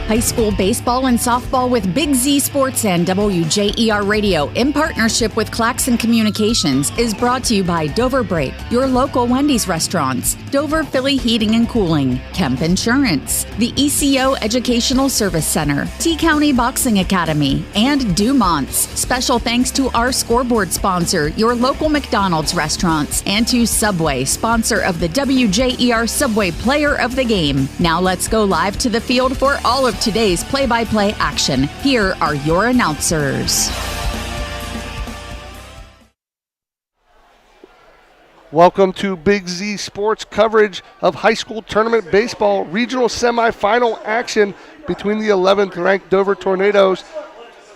High school baseball and softball with Big Z Sports and WJER Radio in partnership with Claxon Communications is brought to you by Dover Break, your local Wendy's restaurants, Dover Philly Heating and Cooling, Kemp Insurance, the ECO Educational Service Center, T-County Boxing Academy, and Dumont's. Special thanks to our scoreboard sponsor, your local McDonald's restaurants, and to Subway, sponsor of the WJER Subway Player of the Game. Now let's go live to the field for all of today's play-by-play action. Here are your announcers. Welcome to Big Z Sports coverage of high school tournament baseball regional semifinal action between the 11th ranked Dover Tornadoes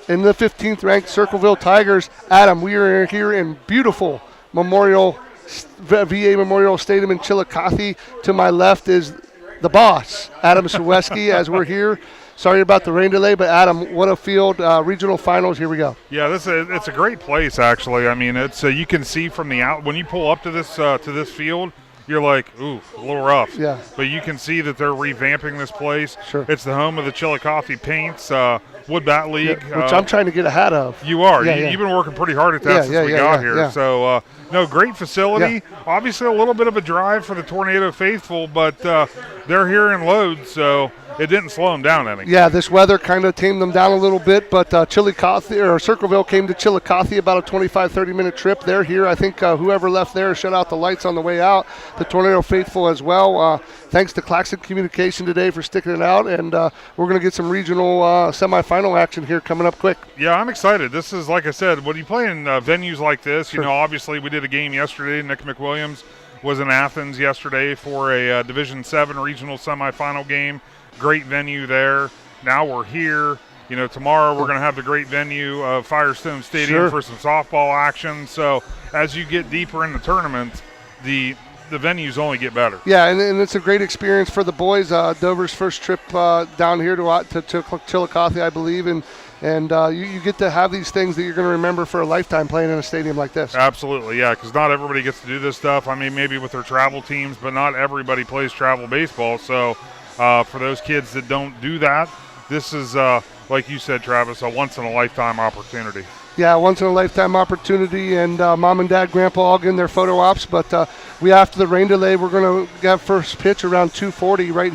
and the 15th ranked Circleville Tigers. Adam, we are here in beautiful VA Memorial Stadium in Chillicothe. To my left is the boss, Adam Ciereszewski, as we're here. Sorry about the rain delay, but Adam, what a field, regional finals, here we go. Yeah, it's a great place, actually. I mean, it's you can see from the out, when you pull up to this field, you're like, ooh, a little rough. Yeah. But you can see that they're revamping this place. Sure. It's the home of the Chillicothe Paints Wood Bat League. Yeah, which I'm trying to get ahead of. You are. Yeah, You've been working pretty hard at that since we got here. Yeah. So, no, great facility. Yeah. Obviously a little bit of a drive for the Tornado faithful, but they're here in loads, so it didn't slow them down any. Yeah, this weather kind of tamed them down a little bit, but Circleville came to Chillicothe about a 25, 30-minute trip. They're here. I think whoever left there shut out the lights on the way out. The Tornado faithful as well. Thanks to Claxon Communication today for sticking it out, and we're going to get some regional semifinal action here coming up quick. Yeah, I'm excited. This is, like I said, when you play in venues like this, Sure. you know, obviously we did a game yesterday. Nick McWilliams was in Athens yesterday for a Division 7 regional semifinal game. Great venue there. Now we're here. You know, tomorrow we're going to have the great venue of Firestone Stadium Sure. for some softball action. So as you get deeper in the tournament, the venues only get better. Yeah, and it's a great experience for the boys. Dover's first trip down here to Chillicothe, I believe, and you get to have these things that you're going to remember for a lifetime playing in a stadium like this. Absolutely, yeah, because not everybody gets to do this stuff. I mean, maybe with their travel teams, but not everybody plays travel baseball. So for those kids that don't do that, this is, like you said, Travis, a once-in-a-lifetime opportunity. Yeah, once-in-a-lifetime opportunity, and Mom and Dad, Grandpa all getting their photo ops. But after the rain delay, we're going to have first pitch around 2:40 right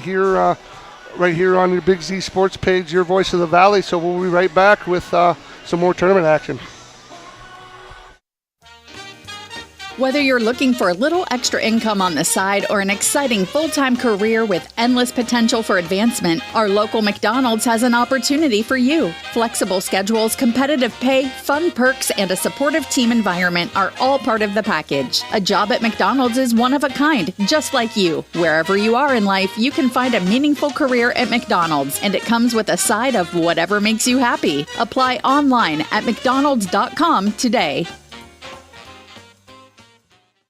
here on your Big Z Sports page, your voice of the Valley. So we'll be right back with some more tournament action. Whether you're looking for a little extra income on the side or an exciting full-time career with endless potential for advancement, our local McDonald's has an opportunity for you. Flexible schedules, competitive pay, fun perks, and a supportive team environment are all part of the package. A job at McDonald's is one of a kind, just like you. Wherever you are in life, you can find a meaningful career at McDonald's, and it comes with a side of whatever makes you happy. Apply online at mcdonalds.com today.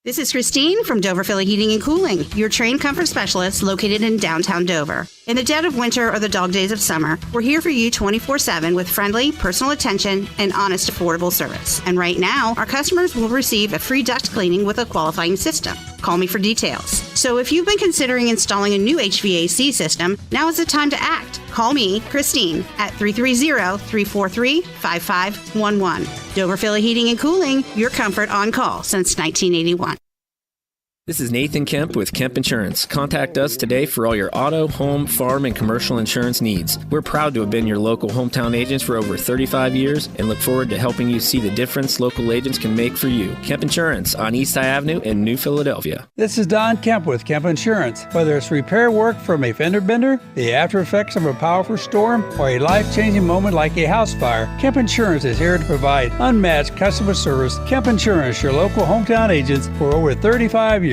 This is Christine from Dover Philly Heating and Cooling, your trained comfort specialist located in downtown Dover. In the dead of winter or the dog days of summer, we're here for you 24/7 with friendly, personal attention and honest, affordable service. And right now, our customers will receive a free duct cleaning with a qualifying system. Call me for details. So if you've been considering installing a new HVAC system, now is the time to act. Call me, Christine, at 330-343-5511. Dover Philly Heating and Cooling, your comfort on call since 1981. This is Nathan Kemp with Kemp Insurance. Contact us today for all your auto, home, farm, and commercial insurance needs. We're proud to have been your local hometown agents for over 35 years and look forward to helping you see the difference local agents can make for you. Kemp Insurance on East High Avenue in New Philadelphia. This is Don Kemp with Kemp Insurance. Whether it's repair work from a fender bender, the after effects of a powerful storm, or a life-changing moment like a house fire, Kemp Insurance is here to provide unmatched customer service. Kemp Insurance, your local hometown agents for over 35 years.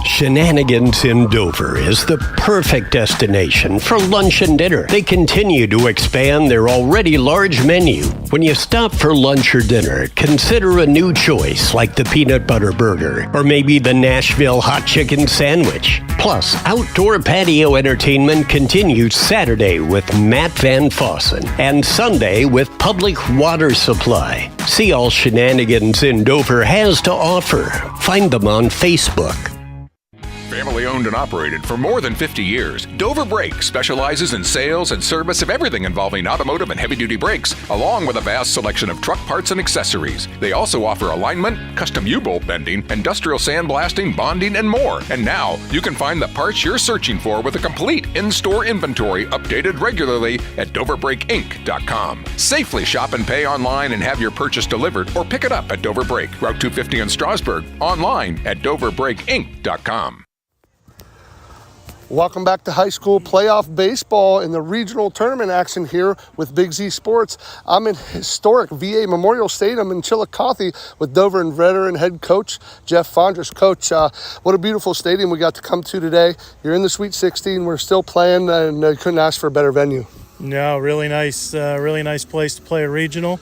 Shenanigans in Dover is the perfect destination for lunch and dinner. They continue to expand their already large menu. When you stop for lunch or dinner, consider a new choice like the peanut butter burger or maybe the Nashville hot chicken sandwich. Plus, outdoor patio entertainment continues Saturday with Matt Van Fossen and Sunday with Public Water Supply. See all Shenanigans in Dover has to offer. Find them on Facebook. Family owned and operated for more than 50 years, Dover Brake specializes in sales and service of everything involving automotive and heavy-duty brakes, along with a vast selection of truck parts and accessories. They also offer alignment, custom U-bolt bending, industrial sandblasting, bonding, and more. And now, you can find the parts you're searching for with a complete in-store inventory updated regularly at DoverBrakeInc.com. Safely shop and pay online and have your purchase delivered, or pick it up at Dover Brake, Route 250 in Strasburg, online at DoverBrakeInc.com. Welcome back to high school playoff baseball in the regional tournament action here with Big Z Sports. I'm in historic VA Memorial Stadium in Chillicothe with Dover and veteran head coach Jeff Fondriest. Coach, what a beautiful stadium we got to come to today. You're in the Sweet 16. We're still playing, and couldn't ask for a better venue. No, really nice place to play a regional.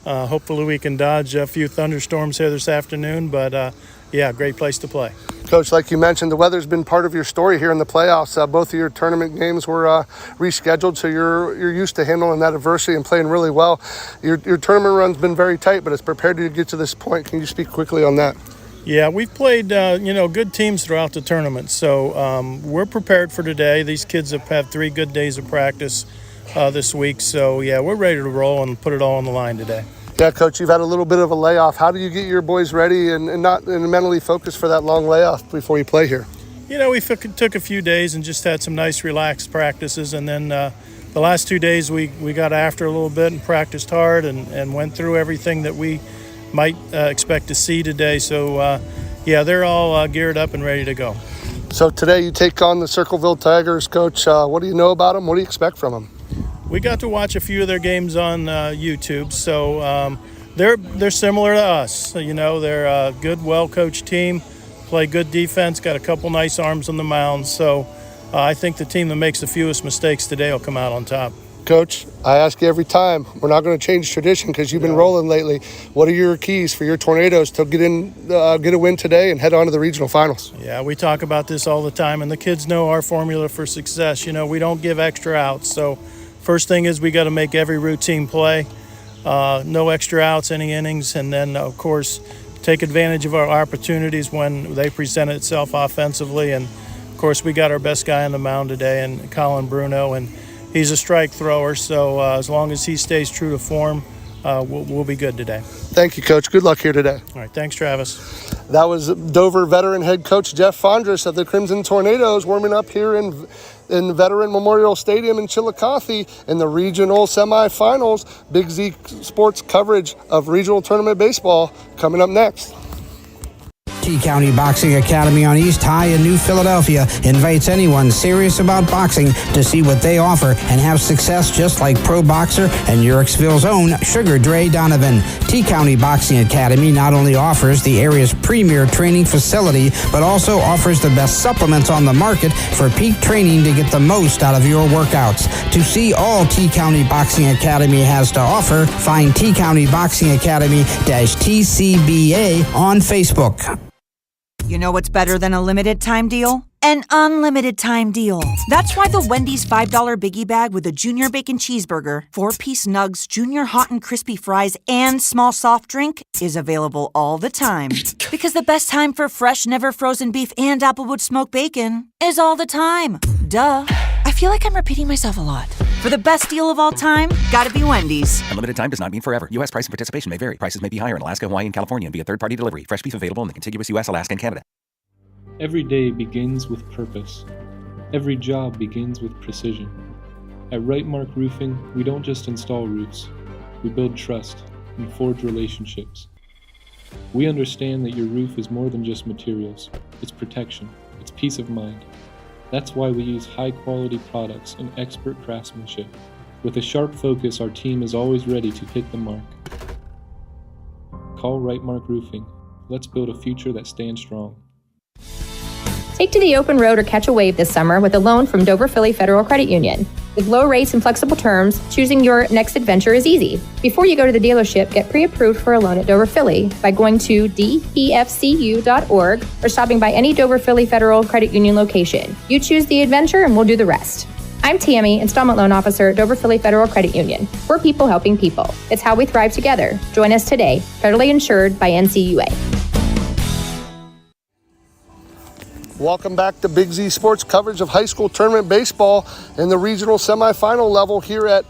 Hopefully we can dodge a few thunderstorms here this afternoon, but yeah, great place to play. Coach, like you mentioned, the weather's been part of your story here in the playoffs. Both of your tournament games were rescheduled, so you're used to handling that adversity and playing really well. Your tournament run's been very tight, but it's prepared you to get to this point. Can you speak quickly on that? Yeah, we've played good teams throughout the tournament, so we're prepared for today. These kids have had 3 good days of practice this week, so yeah, we're ready to roll and put it all on the line today. Yeah, Coach, you've had a little bit of a layoff. How do you get your boys ready and mentally focused for that long layoff before you play here? You know, we took a few days and just had some nice relaxed practices, and then the last 2 days we got after a little bit and practiced hard and went through everything that we might expect to see today. So, yeah, they're all geared up and ready to go. So today you take on the Circleville Tigers. Coach, what do you know about them? What do you expect from them? We got to watch a few of their games on YouTube, so they're similar to us. You know, they're a good, well-coached team, play good defense, got a couple nice arms on the mound. So I think the team that makes the fewest mistakes today will come out on top. Coach, I ask you every time, we're not going to change tradition because you've been rolling lately. What are your keys for your Tornadoes to get a win today and head on to the regional finals? Yeah, we talk about this all the time, and the kids know our formula for success. You know, we don't give extra outs, so first thing is we got to make every routine play, no extra outs, any innings, and then, of course, take advantage of our opportunities when they present itself offensively. And, of course, we got our best guy on the mound today, and Colin Bruno, and he's a strike thrower, so as long as he stays true to form, we'll be good today. Thank you, Coach. Good luck here today. All right, thanks, Travis. That was Dover veteran head coach Jeff Fondriest of the Crimson Tornadoes warming up here in Veteran Memorial Stadium in Chillicothe in the regional semifinals. Big Z Sports coverage of regional tournament baseball coming up next. T-County Boxing Academy on East High in New Philadelphia invites anyone serious about boxing to see what they offer and have success just like pro boxer and Yurexville's own Sugar Dre Donovan. T-County Boxing Academy not only offers the area's premier training facility, but also offers the best supplements on the market for peak training to get the most out of your workouts. To see all T-County Boxing Academy has to offer, find T-County Boxing Academy-TCBA on Facebook. You know what's better than a limited time deal? An unlimited time deal. That's why the Wendy's $5 Biggie Bag with a Junior Bacon Cheeseburger, 4-piece nugs, Junior Hot and Crispy Fries, and small soft drink is available all the time. Because the best time for fresh, never frozen beef and Applewood smoked bacon is all the time. Duh. I feel like I'm repeating myself a lot. For the best deal of all time, gotta be Wendy's. Unlimited time does not mean forever. U.S. price and participation may vary. Prices may be higher in Alaska, Hawaii, and California and via third-party delivery. Fresh beef available in the contiguous U.S., Alaska, and Canada. Every day begins with purpose. Every job begins with precision. At Rightmark Roofing, we don't just install roofs. We build trust and forge relationships. We understand that your roof is more than just materials. It's protection. It's peace of mind. That's why we use high-quality products and expert craftsmanship. With a sharp focus, our team is always ready to hit the mark. Call Rightmark Roofing. Let's build a future that stands strong. Take to the open road or catch a wave this summer with a loan from Dover Philly Federal Credit Union. With low rates and flexible terms, choosing your next adventure is easy. Before you go to the dealership, get pre-approved for a loan at Dover Philly by going to dpfcu.org or stopping by any Dover Philly Federal Credit Union location. You choose the adventure and we'll do the rest. I'm Tammy, Installment Loan Officer at Dover Philly Federal Credit Union. We're people helping people. It's how we thrive together. Join us today. Federally insured by NCUA. Welcome back to Big Z Sports coverage of high school tournament baseball in the regional semifinal level here at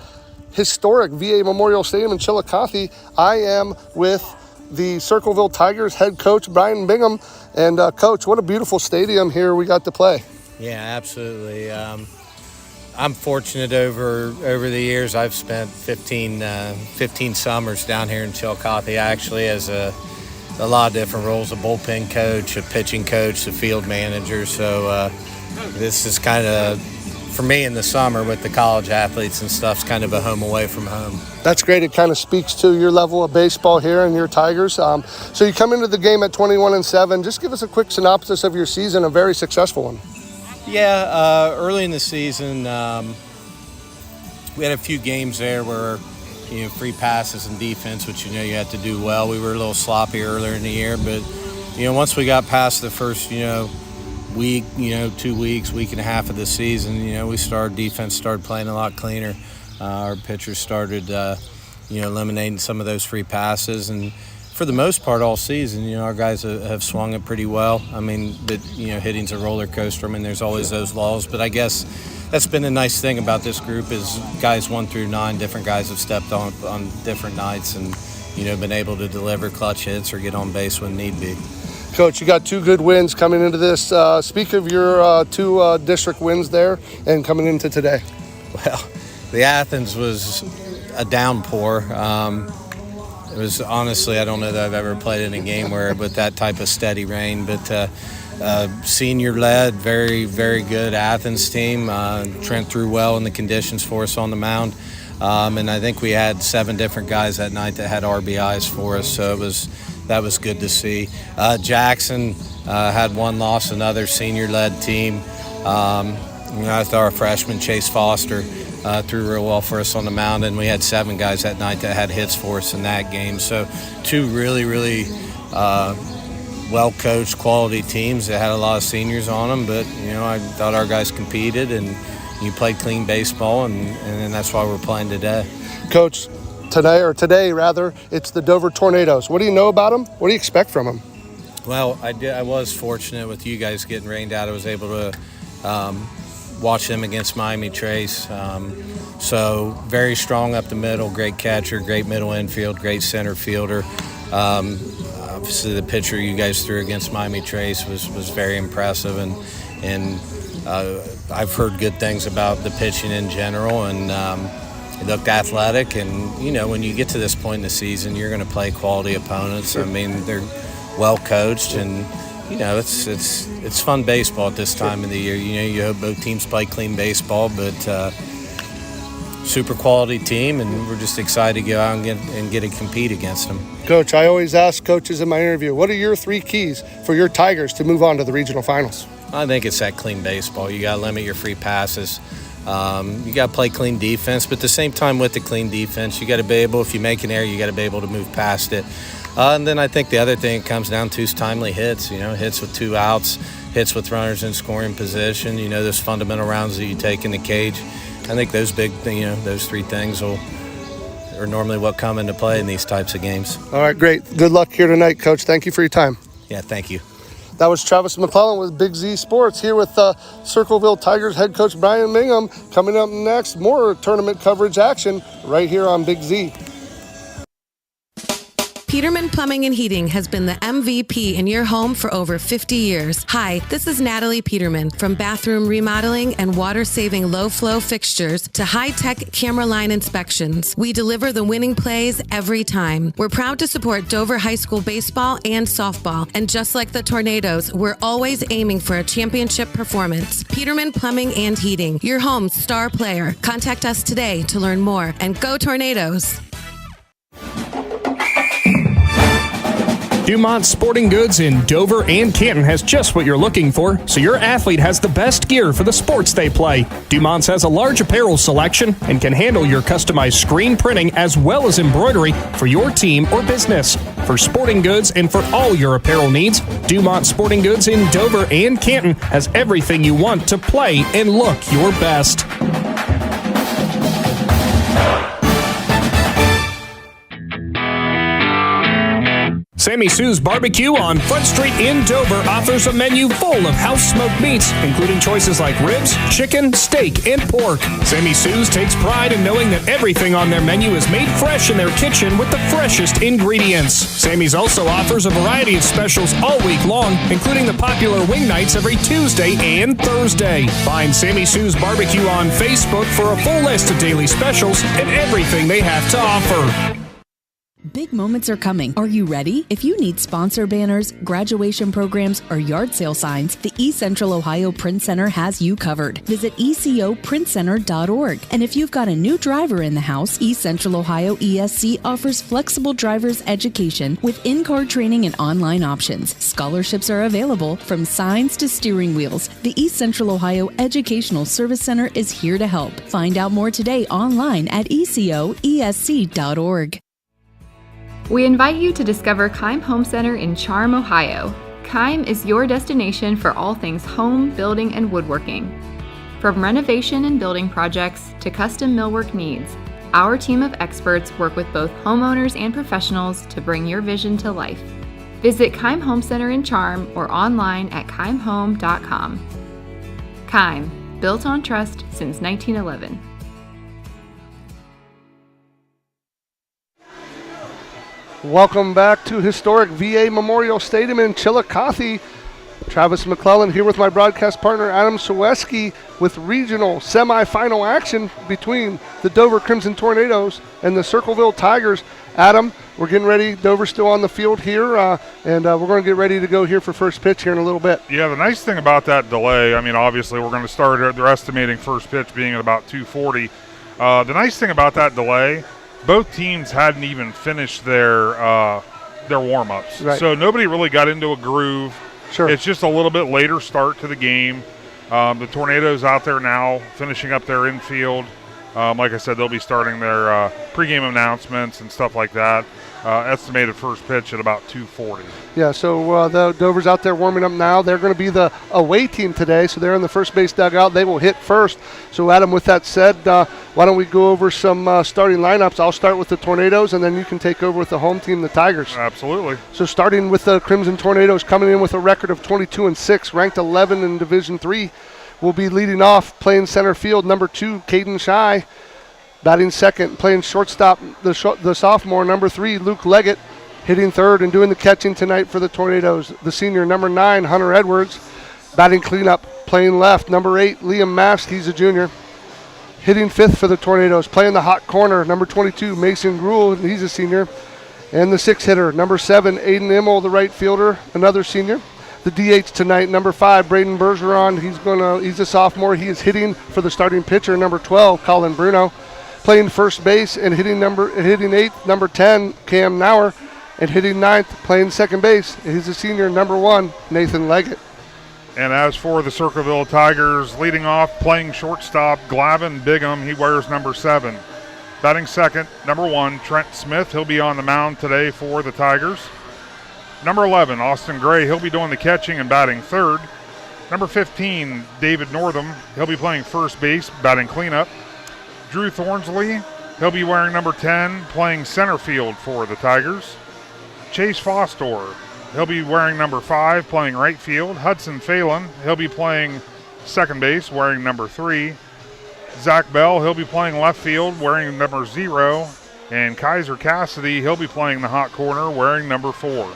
historic VA Memorial Stadium in Chillicothe. I am with the Circleville Tigers head coach, Coach Bingham. And Coach, what a beautiful stadium here we got to play. Yeah, absolutely. I'm fortunate over the years. I've spent 15 summers down here in Chillicothe, actually, as a lot of different roles, a bullpen coach, a pitching coach, a field manager. So this is kind of, for me in the summer with the college athletes and stuff, it's kind of a home away from home. That's great. It kind of speaks to your level of baseball here and your Tigers. So you come into the game at 21-7. Just give us a quick synopsis of your season, a very successful one. Yeah, early in the season, we had a few games there where, free passes and defense, which you had to do well. We were a little sloppy earlier in the year, but, once we got past the first, week, 2 weeks, week and a half of the season, defense started playing a lot cleaner. Our pitchers started, eliminating some of those free passes, and for the most part all season, our guys have swung it pretty well. I mean, but, hitting's a roller coaster. I mean, there's always those lulls, but I guess that's been a nice thing about this group is guys 1 through 9, different guys have stepped on different nights and, been able to deliver clutch hits or get on base when need be. Coach, you got 2 good wins coming into this. Speak of your 2 district wins there and coming into today. Well, the Athens was a downpour. It was honestly, I don't know that I've ever played in a game with that type of steady rain, but senior-led, very, very good Athens team. Trent threw well in the conditions for us on the mound. And I think we had 7 different guys that night that had RBIs for us, so that was good to see. Jackson had 1 loss, another senior-led team. I thought our freshman Chase Foster threw real well for us on the mound, and we had 7 guys that night that had hits for us in that game. So 2 really, really well-coached, quality teams that had a lot of seniors on them. But, I thought our guys competed, and you played clean baseball, and that's why we're playing today. Coach, today, it's the Dover Tornadoes. What do you know about them? What do you expect from them? Well, I was fortunate with you guys getting rained out. I was able to watch them against Miami Trace. So very strong up the middle, great catcher, great middle infield, great center fielder. Obviously the pitcher you guys threw against Miami Trace was very impressive, and I've heard good things about the pitching in general, and it looked athletic. And when you get to this point in the season, you're going to play quality opponents. I mean, they're well coached, and it's fun baseball at this time of the year. You hope both teams play clean baseball, but super quality team, and we're just excited to go out and get to compete against them. Coach, I always ask coaches in my interview, what are your 3 keys for your Tigers to move on to the regional finals? I think it's that clean baseball. You got to limit your free passes. You got to play clean defense, but at the same time with the clean defense, you got to be able, if you make an error, you got to be able to move past it. And then I think the other thing it comes down to is timely hits, hits with 2 outs, hits with runners in scoring position, those fundamental rounds that you take in the cage. I think those those 3 things are normally what come into play in these types of games. All right, great. Good luck here tonight, Coach. Thank you for your time. Yeah, thank you. That was Travis McClelland with Big Z Sports here with Circleville Tigers head coach Coach Bingham. Coming up next, more tournament coverage action right here on Big Z. Peterman Plumbing and Heating has been the MVP in your home for over 50 years. Hi, this is Natalie Peterman. From bathroom remodeling and water-saving low-flow fixtures to high-tech camera line inspections, we deliver the winning plays every time. We're proud to support Dover High School baseball and softball, and just like the Tornadoes, we're always aiming for a championship performance. Peterman Plumbing and Heating, your home's star player. Contact us today to learn more, and go Tornadoes! Dumont Sporting Goods in Dover and Canton has just what you're looking for, so your athlete has the best gear for the sports they play. Dumont's has a large apparel selection and can handle your customized screen printing as well as embroidery for your team or business. For sporting goods and for all your apparel needs, Dumont Sporting Goods in Dover and Canton has everything you want to play and look your best. Sammy Sue's Barbecue on Front Street in Dover offers a menu full of house-smoked meats, including choices like ribs, chicken, steak, and pork. Sammy Sue's takes pride in knowing that everything on their menu is made fresh in their kitchen with the freshest ingredients. Sammy's also offers a variety of specials all week long, including the popular wing nights every Tuesday and Thursday. Find Sammy Sue's Barbecue on Facebook for a full list of daily specials and everything they have to offer. Big moments are coming. Are you ready? If you need sponsor banners, graduation programs, or yard sale signs, the East Central Ohio Print Center has you covered. Visit ecoprintcenter.org. And if you've got a new driver in the house, East Central Ohio ESC offers flexible driver's education with in-car training and online options. Scholarships are available from signs to steering wheels. The East Central Ohio Educational Service Center is here to help. Find out more today online at ecoesc.org. We invite you to discover Keim Home Center in Charm, Ohio. Keim is your destination for all things home, building, and woodworking. From renovation and building projects to custom millwork needs, our team of experts work with both homeowners and professionals to bring your vision to life. Visit Keim Home Center in Charm or online at keimhome.com. Keim, built on trust since 1911. Welcome back to historic VA Memorial Stadium in Chillicothe. Travis McClelland here with my broadcast partner Adam Ciereszewski with regional semifinal action between the Dover Crimson Tornadoes and the Circleville Tigers. Adam, we're getting ready. Dover's still on the field here, and we're going to get ready to go here for first pitch here in a little bit. Yeah, the nice thing about that delay, I mean, obviously we're going to start, they're estimating first pitch being at about 2:40. The nice thing about that delay, both teams hadn't even finished their warm-ups. Right. So nobody really got into a groove. Sure. It's just a little bit later start to the game. The Tornadoes out there now finishing up their infield. Like I said, they'll be starting their pregame announcements and stuff like that. Estimated first pitch at about 2:40. Yeah, so the Dover's out there warming up now. They're going to be the away team today, so they're in the first base dugout. They will hit first. So, Adam, with that said, why don't we go over some starting lineups? I'll start with the Tornadoes, and then you can take over with the home team, the Tigers. Absolutely. So, starting with the Crimson Tornadoes, coming in with a record of 22-6, ranked 11 in Division III, will be leading off, playing center field, number 2, Caden Shy. Batting second, playing shortstop, the sophomore, number 3, Luke Leggett. Hitting third and doing the catching tonight for the Tornadoes, the senior, number 9, Hunter Edwards. Batting cleanup, playing left, number 8, Liam Mast, he's a junior. Hitting fifth for the Tornadoes, playing the hot corner, number 22, Mason Gruel, he's a senior. And the sixth hitter, number 7, Aiden Immel, the right fielder, another senior. The DH tonight, number 5, Braden Bergeron, he's a sophomore. He is hitting for the starting pitcher, number 12, Colin Bruno. Playing first base and hitting eighth, number 10, Cam Nauer, and hitting ninth, playing second base, he's a senior, number 1, Nathan Leggett. And as for the Circleville Tigers, leading off, playing shortstop, Glavin Bingham, he wears number 7. Batting second, number 1, Trent Smith, he'll be on the mound today for the Tigers. Number 11, Austin Gray, he'll be doing the catching and batting third. Number 15, David Northam, he'll be playing first base, batting cleanup. Drew Thornsley, he'll be wearing number 10, playing center field for the Tigers. Chase Foster, he'll be wearing number 5, playing right field. Hudson Phelan, he'll be playing second base, wearing number 3. Zach Bell, he'll be playing left field, wearing number 0. And Kaiser Cassidy, he'll be playing the hot corner, wearing number 4.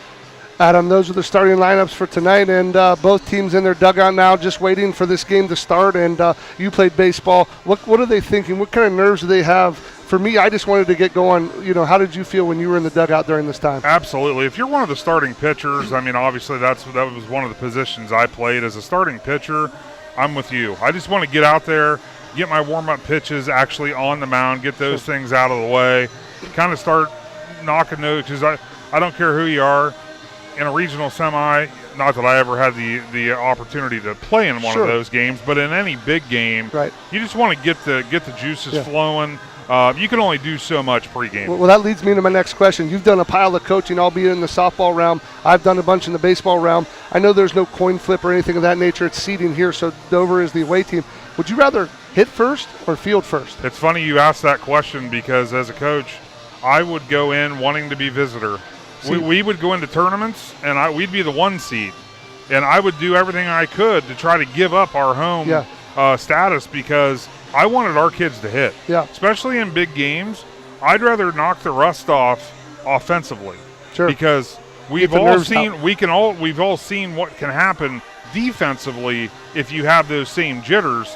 Adam, those are the starting lineups for tonight, and both teams in their dugout now just waiting for this game to start, and you played baseball. What are they thinking? What kind of nerves do they have? For me, I just wanted to get going. You know, how did you feel when you were in the dugout during this time? Absolutely. If you're one of the starting pitchers, I mean, obviously that was one of the positions I played. As a starting pitcher, I'm with you. I just want to get out there, get my warm-up pitches actually on the mound, get those things out of the way, kind of start knocking those, because I don't care who you are. In a regional semi, not that I ever had the opportunity to play in one of those games, but in any big game, you just want to get the juices flowing. You can only do so much pregame. Well, that leads me to my next question. You've done a pile of coaching, albeit in the softball realm. I've done a bunch in the baseball realm. I know there's no coin flip or anything of that nature. It's seeding here, so Dover is the away team. Would you rather hit first or field first? It's funny you asked that question, because as a coach, I would go in wanting to be visitor. We would go into tournaments, and we'd be the 1 seed. And I would do everything I could to try to give up our home status because I wanted our kids to hit. Yeah. Especially in big games, I'd rather knock the rust off offensively. Sure. Because we've all seen what can happen defensively if you have those same jitters.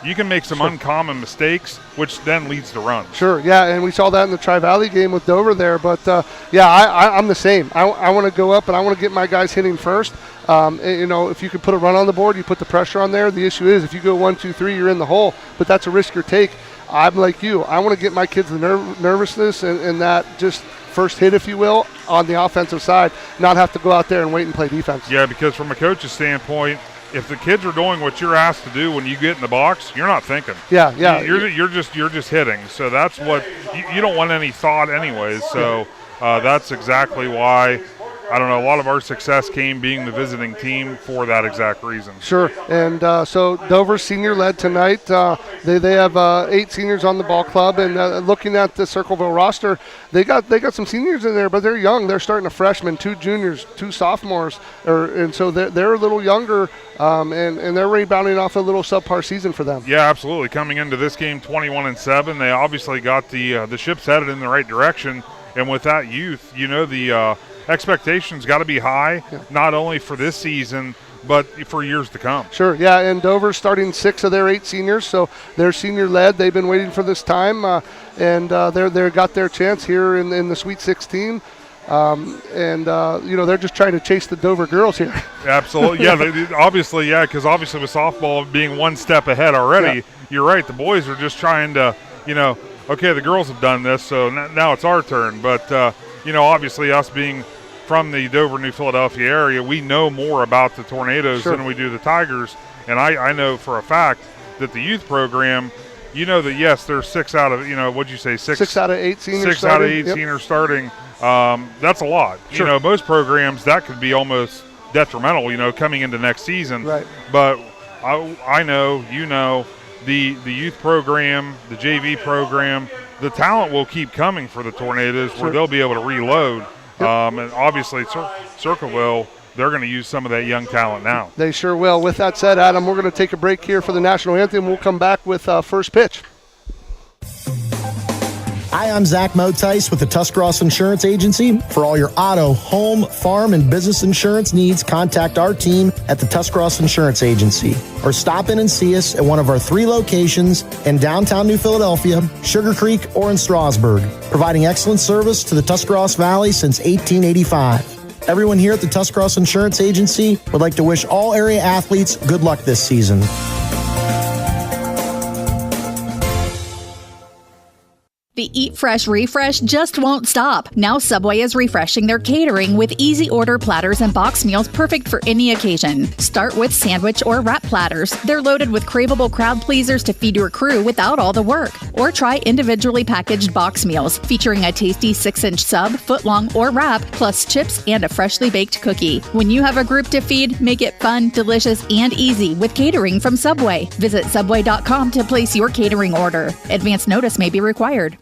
You can make some uncommon mistakes, which then leads to runs. Sure, yeah, and we saw that in the Tri-Valley game with Dover there. But, I'm the same. I want to go up, and I want to get my guys hitting first. If you can put a run on the board, you put the pressure on there. The issue is if you go 1, 2, 3, you're in the hole. But that's a risk you take. I'm like you. I want to get my kids the nervousness and that just first hit, if you will, on the offensive side, not have to go out there and wait and play defense. Yeah, because from a coach's standpoint, if the kids are doing what you're asked to do when you get in the box, you're not thinking. Yeah. You're just hitting. So that's what you don't want any thought anyways. So that's exactly why. I don't know, a lot of our success came being the visiting team for that exact reason. Sure, and so Dover's senior-led tonight. They have 8 seniors on the ball club, and looking at the Circleville roster, they got some seniors in there, but they're young. They're starting a freshman, 2 juniors, 2 sophomores, and so they're a little younger, and they're rebounding off a little subpar season for them. Yeah, absolutely. Coming into this game 21-7, they obviously got the ship's headed in the right direction, and with that youth, the expectations got to be high, not only for this season, but for years to come. Sure, yeah, and Dover's starting 6 of their 8 seniors, so they're senior-led. They've been waiting for this time, and they got their chance here in the Sweet 16. They're just trying to chase the Dover girls here. Absolutely, yeah, because obviously with softball being 1 step ahead already, you're right, the boys are just trying to, okay, the girls have done this, so now it's our turn, but, obviously us being from the Dover, New Philadelphia area, we know more about the Tornadoes than we do the Tigers. And I know for a fact that the youth program, that, yes, there's 6 out of, what'd you say, 6 out of 8 seniors 6 starting. out of 8 seniors starting. That's a lot. Sure. Most programs, that could be almost detrimental, coming into next season. Right. But I know, the youth program, the JV program, the talent will keep coming for the Tornadoes where they'll be able to reload. And obviously, Circleville, they're going to use some of that young talent now. They sure will. With that said, Adam, we're going to take a break here for the national anthem. We'll come back with first pitch. Hi, I'm Zach Motice with the Tuscarawas Insurance Agency. For all your auto, home, farm, and business insurance needs, contact our team at the Tuscarawas Insurance Agency. Or stop in and see us at one of our 3 locations in downtown New Philadelphia, Sugar Creek, or in Strasburg, providing excellent service to the Tuscarawas Valley since 1885. Everyone here at the Tuscarawas Insurance Agency would like to wish all area athletes good luck this season. The Eat Fresh refresh just won't stop. Now Subway is refreshing their catering with easy order platters and box meals perfect for any occasion. Start with sandwich or wrap platters. They're loaded with craveable crowd pleasers to feed your crew without all the work. Or try individually packaged box meals featuring a tasty 6-inch sub, footlong, or wrap, plus chips and a freshly baked cookie. When you have a group to feed, make it fun, delicious, and easy with catering from Subway. Visit Subway.com to place your catering order. Advance notice may be required.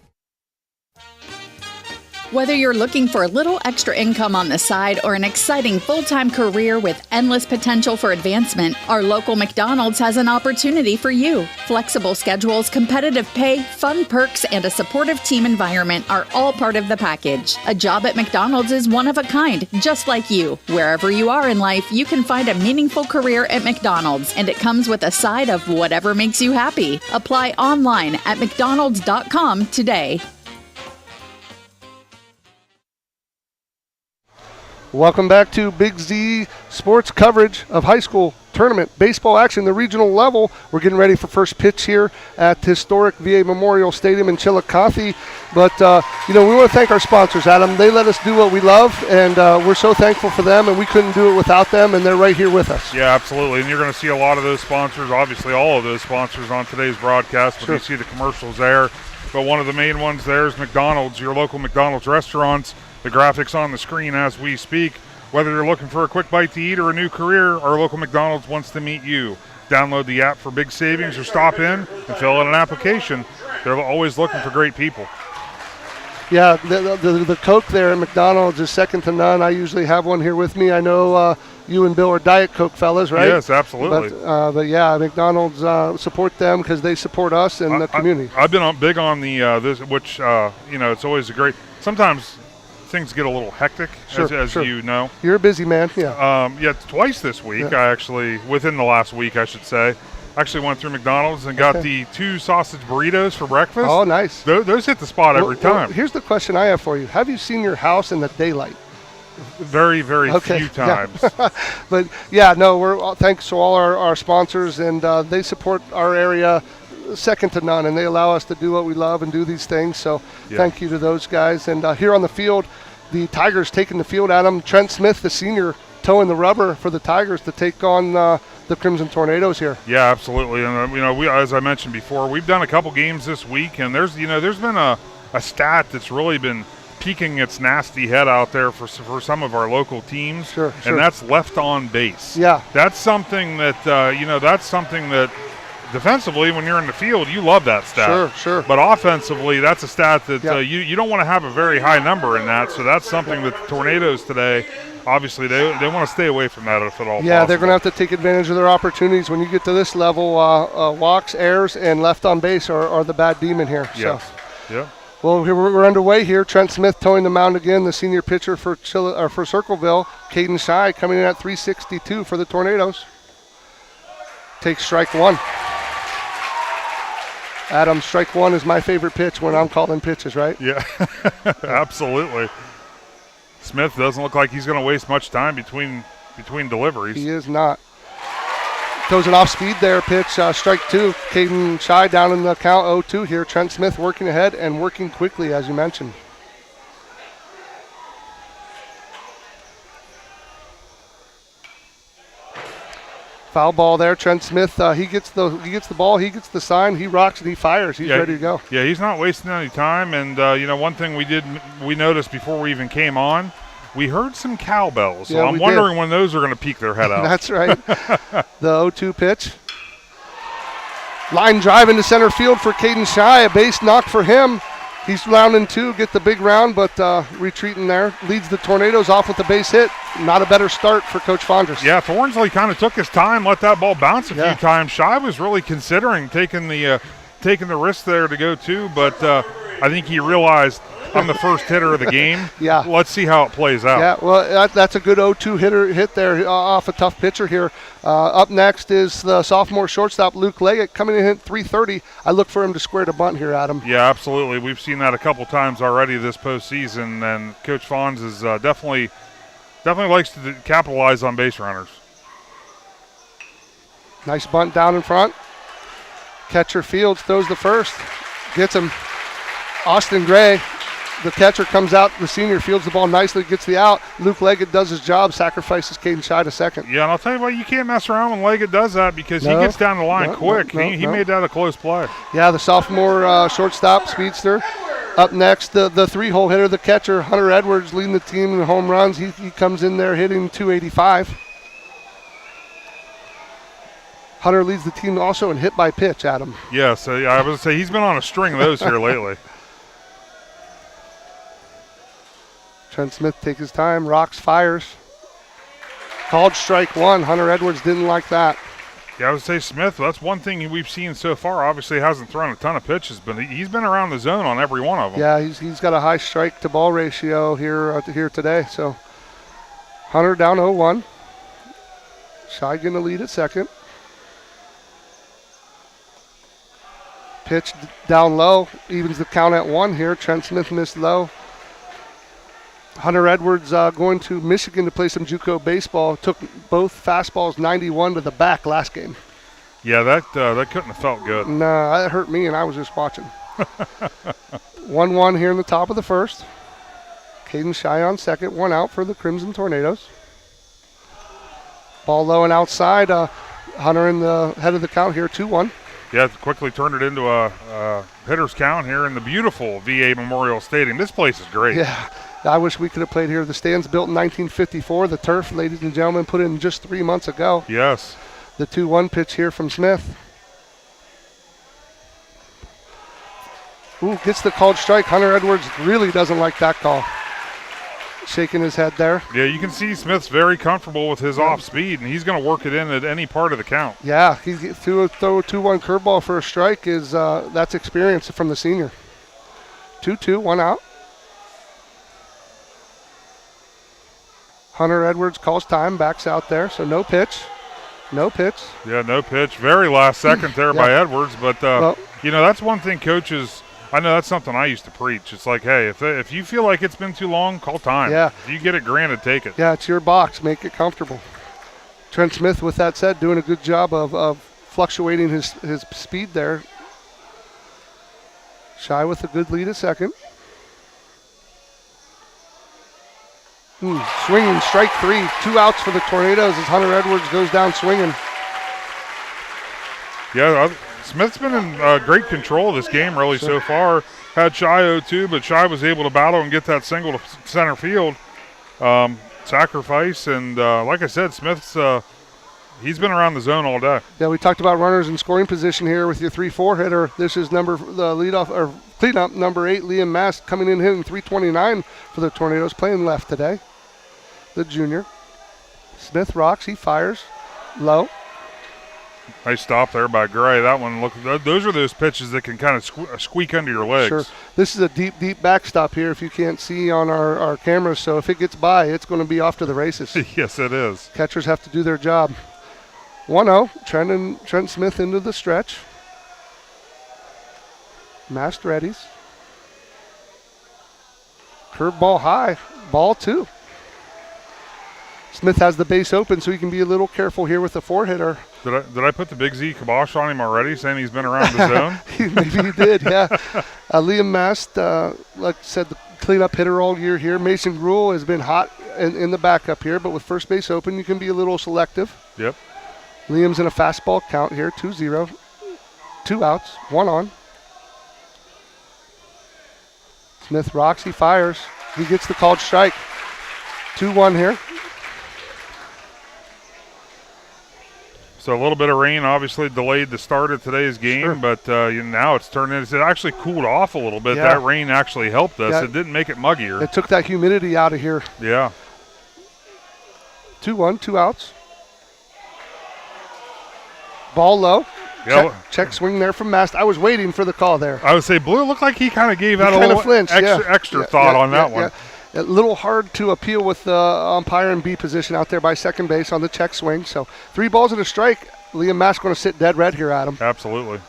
Whether you're looking for a little extra income on the side or an exciting full-time career with endless potential for advancement, our local McDonald's has an opportunity for you. Flexible schedules, competitive pay, fun perks, and a supportive team environment are all part of the package. A job at McDonald's is one of a kind, just like you. Wherever you are in life, you can find a meaningful career at McDonald's, and it comes with a side of whatever makes you happy. Apply online at mcdonalds.com today. Welcome back to Big Z Sports coverage of high school tournament baseball action, the regional level. We're getting ready for first pitch here at historic VA Memorial Stadium in Chillicothe. But, we want to thank our sponsors, Adam. They let us do what we love, and we're so thankful for them, and we couldn't do it without them, and they're right here with us. Yeah, absolutely. And you're going to see a lot of those sponsors, obviously all of those sponsors on today's broadcast. Sure. You see the commercials there. But one of the main ones there is McDonald's, your local McDonald's restaurants. The graphics on the screen as we speak. Whether you're looking for a quick bite to eat or a new career, our local McDonald's wants to meet you. Download the app for big savings or stop in and fill out an application. They're always looking for great people. Yeah, the Coke there at McDonald's is second to none. I usually have one here with me. I know you and Bill are Diet Coke fellas, right? Yes, absolutely. But yeah, McDonald's support them because they support us and the community. I've been big on the this, which it's always a great. Sometimes things get a little hectic, as you know. You're a busy man, yeah. Twice this week. I actually, within the last week, I should say. Actually went through McDonald's and got the 2 sausage burritos for breakfast. Oh, nice. Those hit the spot every time. Here's the question I have for you. Have you seen your house in the daylight? Very, very few times. Yeah. But, yeah, no, we're thanks to all our sponsors, and they support our area second to none, and they allow us to do what we love and do these things. So thank you to those guys. And here on the field, the Tigers taking the field at them. Trent Smith, the senior, towing the rubber for the Tigers to take on the Crimson Tornadoes here. Yeah, absolutely. And we, as I mentioned before, we've done a couple games this week, and there's been a stat that's really been peeking its nasty head out there for some of our local teams. Sure. And that's left on base. Yeah. That's something that defensively, when you're in the field, you love that stat. Sure. But offensively, that's a stat that you don't want to have a very high number in that. So that's something that the Tornadoes today, obviously, they want to stay away from that if at all possible. They're going to have to take advantage of their opportunities. When you get to this level, walks, errors, and left on base are the bad demon here. Yes. So. Yeah. Well, we're underway here. Trent Smith towing the mound again, the senior pitcher for Circleville. Caden Shy coming in at 362 for the Tornadoes. Takes strike one. Adam, strike one is my favorite pitch when I'm calling pitches, right? Yeah, absolutely. Smith doesn't look like he's going to waste much time between deliveries. He is not. Goes an off-speed there, pitch, strike two. Caden Shy down in the count, 0-2 here. Trent Smith working ahead and working quickly, as you mentioned. Foul ball there. Trent Smith, he gets the ball, he gets the sign, he rocks and he fires. He's ready to go. Yeah, he's not wasting any time. And one thing we noticed before we even came on, we heard some cowbells. So I'm wondering when those are going to peek their head out. That's right. The 0-2 pitch. Line drive into center field for Caden Shy. A base knock for him. He's rounding two, get the big round, but retreating there. Leads the Tornadoes off with the base hit. Not a better start for Coach Fondriest. Yeah, Thornsley kind of took his time, let that ball bounce a few times. Shy was really considering taking the risk there to go two, but I think he realized I'm the first hitter of the game. Yeah. Let's see how it plays out. Yeah, well, that's a good 0-2 hit there off a tough pitcher here. Up next is the sophomore shortstop, Luke Leggett, coming in at 330. I look for him to square the bunt here, Adam. Yeah, absolutely. We've seen that a couple times already this postseason, and Coach Fonz is definitely likes to capitalize on base runners. Nice bunt down in front. Catcher Fields throws the first. Gets him. Austin Gray, the catcher, comes out. The senior fields the ball nicely, gets the out. Luke Leggett does his job, sacrifices Caden Shy to second. Yeah, and I'll tell you what, you can't mess around when Leggett does that because he gets down the line quick. He made that a close play. Yeah, the sophomore shortstop, speedster. Up next, the three-hole hitter, the catcher, Hunter Edwards, leading the team in home runs. He comes in there hitting 285. Hunter leads the team also in hit by pitch, Adam. Yes, I was going to say he's been on a string of those here lately. Trent Smith takes his time, rocks, fires. Called strike one. Hunter Edwards didn't like that. Yeah, I would say Smith, that's one thing we've seen so far. Obviously hasn't thrown a ton of pitches, but he's been around the zone on every one of them. Yeah, he's got a high strike-to-ball ratio here today. So Hunter down 0-1. Shy getting the lead at second. Pitch down low, evens the count at one here. Trent Smith missed low. Hunter Edwards going to Michigan to play some JUCO baseball. Took both fastballs 91 to the back last game. Yeah, that couldn't have felt good. Nah, that hurt me, and I was just watching. 1-1 here in the top of the first. Caden Shy on second. One out for the Crimson Tornadoes. Ball low and outside. Hunter in the head of the count here, 2-1. Yeah, quickly turned it into a hitter's count here in the beautiful VA Memorial Stadium. This place is great. Yeah, I wish we could have played here. The stand's built in 1954. The turf, ladies and gentlemen, put in just 3 months ago. Yes. The 2-1 pitch here from Smith. Ooh, gets the called strike. Hunter Edwards really doesn't like that call. Shaking his head there. Yeah, you can see Smith's very comfortable with his off speed, and he's going to work it in at any part of the count. Yeah, he threw a 2-1 curveball for a strike. That's experience from the senior. 2-2, 1 out. Hunter Edwards calls time, backs out there, so no pitch. No pitch. Yeah, no pitch. Very last second there by Edwards, but, that's one thing coaches – I know that's something I used to preach. It's like, hey, if you feel like it's been too long, call time. Yeah. If you get it granted, take it. Yeah, it's your box. Make it comfortable. Trent Smith, with that said, doing a good job of fluctuating his speed there. Shy with a good lead at second. Swinging, strike 3. 2 outs for the Tornadoes as Hunter Edwards goes down swinging. Yeah, Smith's been in great control of this game really so far. Had Shy 0-2, but Shy was able to battle and get that single to center field. Sacrifice, and like I said, Smith's he's been around the zone all day. Yeah, we talked about runners in scoring position here with your 3-4 hitter. This is cleanup number 8, Liam Mast, coming in hitting 329 for the Tornadoes, playing left today. The junior. Smith rocks, he fires low. Nice stop there by Gray. That one, those are those pitches that can kind of squeak under your legs. Sure. This is a deep, deep backstop here if you can't see on our cameras. So if it gets by, it's going to be off to the races. Yes, it is. Catchers have to do their job. 1-0. Trent Smith into the stretch. Mast readies. Curveball high. Ball 2. Smith has the base open, so he can be a little careful here with the 4-hitter. Did I put the Big Z kibosh on him already, saying he's been around the zone? Maybe he did, yeah. Liam Mast, like I said, the cleanup hitter all year here. Mason Gruel has been hot in the backup here, but with first base open, you can be a little selective. Yep. Liam's in a fastball count here, 2-0. 2 outs, 1 on. Smith rocks, he fires. He gets the called strike. 2-1 here. So a little bit of rain obviously delayed the start of today's game, but now it's turned in. It actually cooled off a little bit. Yeah. That rain actually helped us. It didn't make it muggier. It took that humidity out of here. Yeah. 2-1, 2 outs. Ball low. Yeah. Check swing there from Mast. I was waiting for the call there. I would say Blue looked like he kind of gave out a little extra thought on that one. Yeah. A little hard to appeal with the umpire in B position out there by second base on the check swing. So 3 balls and a strike. Liam Mast going to sit dead red here at him. Absolutely.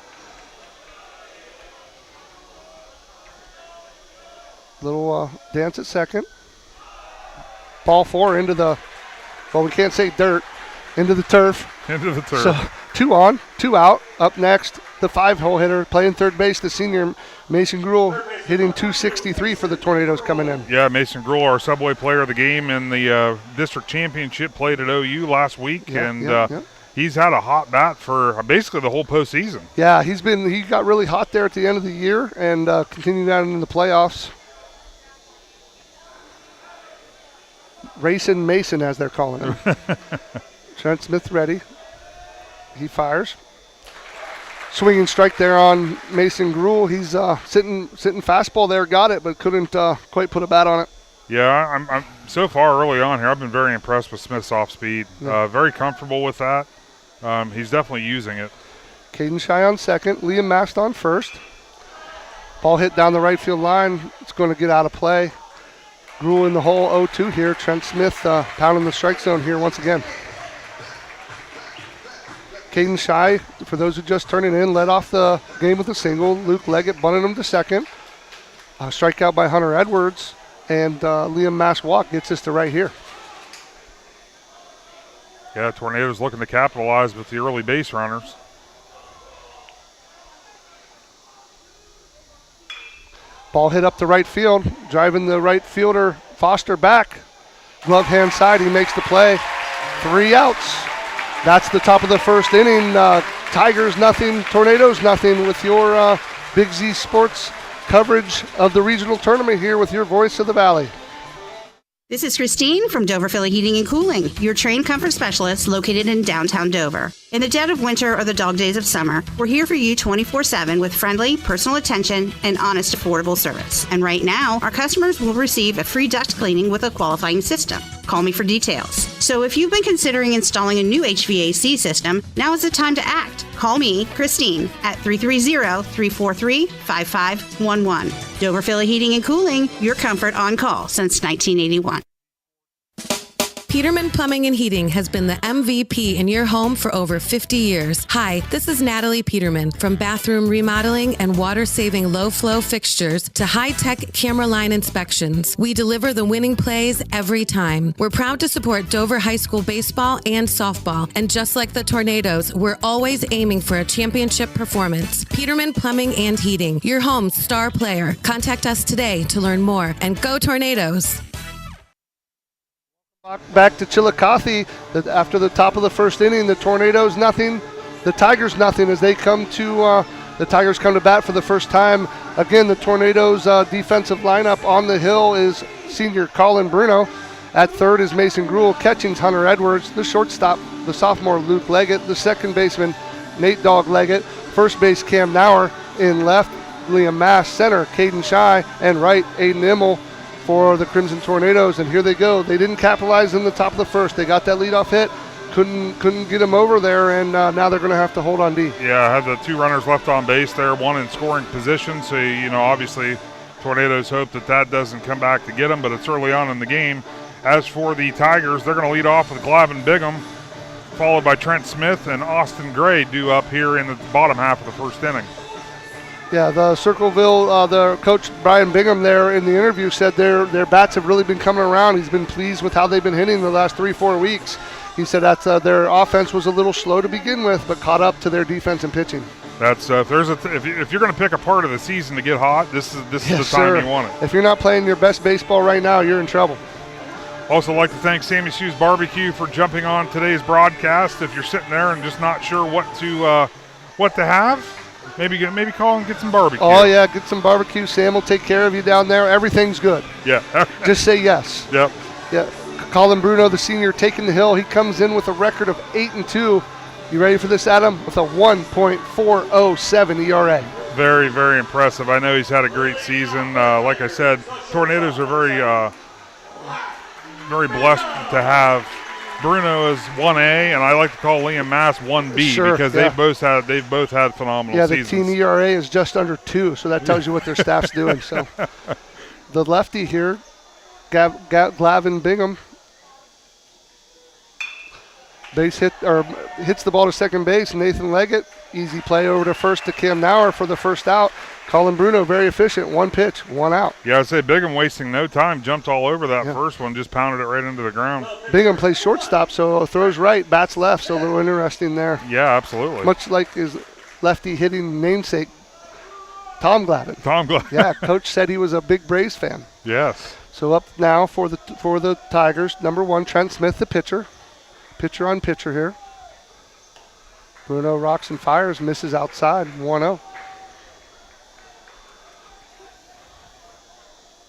Little dance at second. Ball 4 into the, well, we can't say dirt, into the turf. Into the turf. So 2 on, 2 out. Up next, the 5-hole hitter playing third base, the senior Mason Gruel, hitting 263 for the Tornadoes coming in. Yeah, Mason Gruel, our Subway player of the game in the district championship, played at OU last week, he's had a hot bat for basically the whole postseason. Yeah, he got really hot there at the end of the year and continued on in the playoffs. Racing Mason, as they're calling him. Trent Smith ready. He fires. Swinging strike there on Mason Gruel. He's sitting fastball there, got it, but couldn't quite put a bat on it. Yeah, I'm so far early on here, I've been very impressed with Smith's off speed. Very comfortable with that. He's definitely using it. Caden Shy on second, Liam Mast on first. Ball hit down the right field line. It's going to get out of play. Gruel in the hole, 0-2 here. Trent Smith pounding the strike zone here once again. Caden Shy, for those who just turning in, led off the game with a single. Luke Leggett bunted him to second. Strikeout by Hunter Edwards, and Liam Mast walk gets us to right here. Yeah, Tornadoes looking to capitalize with the early base runners. Ball hit up to right field, driving the right fielder Foster back. Glove hand side, he makes the play. 3 outs. That's the top of the first inning. Tigers nothing, Tornadoes nothing with your Big Z Sports coverage of the regional tournament here with your voice of the Valley. This is Christine from Dover Philly Heating and Cooling, your trained comfort specialist located in downtown Dover. In the dead of winter or the dog days of summer, we're here for you 24/7 with friendly, personal attention and honest, affordable service. And right now, our customers will receive a free duct cleaning with a qualifying system. Call me for details. So if you've been considering installing a new HVAC system, now is the time to act. Call me, Christine, at 330-343-5511. Dover Philly Heating and Cooling, your comfort on call since 1981. Peterman Plumbing and Heating has been the MVP in your home for over 50 years. Hi, this is Natalie Peterman from bathroom remodeling and water-saving low-flow fixtures to high-tech camera line inspections. We deliver the winning plays every time. We're proud to support Dover High School baseball and softball, and just like the Tornadoes, we're always aiming for a championship performance. Peterman Plumbing and Heating, your home's star player. Contact us today to learn more, and go Tornadoes! Back to Chillicothe after the top of the first inning. The Tornadoes nothing, the Tigers nothing as they come to the Tigers come to bat for the first time. Again, the Tornadoes defensive lineup on the hill is senior Colin Bruno. At third is Mason Gruel. Catching's Hunter Edwards. The shortstop, the sophomore Luke Leggett. The second baseman Nate Dog Leggett. First base Cam Nauer. In left Liam Mass. Center Caden Shy. And right Aiden Immel for the Crimson Tornadoes, and here they go. They didn't capitalize in the top of the first. They got that leadoff hit, couldn't get them over there, and now they're going to have to hold on D. Yeah, I had the two runners left on base there, one in scoring position, so, obviously Tornadoes hope that doesn't come back to get them, but it's early on in the game. As for the Tigers, they're going to lead off with Glavin Bingham, followed by Trent Smith and Austin Gray due up here in the bottom half of the first inning. Yeah, the Circleville, the coach Brian Bingham there in the interview said their bats have really been coming around. He's been pleased with how they've been hitting the last 3-4 weeks. He said that their offense was a little slow to begin with, but caught up to their defense and pitching. That's if you're going to pick a part of the season to get hot, this is the time you want it. If you're not playing your best baseball right now, you're in trouble. Also like to thank Sammy Sue's Barbecue for jumping on today's broadcast. If you're sitting there and just not sure what to have, maybe call and get some barbecue. Oh, yeah, get some barbecue. Sam will take care of you down there. Everything's good. Yeah. Just say yes. Yep. Yeah. Colin Bruno, the senior, taking the hill. He comes in with a record of 8-2. You ready for this, Adam? With a 1.407 ERA. Very, very impressive. I know he's had a great season. Like I said, Tornadoes are very, very blessed to have Bruno is 1A, and I like to call Liam Mass 1B because they've both had phenomenal seasons. Yeah, the team ERA is just under 2, so that tells you what their staff's doing. So the lefty here, Glavin Bingham, hits the ball to second base. Nathan Leggett, easy play over to first to Cam Nauer for the first out. Colin Bruno, very efficient. One pitch, one out. Yeah, I'd say Bingham wasting no time. Jumped all over that first one, just pounded it right into the ground. Bingham plays shortstop, so throws right, bats left, so a little interesting there. Yeah, absolutely. Much like his lefty hitting namesake, Tom Glavin. Yeah, Coach said he was a big Braves fan. Yes. So up now for the Tigers, number 1, Trent Smith, the pitcher. Pitcher on pitcher here. Bruno rocks and fires, misses outside, 1-0.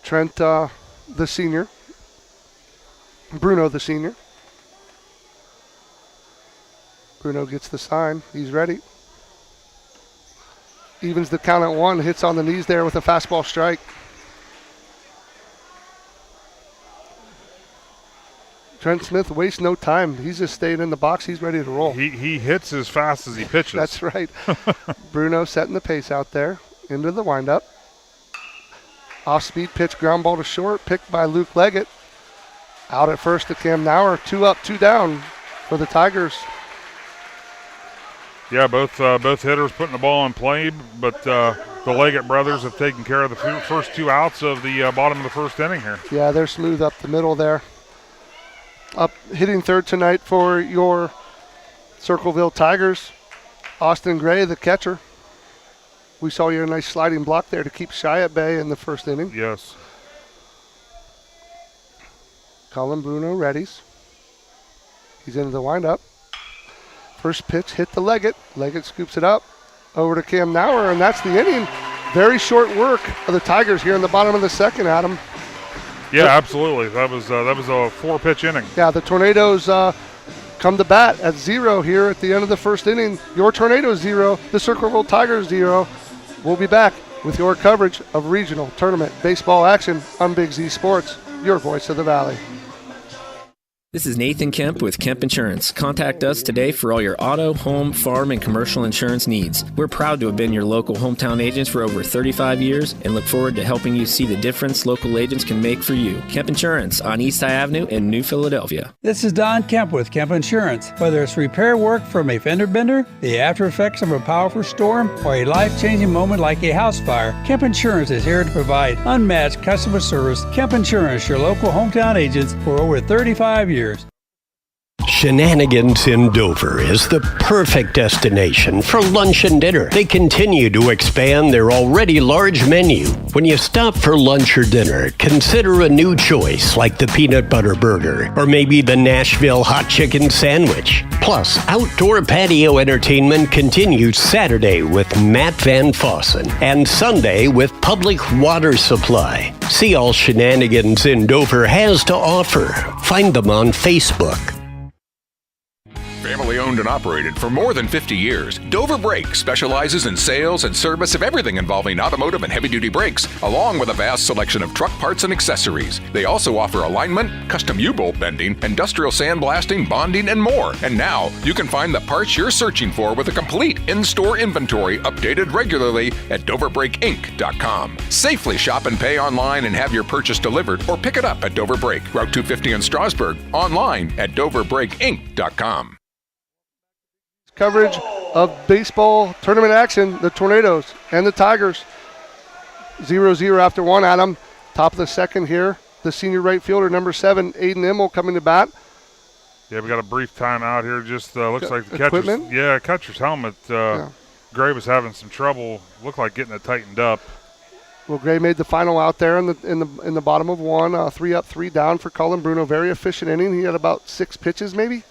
Trent, the senior. Bruno, the senior. Bruno gets the sign. He's ready. Evens the count at 1. Hits on the knees there with a fastball strike. Trent Smith wastes no time. He's just staying in the box. He's ready to roll. He hits as fast as he pitches. That's right. Bruno setting the pace out there. Into the windup. Off-speed pitch, ground ball to short, picked by Luke Leggett. Out at first to Cam Nauer. 2 up, 2 down for the Tigers. Yeah, both hitters putting the ball in play, but the Leggett brothers have taken care of the first 2 outs of the bottom of the first inning here. Yeah, they're smooth up the middle there. Up hitting third tonight for your Circleville Tigers, Austin Gray, the catcher. We saw you a nice sliding block there to keep Shy at bay in the first inning. Yes. Colin Bruno readies. He's into the windup. First pitch hit the Leggett. Leggett scoops it up over to Cam Nauer, and that's the inning. Very short work of the Tigers here in the bottom of the second, Adam. Yeah, absolutely. That was a 4-pitch inning. Yeah, the Tornadoes come to bat at 0 here at the end of the first inning. Your Tornadoes 0, the Circleville Tigers 0. We'll be back with your coverage of regional tournament baseball action on Big Z Sports, your voice of the Valley. This is Nathan Kemp with Kemp Insurance. Contact us today for all your auto, home, farm, and commercial insurance needs. We're proud to have been your local hometown agents for over 35 years and look forward to helping you see the difference local agents can make for you. Kemp Insurance on East High Avenue in New Philadelphia. This is Don Kemp with Kemp Insurance. Whether it's repair work from a fender bender, the after effects of a powerful storm, or a life-changing moment like a house fire, Kemp Insurance is here to provide unmatched customer service. Kemp Insurance, your local hometown agents for over 35 years. Shenanigans in Dover is the perfect destination for lunch and dinner. They continue to expand their already large menu. When you stop for lunch or dinner, consider a new choice like the peanut butter burger or maybe the Nashville hot chicken sandwich. Plus, outdoor patio entertainment continues Saturday with Matt Van Fossen and Sunday with Public Water Supply. See all Shenanigans in Dover has to offer. Find them on Facebook. Family owned and operated for more than 50 years, Dover Brake specializes in sales and service of everything involving automotive and heavy-duty brakes, along with a vast selection of truck parts and accessories. They also offer alignment, custom U-bolt bending, industrial sandblasting, bonding, and more. And now, you can find the parts you're searching for with a complete in-store inventory updated regularly at DoverBrakeInc.com. Safely shop and pay online and have your purchase delivered or pick it up at Dover Brake, Route 250 in Strasburg, online at DoverBrakeInc.com. Coverage of baseball tournament action, the Tornadoes and the Tigers. 0-0 after one. Adam, top of the second here. The senior right fielder, number 7, Aiden Immel, coming to bat. Yeah, we got a brief timeout here. Just looks like the equipment? catcher's helmet. Gray was having some trouble. Looked like getting it tightened up. Well, Gray made the final out there in the bottom of one. 3 up, 3 down for Colin Bruno. Very efficient inning. He had about 6 pitches, maybe.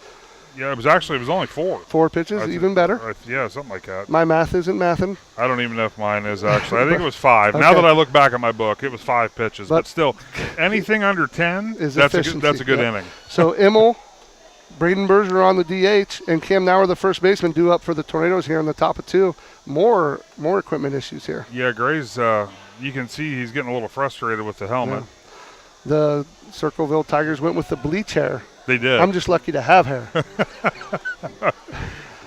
Yeah, it was only 4. 4 pitches, even better. Yeah, something like that. My math isn't mathin'. I don't even know if mine is, actually. I think it was 5. Okay. Now that I look back at my book, it was 5 pitches. But still, anything under 10, that's a good inning. So Immel, Braden Berger on the DH, and Cam Nauer, the first baseman, due up for the Tornadoes here in the top of 2. More equipment issues here. Yeah, Gray's, you can see he's getting a little frustrated with the helmet. Yeah. The Circleville Tigers went with the bleach hair. They did. I'm just lucky to have hair.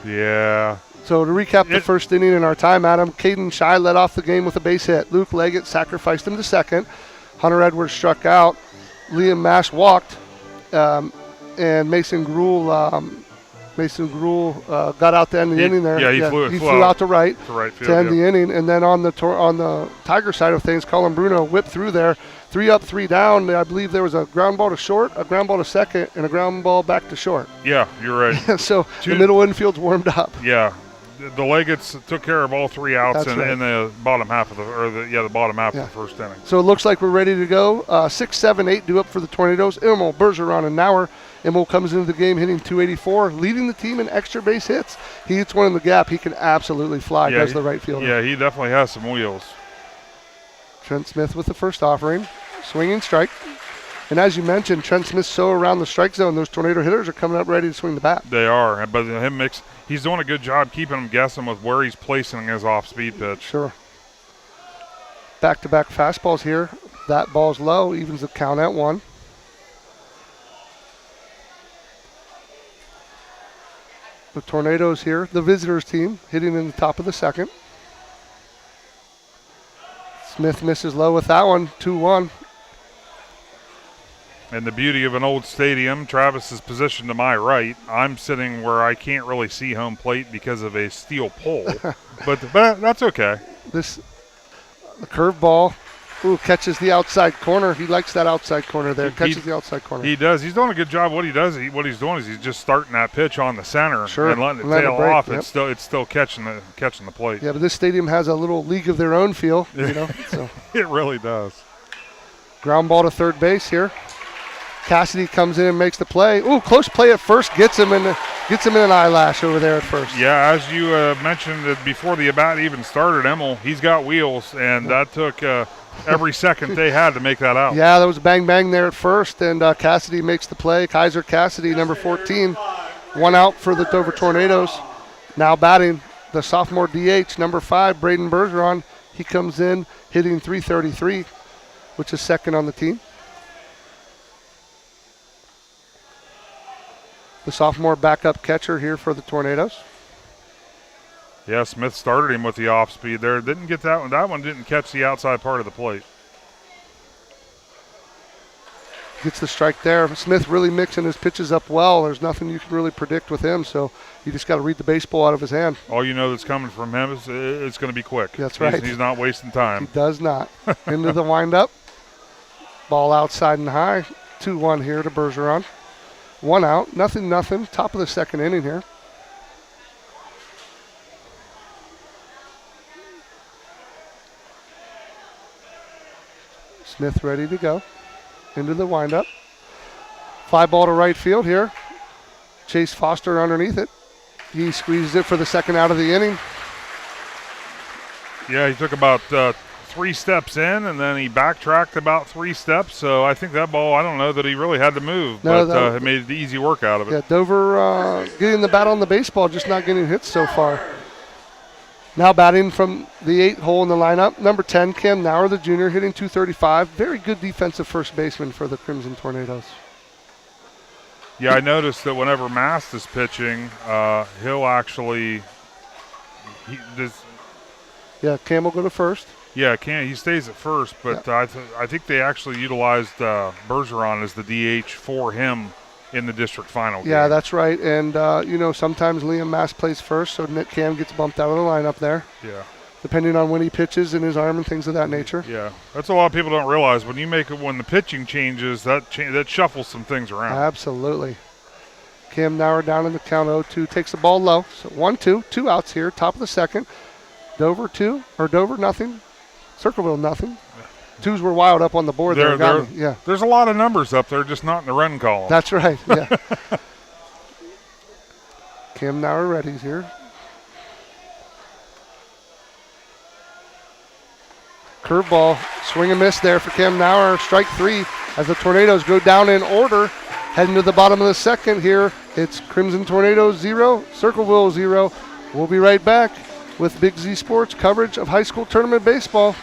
Yeah. So to recap the first inning in our time, Adam, Caden Shy led off the game with a base hit. Luke Leggett sacrificed him to second. Hunter Edwards struck out. Liam Mash walked. And Mason Gruhl got out to end the inning there. Yeah, he flew out to right field, to end the inning. And then on the Tiger side of things, Colin Bruno whipped through there. 3 up, 3 down. I believe there was a ground ball to short, a ground ball to second, and a ground ball back to short. Yeah, you're right. So the middle infield's warmed up. Yeah, the Leggett's took care of all 3 outs in the bottom half of the first inning. So it looks like we're ready to go. 6, 7, 8 due up for the Tornadoes. Immel, Bergeron, and Nauer. Immel comes into the game hitting .284, leading the team in extra base hits. He hits one in the gap. He can absolutely fly, does the right fielder. Yeah, he definitely has some wheels. Trent Smith with the first offering. Swinging strike. And as you mentioned, Trent Smith's so around the strike zone, those Tornado hitters are coming up ready to swing the bat. They are, but he's doing a good job keeping them guessing with where he's placing his off-speed pitch. Sure. Back-to-back fastballs here. That ball's low, evens the count at 1. The Tornadoes here, the visitors team, hitting in the top of the second. Smith misses low with that one, 2-1. And the beauty of an old stadium, Travis is positioned to my right. I'm sitting where I can't really see home plate because of a steel pole, but that's okay. The curve ball, catches the outside corner. He likes that outside corner there. Catches the outside corner. He does. He's doing a good job. What he's doing is he's just starting that pitch on the center and letting it tail off. Yep. It's still catching the plate. Yeah, but this stadium has a little league of their own feel. So it really does. Ground ball to third base here. Cassidy comes in and makes the play. Ooh, close play at first. Gets him in an eyelash over there at first. Yeah, as you mentioned before the at-bat even started, Immel, he's got wheels, and that took every second they had to make that out. Yeah, there was a bang-bang there at first, and Cassidy makes the play. Kaiser Cassidy, number 14, 1 out for the Dover Tornadoes. Now batting the sophomore DH, number 5, Braden Bergeron. He comes in hitting .333, which is second on the team. The sophomore backup catcher here for the Tornadoes. Yeah, Smith started him with the off speed there. Didn't get that one. That one didn't catch the outside part of the plate. Gets the strike there. Smith really mixing his pitches up well. There's nothing you can really predict with him, so you just got to read the baseball out of his hand. All you know that's coming from him is it's going to be quick. That's right. He's not wasting time. He does not. Into the windup. Ball outside and high. 2-1 here to Bergeron. 1 out. Nothing. Top of the second inning here. Smith ready to go. Into the windup. Fly ball to right field here. Chase Foster underneath it. He squeezes it for the second out of the inning. Yeah, he took about 3 steps in, and then he backtracked about 3 steps. So I think that ball, I don't know that he really had to move, but it made the easy work out of it. Yeah, Dover getting the bat on the baseball, just not getting hits so far. Now batting from the 8 hole in the lineup, number 10, Cam Nauer, the junior, hitting .235. Very good defensive first baseman for the Crimson Tornadoes. Yeah, I noticed that whenever Mast is pitching, he'll actually Yeah, Cam will go to first. Yeah, he stays at first, but I think they actually utilized Bergeron as the DH for him in the district final game. Yeah, that's right. And, sometimes Liam Mast plays first, so Nick Cam gets bumped out of the lineup there. Yeah. Depending on when he pitches and his arm and things of that nature. Yeah, that's a lot of people don't realize. When the pitching changes, that shuffles some things around. Absolutely. Cam Nauer down in the count 0-2, takes the ball low. So 1-2, 2 outs here, top of the second. Dover nothing. Circleville nothing. 2s were wild up on the board there. Yeah. There's a lot of numbers up there, just not in the run column. That's right, yeah. Cam Nauer ready here. Curveball, swing and miss there for Cam Nauer. Strike 3 as the Tornadoes go down in order. Heading to the bottom of the second here. It's Crimson Tornadoes 0, Circleville 0. We'll be right back with Big Z Sports coverage of high school tournament baseball.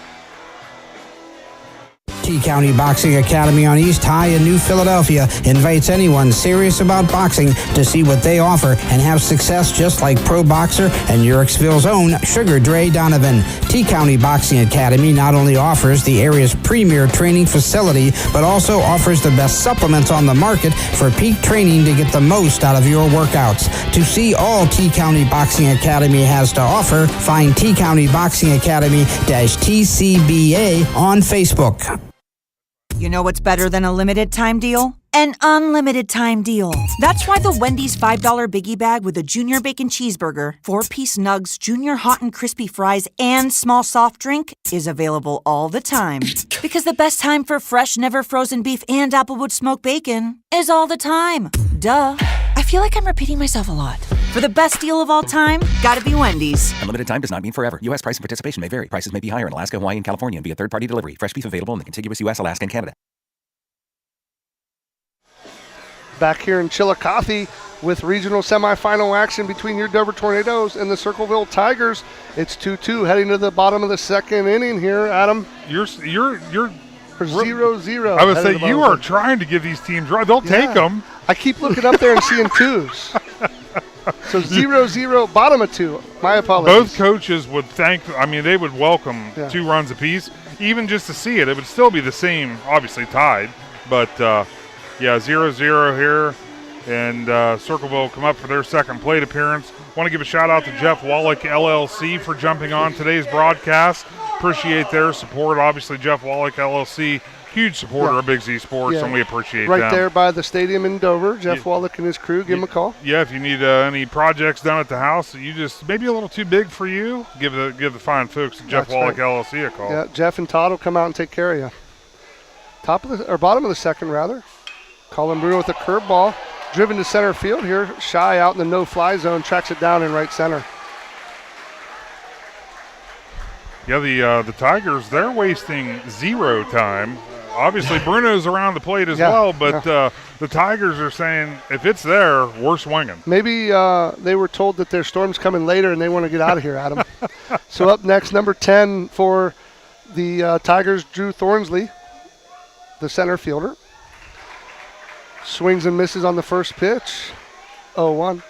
T-County Boxing Academy on East High in New Philadelphia invites anyone serious about boxing to see what they offer and have success just like pro boxer and Ciereszewski's own Sugar Dre Donovan. T-County Boxing Academy not only offers the area's premier training facility, but also offers the best supplements on the market for peak training to get the most out of your workouts. To see all T-County Boxing Academy has to offer, find T-County Boxing Academy-TCBA on Facebook. You know what's better than a limited time deal? An unlimited time deal. That's why the Wendy's $5 biggie bag with a junior bacon cheeseburger, 4-piece nugs, junior hot and crispy fries, and small soft drink is available all the time. Because the best time for fresh, never frozen beef and Applewood smoked bacon is all the time. Duh. I feel like I'm repeating myself a lot. For the best deal of all time, gotta be Wendy's. Unlimited time does not mean forever. U.S. price and participation may vary. Prices may be higher in Alaska, Hawaii, and California and via third-party delivery. Fresh beef available in the contiguous U.S., Alaska, and Canada. Back here in Chillicothe with regional semifinal action between your Dover Tornadoes and the Circleville Tigers. It's 2-2 heading to the bottom of the second inning here, Adam. You're for 0-0. I would say you are trying to give these teams right. They'll take them. I keep looking up there and seeing 2s. So 0-0, bottom of 2. My apologies. Both coaches would they would welcome 2 runs apiece, even just to see it. It would still be the same, obviously tied, but 0-0 here, and Circleville come up for their second plate appearance. Want to give a shout out to Jeff Wallach LLC for jumping on today's broadcast. Appreciate their support. Obviously, Jeff Wallach LLC, huge supporter of Big Z Sports, and we appreciate them. Right there by the stadium in Dover, Jeff Wallach and his crew, give him a call. Yeah, if you need any projects done at the house that you just maybe a little too big for you, give the fine folks at Jeff Wallach LLC a call. Yeah, Jeff and Todd will come out and take care of you. Bottom of the second, rather. Colin Brewer with a curveball, driven to center field here. Shy out in the no-fly zone, tracks it down in right center. Yeah, the Tigers, they're wasting zero time. Obviously, Bruno's around the plate as well, but the Tigers are saying if it's there, we're swinging. Maybe they were told that their storm's coming later and they want to get out of here, Adam. So up next, number 10 for the Tigers, Drew Thornsley, the center fielder. Swings and misses on the first pitch, 0-1.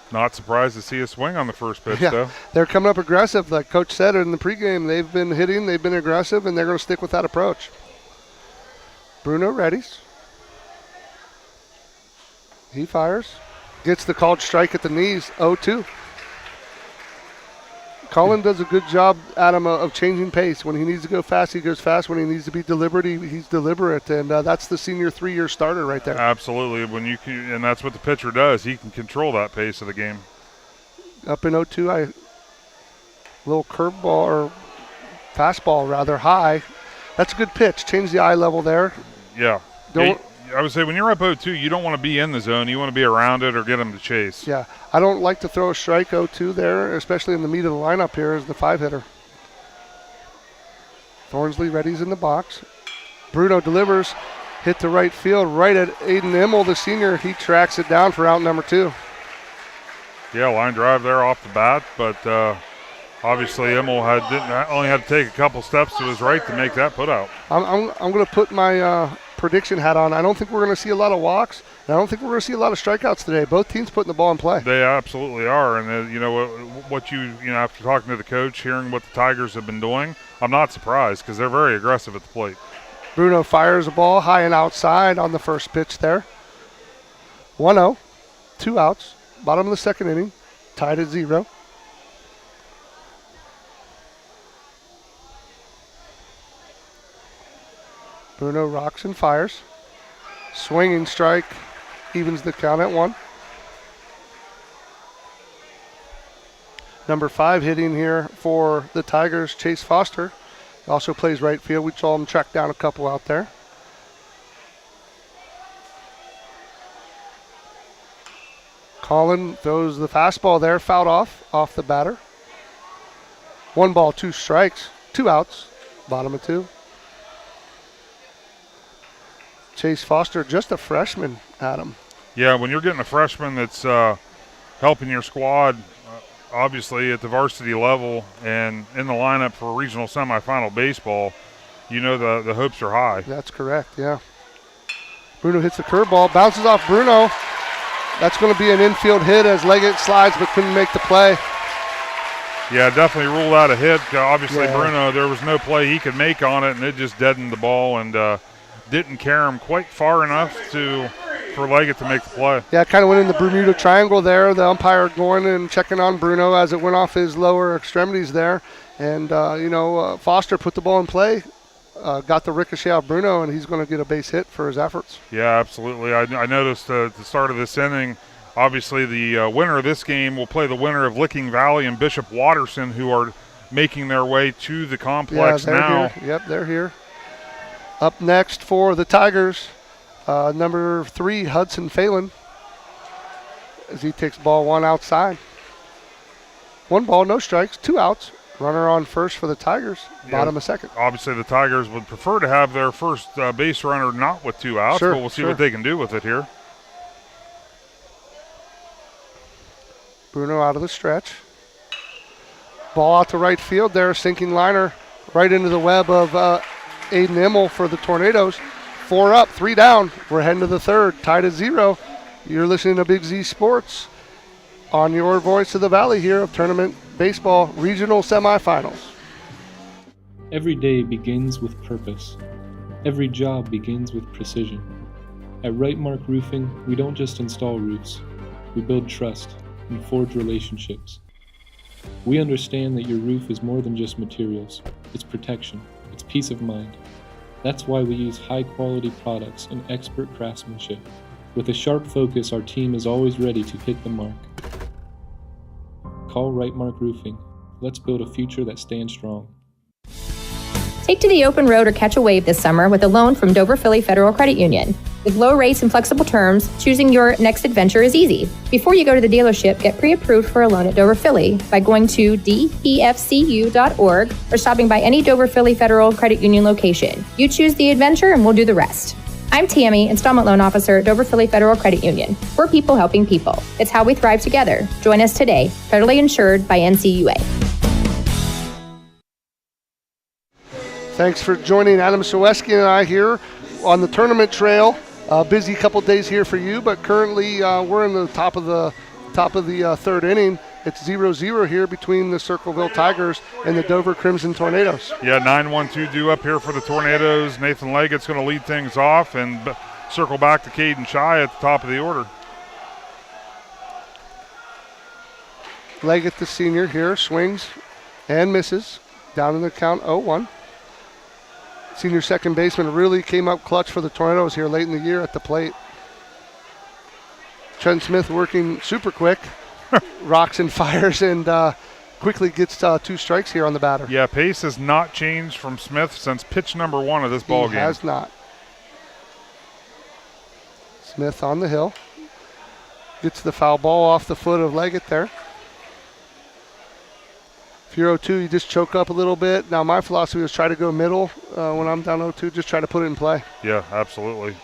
Not surprised to see a swing on the first pitch, Yeah, though. they're coming up aggressive. Like Coach said in the pregame, they've been hitting, they've been aggressive, and they're going to stick with that approach. Bruno readies. He fires. Gets the called strike at the knees, 0-2. Colin does a good job, Adam, of changing pace. When he needs to go fast, he goes fast. When he needs to be deliberate, he's deliberate, and that's the senior 3-year starter right there. Absolutely, and that's what the pitcher does. He can control that pace of the game. Up in 0-2, little curveball or fastball rather high. That's a good pitch. Change the eye level there. Yeah. I would say when you're up 0-2, you don't want to be in the zone. You want to be around it or get him to chase. Yeah, I don't like to throw a strike 0-2 there, especially in the meat of the lineup here as the 5-hitter. Thornsley readies in the box. Bruno delivers, hit to right field, right at Aiden Immel, the senior. He tracks it down for out number 2. Yeah, line drive there off the bat, but obviously Immel only had to take a couple steps to his right to make that put out. I'm going to put my prediction hat on. I don't think we're going to see a lot of walks, and I don't think we're going to see a lot of strikeouts today. Both teams putting the ball in play. They absolutely are, and what you after talking to the coach, hearing what the Tigers have been doing, I'm not surprised because they're very aggressive at the plate. Bruno fires a ball high and outside on the first pitch there. 1-0, 2 outs, bottom of the second inning, tied at 0. Bruno rocks and fires. Swinging strike evens the count at 1. Number 5 hitting here for the Tigers, Chase Foster. He also plays right field. We saw him track down a couple out there. Colin throws the fastball there, fouled off the batter. 1 ball, 2 strikes, 2 outs, bottom of 2. Chase Foster, just a freshman, Adam. Yeah, when you're getting a freshman that's helping your squad, obviously at the varsity level and in the lineup for regional semifinal baseball, the hopes are high. That's correct, yeah. Bruno hits the curveball, bounces off Bruno. That's going to be an infield hit as Leggett slides but couldn't make the play. Yeah, definitely ruled out a hit. Obviously, yeah. Bruno, there was no play he could make on it, and it just deadened the ball and didn't carry him quite far enough for Leggett to make the play. Yeah, kind of went in the Bermuda Triangle there. The umpire going and checking on Bruno as it went off his lower extremities there. And, Foster put the ball in play, got the ricochet off Bruno, and he's going to get a base hit for his efforts. Yeah, absolutely. I noticed at the start of this inning, obviously the winner of this game will play the winner of Licking Valley and Bishop Watterson, who are making their way to the complex now. Here. Yep, they're here. Up next for the Tigers, number 3, Hudson Phelan, as he takes ball 1 outside. 1 ball, no strikes, 2 outs. Runner on first for the Tigers, bottom of second. Obviously, the Tigers would prefer to have their first base runner not with 2 outs, but we'll see what they can do with it here. Bruno out of the stretch. Ball out to right field there, sinking liner right into the web of Aiden Immel for the Tornadoes. 4 up, 3 down. We're heading to the 3rd, tied at 0. You're listening to Big Z Sports on your voice of the Valley here of Tournament Baseball Regional Semifinals. Every day begins with purpose. Every job begins with precision. At Right Mark Roofing, we don't just install roofs. We build trust and forge relationships. We understand that your roof is more than just materials. It's protection. It's peace of mind. That's why we use high-quality products and expert craftsmanship. With a sharp focus, our team is always ready to hit the mark. Call Right Mark Roofing. Let's build a future that stands strong. Take to the open road or catch a wave this summer with a loan from Dover Philly Federal Credit Union. With low rates and flexible terms, choosing your next adventure is easy. Before you go to the dealership, get pre-approved for a loan at Dover Philly by going to dpfcu.org or stopping by any Dover Philly Federal Credit Union location. You choose the adventure and we'll do the rest. I'm Tammy, Installment Loan Officer at Dover Philly Federal Credit Union. We're people helping people. It's how we thrive together. Join us today. Federally insured by NCUA. Thanks for joining Adam Ciereszewski and I here on the tournament trail. Busy couple days here for you, but currently we're in the top of the third inning. It's 0-0 here between the Circleville Tigers and the Dover Crimson Tornadoes. Yeah, 9-1-2 due up here for the Tornadoes. Nathan Leggett's going to lead things off and circle back to Caden Shy at the top of the order. Leggett, the senior here, swings and misses. Down in the count 0-1. Senior second baseman really came up clutch for the Tornadoes here late in the year at the plate. Trent Smith working super quick. Rocks and fires and quickly gets 2 strikes here on the batter. Yeah, pace has not changed from Smith since pitch number 1 of this ball game. He has not. Smith on the hill. Gets the foul ball off the foot of Leggett there. If you're 0-2, you just choke up a little bit. Now my philosophy is try to go middle when I'm down 0-2, just try to put it in play. Yeah, absolutely.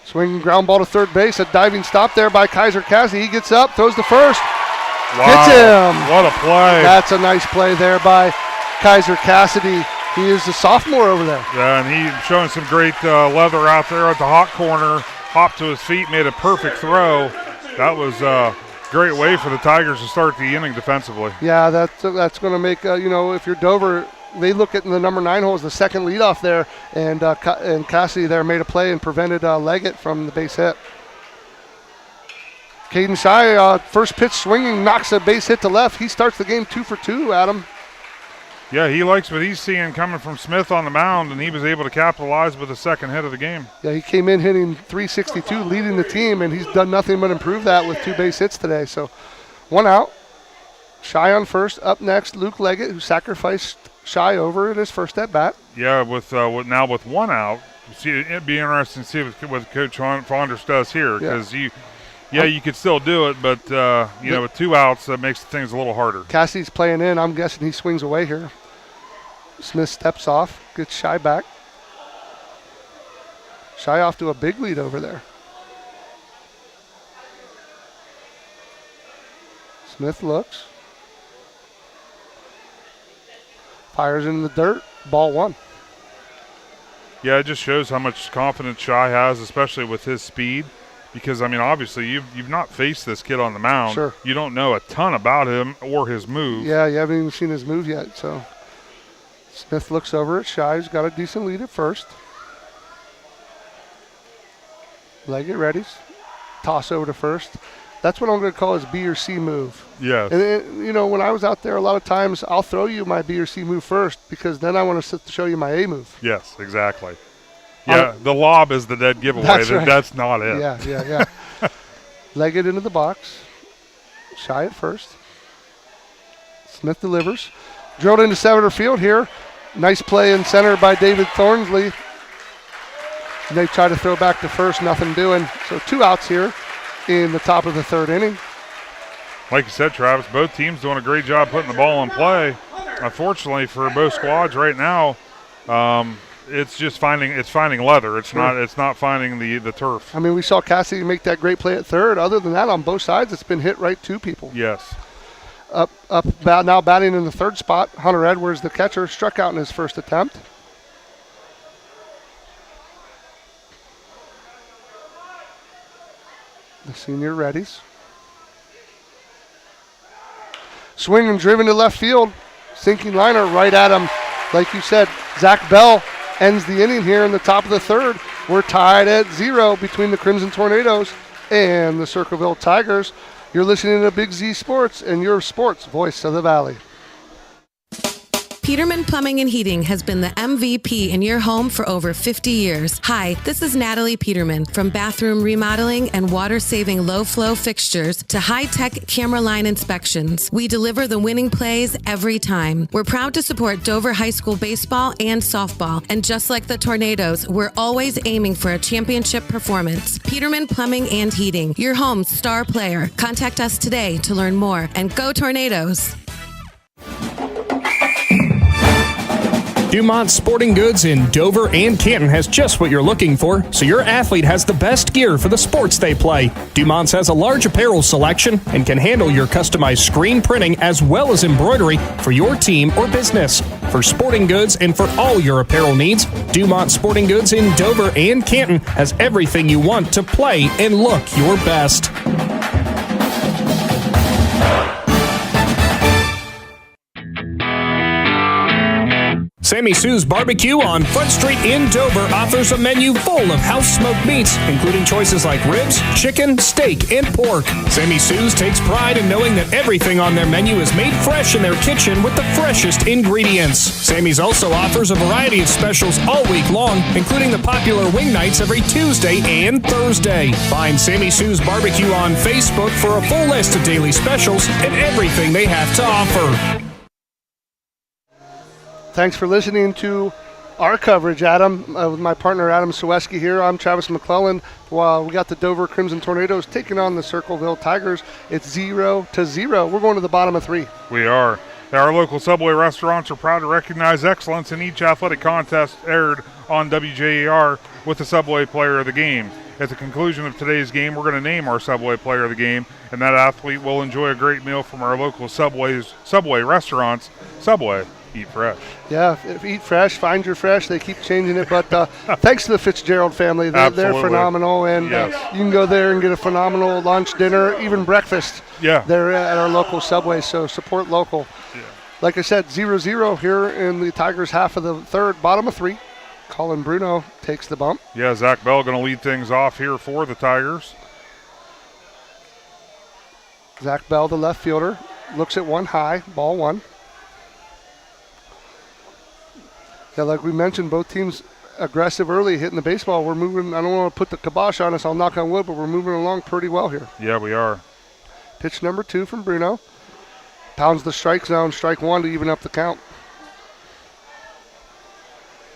Swinging ground ball to third base, a diving stop there by Kaiser Cassidy. He gets up, throws the first, wow, gets him. What a play. That's a nice play there by Kaiser Cassidy. He is the sophomore over there. Yeah, and he's showing some great leather out there at the hot corner. Hopped to his feet, made a perfect throw. That was a great way for the Tigers to start the inning defensively. Yeah, that's going to make, if you're Dover, they look at the number 9 hole as the second leadoff there, and Cassidy there made a play and prevented Leggett from the base hit. Caden Shy, first pitch swinging, knocks a base hit to left. He starts the game 2 for 2, Adam. Yeah, he likes what he's seeing coming from Smith on the mound, and he was able to capitalize with the second hit of the game. Yeah, he came in hitting .362, leading the team, and he's done nothing but improve that with 2 base hits today. So 1 out. Shy on first. Up next, Luke Leggett, who sacrificed Shy over in his first at bat. Yeah, with 1 out. It'd be interesting to see what Coach Fondriest does here, because you could still do it, but with 2 outs, that makes things a little harder. Cassidy's playing in. I'm guessing he swings away here. Smith steps off, gets Shy back. Shy off to a big lead over there. Smith looks. Fires in the dirt. Ball 1. Yeah, it just shows how much confidence Shy has, especially with his speed. Because, obviously, you've not faced this kid on the mound. Sure. You don't know a ton about him or his move. Yeah, you haven't even seen his move yet. So Smith looks over at Shy, who's got a decent lead at first. Leggett readies. Toss over to first. That's what I'm going to call his B or C move. Yes. And, when I was out there, a lot of times I'll throw you my B or C move first because then I want to show you my A move. Yes, exactly. Yeah, the lob is the dead giveaway. That's right. That's not it. Yeah. Leggett into the box. Shy at first. Smith delivers. Drilled into center field here. Nice play in center by David Thornsley. And they try to throw back to first, nothing doing. So 2 outs here in the top of the 3rd inning. Like you said, Travis, both teams doing a great job putting the ball in play. Unfortunately for both squads right now, it's just finding leather. It's not finding the turf. We saw Cassidy make that great play at third. Other than that, on both sides, it's been hit right to people. Yes. Now batting in the 3rd spot, Hunter Edwards, the catcher, struck out in his first attempt. The senior readies. Swing and driven to left field. Sinking liner right at him. Like you said, Zach Bell ends the inning here in the top of the 3rd. We're tied at 0 between the Crimson Tornadoes and the Circleville Tigers. You're listening to Big Z Sports and your sports voice of the Valley. Peterman Plumbing and Heating has been the MVP in your home for over 50 years. Hi, this is Natalie Peterman from bathroom remodeling and water-saving low-flow fixtures to high-tech camera line inspections. We deliver the winning plays every time. We're proud to support Dover High School baseball and softball, and just like the Tornadoes, we're always aiming for a championship performance. Peterman Plumbing and Heating, your home's star player. Contact us today to learn more, and go Tornadoes! Dumont Sporting Goods in Dover and Canton has just what you're looking for, so your athlete has the best gear for the sports they play. Dumont's has a large apparel selection and can handle your customized screen printing as well as embroidery for your team or business. For sporting goods and for all your apparel needs, Dumont Sporting Goods in Dover and Canton has everything you want to play and look your best. Sammy Sue's Barbecue on Front Street in Dover offers a menu full of house-smoked meats, including choices like ribs, chicken, steak, and pork. Sammy Sue's takes pride in knowing that everything on their menu is made fresh in their kitchen with the freshest ingredients. Sammy's also offers a variety of specials all week long, including the popular wing nights every Tuesday and Thursday. Find Sammy Sue's Barbecue on Facebook for a full list of daily specials and everything they have to offer. Thanks for listening to our coverage, Adam. With my partner, Adam Ciereszewski here. I'm Travis McClelland. While we got the Dover Crimson Tornadoes taking on the Circleville Tigers. It's 0-0. We're going to the bottom of 3. We are. Our local Subway restaurants are proud to recognize excellence in each athletic contest aired on WJER with the Subway Player of the Game. At the conclusion of today's game, we're going to name our Subway Player of the Game, and that athlete will enjoy a great meal from our local Subway restaurants. Subway. Eat fresh. Yeah, if eat fresh, find your fresh. They keep changing it, but thanks to the Fitzgerald family. They're phenomenal, and yes. You can go there and get a phenomenal lunch, dinner, even breakfast. Yeah. They're at our local Subway, so support local. Yeah. Like I said, 0-0 here in the Tigers' half of the third, bottom of 3. Colin Bruno takes the bump. Yeah, Zach Bell going to lead things off here for the Tigers. Zach Bell, the left fielder, looks at one high, ball 1. Yeah, like we mentioned, both teams aggressive early, hitting the baseball. We're moving. I don't want to put the kibosh on us. I'll knock on wood, but we're moving along pretty well here. Yeah, we are. Pitch number 2 from Bruno. Pounds the strike zone, strike 1 to even up the count.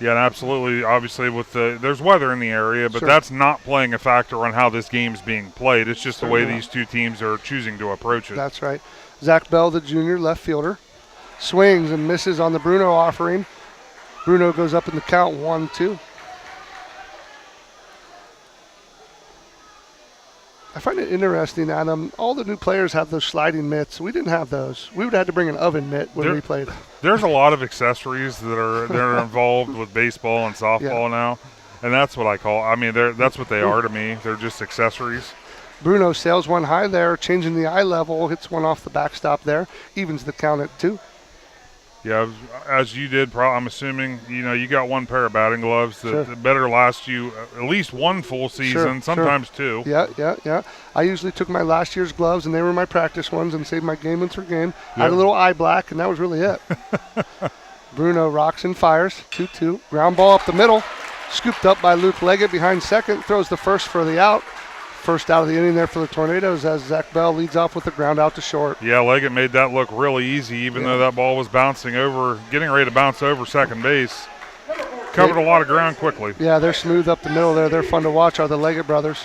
Yeah, and absolutely. Obviously, there's weather in the area, but Sure. That's not playing a factor on how this game's being played. It's just the way these two teams are choosing to approach it. That's right. Zach Bell, the junior left fielder, swings and misses on the Bruno offering. Bruno goes up in the count, 1-2. I find it interesting, Adam. All the new players have those sliding mitts. We didn't have those. We would have had to bring an oven mitt when we played. There's a lot of accessories that are involved with baseball and softball now, and that's what I call. I mean, that's what they are to me. They're just accessories. Bruno sails one high there, changing the eye level, hits one off the backstop there, evens the count at 2. Yeah, as you did, I'm assuming, you got one pair of batting gloves that better last you at least one full season, sometimes 2. Yeah. I usually took my last year's gloves, and they were my practice ones, and saved my game wins for game. I had a little eye black, and that was really it. Bruno rocks and fires, 2-2. Ground ball up the middle, scooped up by Luke Leggett behind second, throws the first for the out. First out of the inning there for the Tornadoes as Zach Bell leads off with a ground out to short. Yeah, Leggett made that look really easy, even though that ball was getting ready to bounce over second base. Covered a lot of ground quickly. Yeah, they're smooth up the middle there. They're fun to watch, are the Leggett brothers.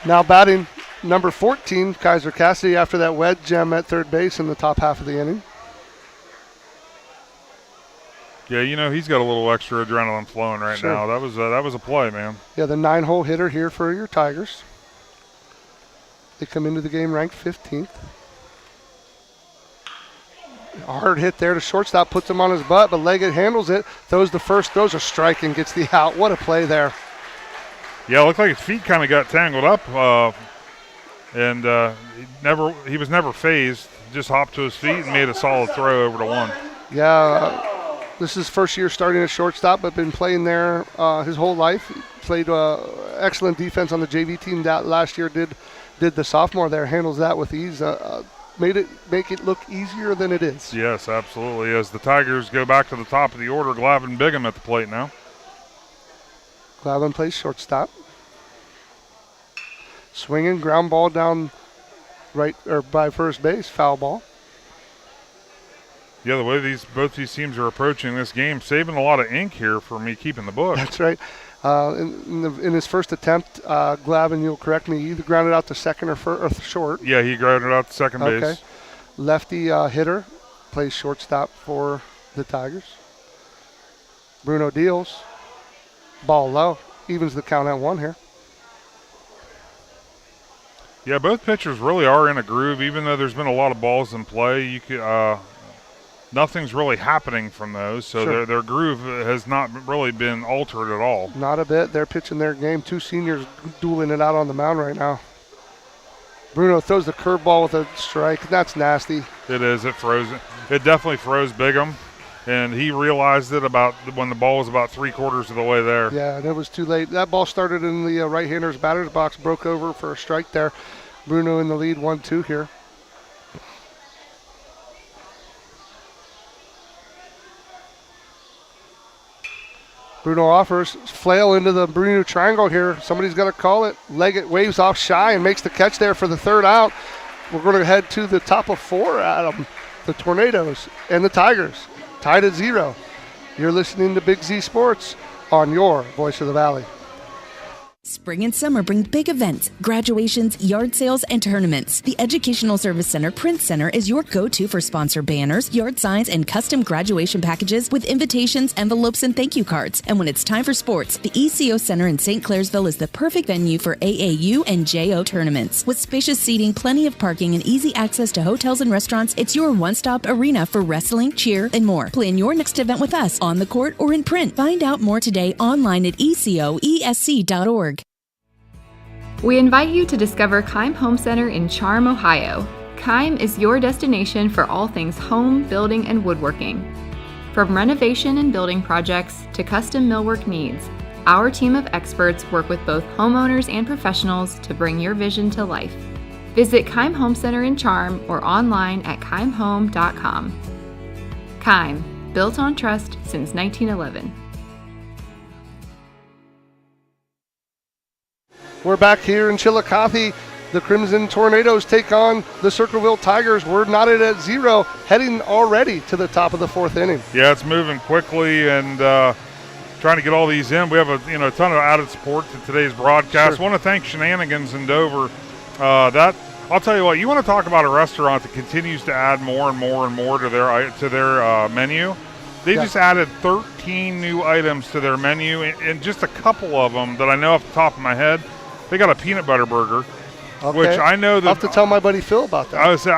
Now batting number 14, Kaiser Cassidy, after that wedge gem at third base in the top half of the inning. Yeah, he's got a little extra adrenaline flowing right now. That was a play, man. Yeah, the 9-hole hitter here for your Tigers. They come into the game ranked 15th. A hard hit there to shortstop, puts him on his butt, but Leggett handles it, throws the first, throws a strike, and gets the out. What a play there. Yeah, it looked like his feet kind of got tangled up, and he was never phased. Just hopped to his feet and made a solid throw over to 1. Yeah, this is first year starting at shortstop, but been playing there his whole life. Played excellent defense on the JV team that last year did the sophomore there, handles that with ease. make it look easier than it is. Yes, absolutely. As the Tigers go back to the top of the order, Glavin Bingham at the plate now. Glavin plays shortstop. Swinging, ground ball down right or by first base, foul ball. Yeah, the way both these teams are approaching this game, saving a lot of ink here for me keeping the book. That's right. In his first attempt, Glavin, you'll correct me, either grounded out to second or short. Yeah, he grounded out to second base. Okay. Lefty hitter plays shortstop for the Tigers. Bruno deals. Ball low. Evens the count at 1 here. Yeah, both pitchers really are in a groove, even though there's been a lot of balls in play. You could, nothing's really happening from those, so Sure. their groove has not really been altered at all. Not a bit. They're pitching their game. 2 seniors dueling it out on the mound right now. Bruno throws the curveball with a strike. That's nasty. It is. It froze. It definitely froze Bingham, and he realized it about when the ball was about 3/4 of the way there. Yeah, and it was too late. That ball started in the right-hander's batter's box, broke over for a strike there. Bruno in the lead, 1-2 here. Bruno offers, flail into the Bruno triangle here. Somebody's got to call it. Leggett waves off shy and makes the catch there for the 3rd out. We're going to head to the top of 4, Adam. The Tornadoes and the Tigers tied at 0. You're listening to Big Z Sports on your Voice of the Valley. Spring and summer bring big events, graduations, yard sales, and tournaments. The Educational Service Center Print Center is your go-to for sponsor banners, yard signs, and custom graduation packages with invitations, envelopes, and thank you cards. And when it's time for sports, the ECO Center in St. Clairsville is the perfect venue for AAU and JO tournaments. With spacious seating, plenty of parking, and easy access to hotels and restaurants, it's your one-stop arena for wrestling, cheer, and more. Plan your next event with us on the court or in print. Find out more today online at ecoesc.org. We invite you to discover Keim Home Center in Charm, Ohio. Keim is your destination for all things home, building, and woodworking. From renovation and building projects to custom millwork needs, our team of experts work with both homeowners and professionals to bring your vision to life. Visit Keim Home Center in Charm or online at keimhome.com. Keim, built on trust since 1911. We're back here in Chillicothe. The Crimson Tornadoes take on the Circleville Tigers. We're knotted at 0, heading already to the top of the 4th inning. Yeah, it's moving quickly and trying to get all these in. We have a ton of added support to today's broadcast. Sure. I want to thank Shenanigans in Dover. I'll tell you what, you want to talk about a restaurant that continues to add more and more and more to their menu. They just added 13 new items to their menu, and just a couple of them that I know off the top of my head. They got a peanut butter burger, which I know that I'll have to tell my buddy Phil about that. I would say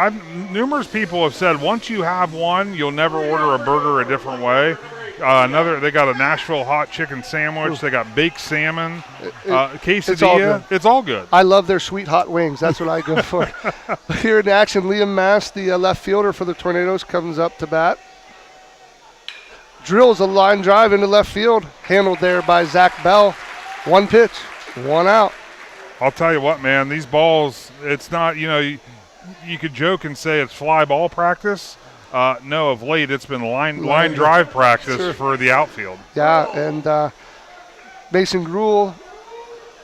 numerous people have said once you have one, you'll never order a burger a different way. They got a Nashville hot chicken sandwich. They got baked salmon, quesadilla. It's all good. I love their sweet hot wings. That's what I go for. Here in action, Liam Mass, the left fielder for the Tornadoes, comes up to bat. Drills a line drive into left field, handled there by Zach Bell. 1 pitch, 1 out. I'll tell you what, man, these balls, it's not, you could joke and say it's fly ball practice. No, of late it's been line drive practice for the outfield. Yeah, and Mason Gruhl,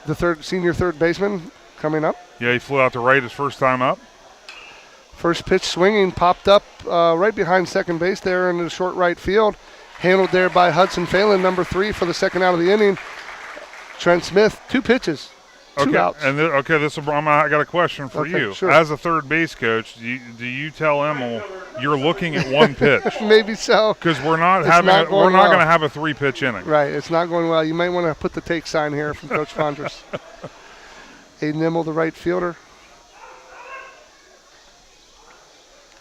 the senior third baseman, coming up. Yeah, he flew out to right his first time up. First pitch swinging, popped up right behind second base there in the short right field. Handled there by Hudson Phelan, number 3 for the 2nd out of the inning. Trent Smith, 2 pitches. 2 outs. And I got a question for you. Sure. As a third base coach, do you tell Emil you're looking at 1 pitch? Maybe so. Because we're not going to have a 3-pitch inning. Right, it's not going well. You might want to put the take sign here from Coach Fondriest. Aiden Immel, the right fielder,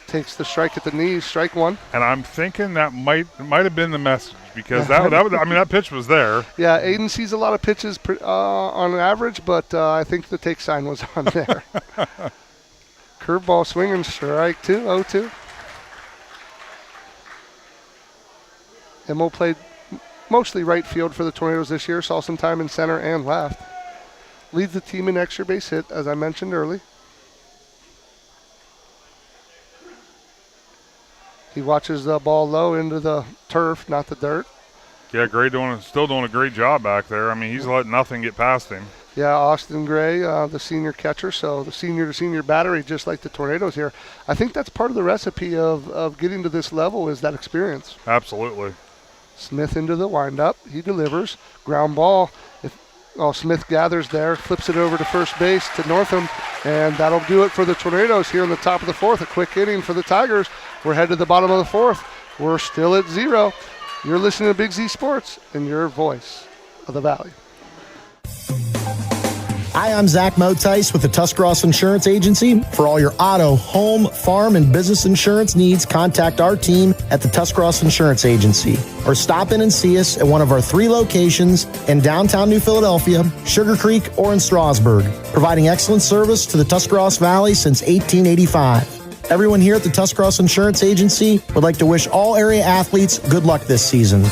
takes the strike at the knees, strike 1. And I'm thinking that might have been the message because that pitch was there. Yeah, Aiden sees a lot of pitches on average, but I think the take sign was on there. Curveball swinging, strike 2, 0-2. Immel played mostly right field for the Tornadoes this year, saw some time in center and left. Leads the team in extra base hit, as I mentioned early. He watches the ball low into the turf, not the dirt. Yeah, Gray still doing a great job back there. I mean, he's letting nothing get past him. Yeah, Austin Gray, the senior catcher, so the senior-to-senior battery, just like the Tornadoes here. I think that's part of the recipe of getting to this level is that experience. Absolutely. Smith into the windup. He delivers. Ground ball. Smith gathers there, flips it over to first base to Northam, and that'll do it for the Tornadoes here in the top of the fourth. A quick inning for the Tigers. We're headed to the bottom of the fourth. We're still at 0. You're listening to Big Z Sports and your voice of the Valley. Hi, I'm Zach Motice with the Tuscarawas Insurance Agency. For all your auto, home, farm, and business insurance needs, contact our team at the Tuscarawas Insurance Agency. Or stop in and see us at one of our 3 locations in downtown New Philadelphia, Sugar Creek, or in Strasburg, providing excellent service to the Tuscarawas Valley since 1885. Everyone here at the Tuscarawas Insurance Agency would like to wish all area athletes good luck this season.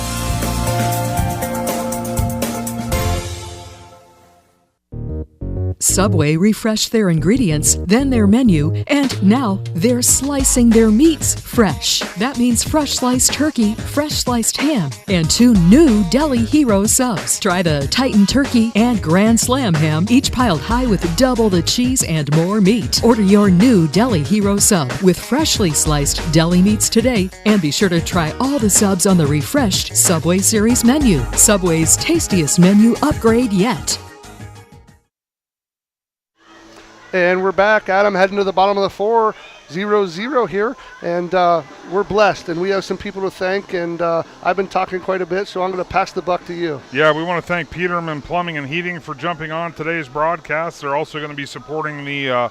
Subway refreshed their ingredients, then their menu, and now they're slicing their meats fresh. That means fresh sliced turkey, fresh sliced ham, and 2 new Deli Hero subs. Try the Titan Turkey and Grand Slam ham, each piled high with double the cheese and more meat. Order your new Deli Hero sub with freshly sliced deli meats today, and be sure to try all the subs on the refreshed Subway Series menu. Subway's tastiest menu upgrade yet. And we're back. Adam heading to the bottom of the 4, 0-0 here. And we're blessed. And we have some people to thank. And I've been talking quite a bit, so I'm going to pass the buck to you. Yeah, we want to thank Peterman Plumbing and Heating for jumping on today's broadcast. They're also going to be supporting the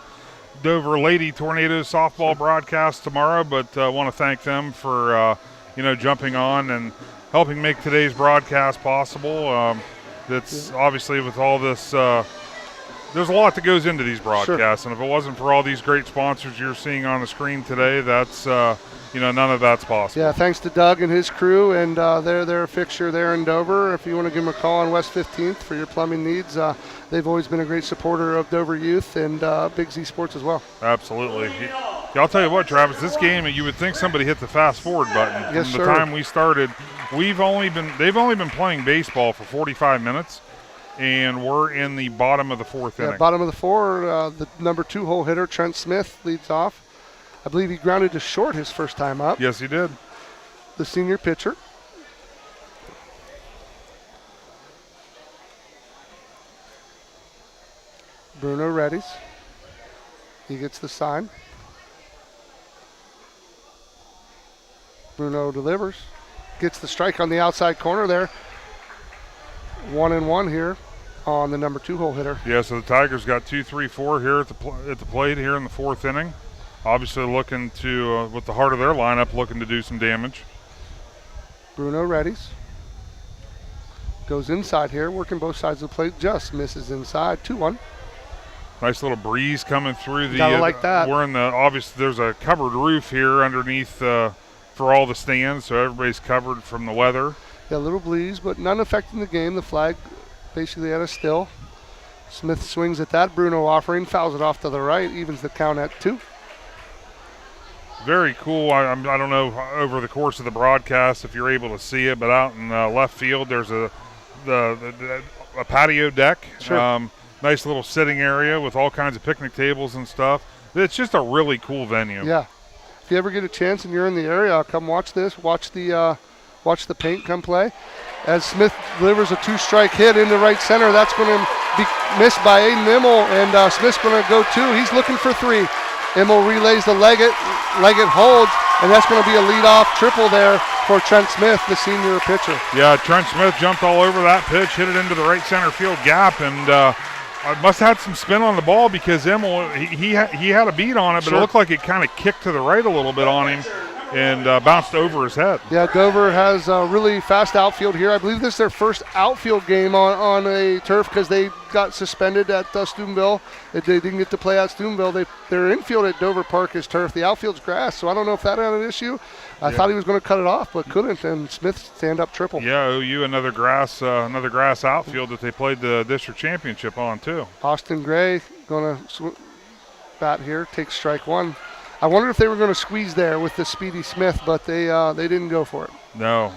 Dover Lady Tornadoes softball broadcast tomorrow. But I want to thank them for, jumping on and helping make today's broadcast possible. That's obviously with all this there's a lot that goes into these broadcasts, and if it wasn't for all these great sponsors you're seeing on the screen today, that's none of that's possible. Yeah, thanks to Doug and his crew, and they're a fixture there in Dover. If you want to give them a call on West 15th for your plumbing needs, they've always been a great supporter of Dover Youth and Big Z Sports as well. Absolutely. I'll tell you what, Travis, this game, you would think somebody hit the fast forward button. Yes, From the time we started, they've only been playing baseball for 45 minutes. And we're in the bottom of the 4th inning. Bottom of the 4, the number 2 hole hitter, Trent Smith, leads off. I believe he grounded to short his first time up. Yes, he did. The senior pitcher. Bruno readies. He gets the sign. Bruno delivers. Gets the strike on the outside corner there. 1-1 here on the number 2 hole hitter. Yeah, so the Tigers got 2, 3, 4 here at the plate here in the 4th inning. Obviously looking to, with the heart of their lineup, looking to do some damage. Bruno readies. Goes inside here, working both sides of the plate. Just misses inside. 2-1. Nice little breeze coming through the. Gotta like that. We're in the, obviously there's a covered roof here underneath for all the stands, so everybody's covered from the weather. Yeah, a little breeze, but none affecting the game. The flag basically at a still. Smith swings at that. Bruno offering, fouls it off to the right, evens the count at 2. Very cool. I don't know over the course of the broadcast if you're able to see it, but out in left field there's a patio deck. Sure. Nice little sitting area with all kinds of picnic tables and stuff. It's just a really cool venue. Yeah. If you ever get a chance and you're in the area, come watch this. Watch the paint come play. As Smith delivers a 2-strike hit into right center, that's going to be missed by Aiden Immel, and Smith's going to go 2. He's looking for 3. Immel relays the Leggett holds, and that's going to be a leadoff triple there for Trent Smith, the senior pitcher. Yeah, Trent Smith jumped all over that pitch, hit it into the right center field gap, and must have had some spin on the ball because Immel, he had a beat on it, but It looked like it kind of kicked to the right a little bit on him and bounced over his head. Yeah, Dover has a really fast outfield here. I believe this is their first outfield game on a turf because they got suspended at Steubenville. They didn't get to play at Steubenville. Their infield at Dover Park is turf. The outfield's grass, so I don't know if that had an issue. I thought he was going to cut it off, but couldn't, and Smith stand-up triple. Yeah, OU another grass outfield that they played the district championship on, too. Austin Gray going to bat here, takes strike 1. I wondered if they were going to squeeze there with the Speedy Smith, but they didn't go for it. No.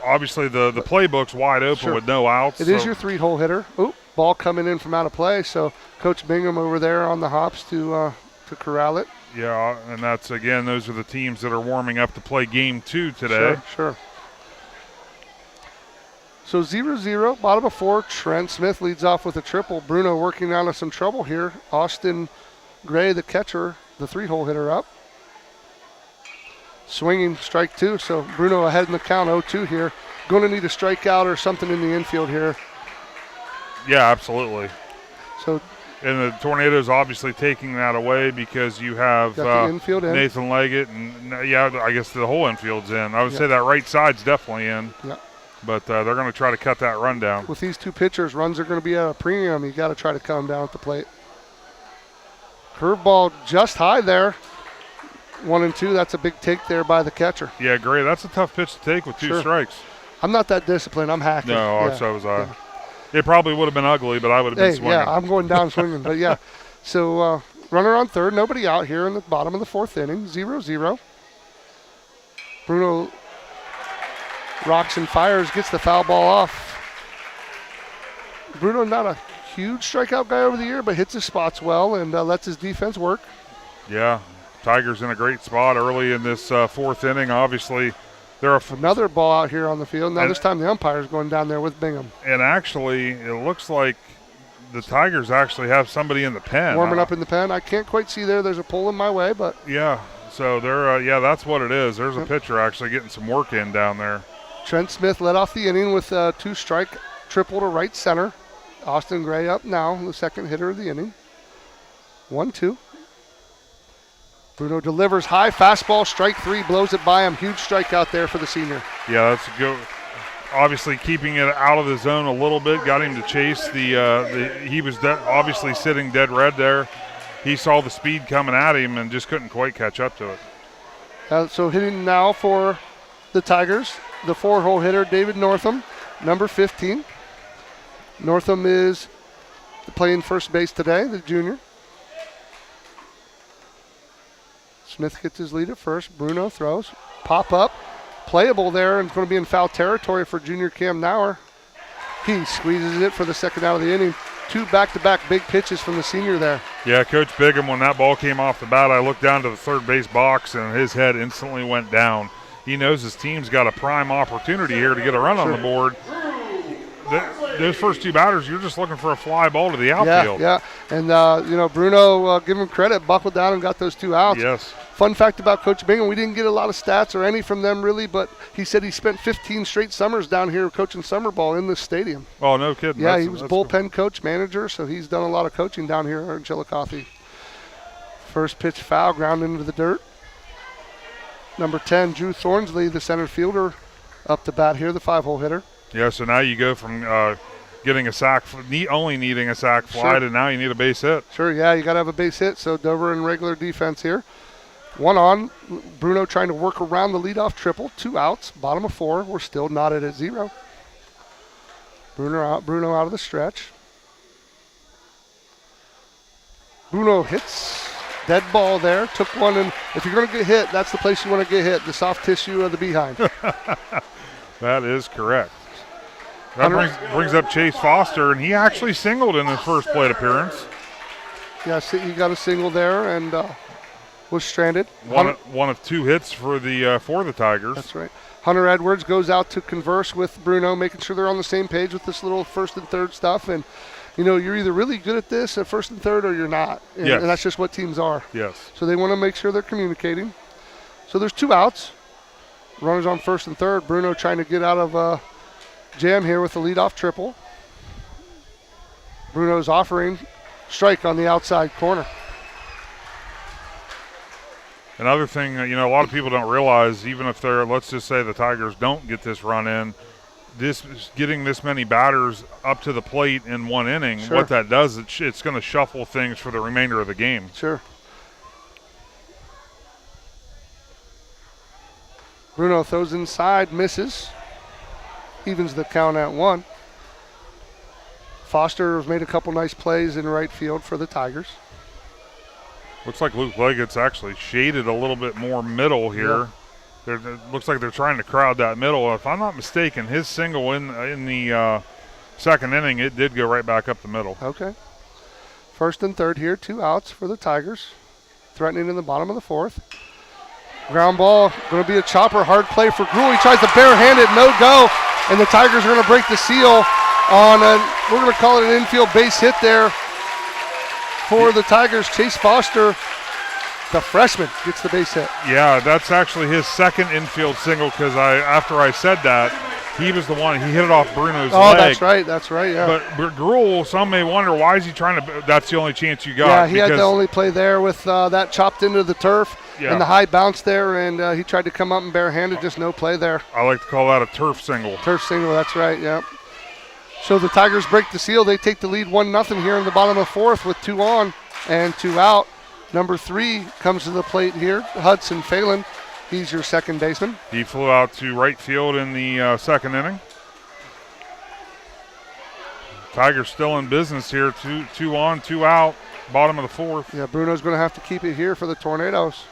Obviously, the playbook's wide open with no outs. It is your 3-hole hitter. Oop, ball coming in from out of play, so Coach Bingham over there on the hops to corral it. Yeah, and that's, again, those are the teams that are warming up to play game 2 today. Sure. So 0-0, bottom of 4. Trent Smith leads off with a triple. Bruno working out of some trouble here. Austin Gray, the catcher, the 3-hole hitter, up. Swinging, strike 2. So Bruno ahead in the count, 0-2 here. Going to need a strikeout or something in the infield here. Yeah, absolutely. So, and the Tornadoes obviously taking that away because you have Nathan Leggett, and I guess the whole infield's in. I would say that right side's definitely in. Yeah. But they're going to try to cut that run down. With these two pitchers, runs are going to be at a premium. You got to try to cut them down at the plate. Curveball just high there. 1-2. That's a big take there by the catcher. Yeah, great. That's a tough pitch to take with 2 strikes. I'm not that disciplined. I'm hacking. No, so was I. Yeah. It probably would have been ugly, but I would have been swinging. Yeah, I'm going down swinging. But, yeah. So, runner on third. Nobody out here in the bottom of the 4th inning. 0-0. Bruno rocks and fires, gets the foul ball off. Bruno not a huge strikeout guy over the year, but hits his spots well and lets his defense work. Yeah, Tigers in a great spot early in this 4th inning. Obviously, another ball out here on the field. Now this time the umpire's going down there with Bingham. And actually, it looks like the Tigers actually have somebody in the pen. Warming up in the pen. I can't quite see there. There's a pull in my way, but. Yeah, so they're, that's what it is. There's a pitcher actually getting some work in down there. Trent Smith led off the inning with a 2-strike triple to right center. Austin Gray up now, the second hitter of the inning. 1-2. Bruno delivers high fastball, strike 3, blows it by him. Huge strikeout there for the senior. Yeah, that's good. Obviously keeping it out of the zone a little bit, got him to chase he was obviously sitting dead red there. He saw the speed coming at him and just couldn't quite catch up to it. So hitting now for the Tigers, the 4-hole hitter, David Northam, number 15. Northam is playing first base today, the junior. Smith gets his lead at first. Bruno throws. Pop up. Playable there, and it's going to be in foul territory for junior Cam Nauer. He squeezes it for the second out of the inning. 2 back-to-back big pitches from the senior there. Yeah, Coach Bingham, when that ball came off the bat, I looked down to the third base box, and his head instantly went down. He knows his team's got a prime opportunity here to get a run on the board. Those first 2 batters, you're just looking for a fly ball to the outfield. Yeah. And, Bruno, give him credit, buckled down and got those 2 outs. Yes. Fun fact about Coach Bingham, we didn't get a lot of stats or any from them really, but he said he spent 15 straight summers down here coaching summer ball in this stadium. Oh, no kidding. Yeah, he was bullpen coach, manager, so he's done a lot of coaching down here in Chillicothe. First pitch foul, ground into the dirt. Number 10, Drew Thornsley, the center fielder, up to bat here, the 5-hole hitter. Yeah, so now you go from getting a sack, only needing a sack fly, to now you need a base hit. Sure, yeah, you got to have a base hit, so Dover in regular defense here. 1 on, Bruno trying to work around the leadoff triple, 2 outs, bottom of 4, we're still knotted at 0. Bruno out of the stretch. Bruno hits. Dead ball there. Took one, and if you're going to get hit, that's the place you want to get hit, the soft tissue of the behind. That is correct. That brings up Chase Foster, and he actually singled in his first plate appearance. Yeah, he got a single there and was stranded. One of 2 hits for the Tigers. That's right. Hunter Edwards goes out to converse with Bruno, making sure they're on the same page with this little first and third stuff. And, you're either really good at this at first and third or you're not. And, yes. And that's just what teams are. Yes. So they want to make sure they're communicating. So there's 2 outs. Runners on first and third. Bruno trying to get out of jam here with the leadoff triple. Bruno's offering strike on the outside corner. Another thing, a lot of people don't realize, even if let's just say the Tigers don't get this run in, getting this many batters up to the plate in 1 inning, what that does, it's going to shuffle things for the remainder of the game. Sure. Bruno throws inside, misses. Evens the count at 1. Foster has made a couple nice plays in right field for the Tigers. Looks like Luke Leggett's actually shaded a little bit more middle here. Yeah. It looks like they're trying to crowd that middle. If I'm not mistaken, his single in the second inning, it did go right back up the middle. Okay. First and third here, 2 outs for the Tigers. Threatening in the bottom of the fourth. Ground ball, going to be a chopper, hard play for Gruhl. He tries to barehanded, no go, and the Tigers are going to break the seal on we're going to call it an infield base hit there for the Tigers. Chase Foster, the freshman, gets the base hit. Yeah, that's actually his second infield single because after I said that, he was the one, he hit it off Bruno's leg. Oh, that's right, yeah. But Gruhl, some may wonder, why is he trying to, that's the only chance you got. Yeah, he had the only play there with that chopped into the turf. Yeah. And the high bounce there, and he tried to come up and barehanded, just no play there. I like to call that a turf single. Turf single, that's right, yeah. So the Tigers break the seal. They take the lead 1-0 here in the bottom of the fourth with 2 on and 2 out. Number 3 comes to the plate here, Hudson Phelan. He's your second baseman. He flew out to right field in the second inning. Tigers still in business here, 2 on, 2 out, bottom of the fourth. Yeah, Bruno's going to have to keep it here for the Tornadoes.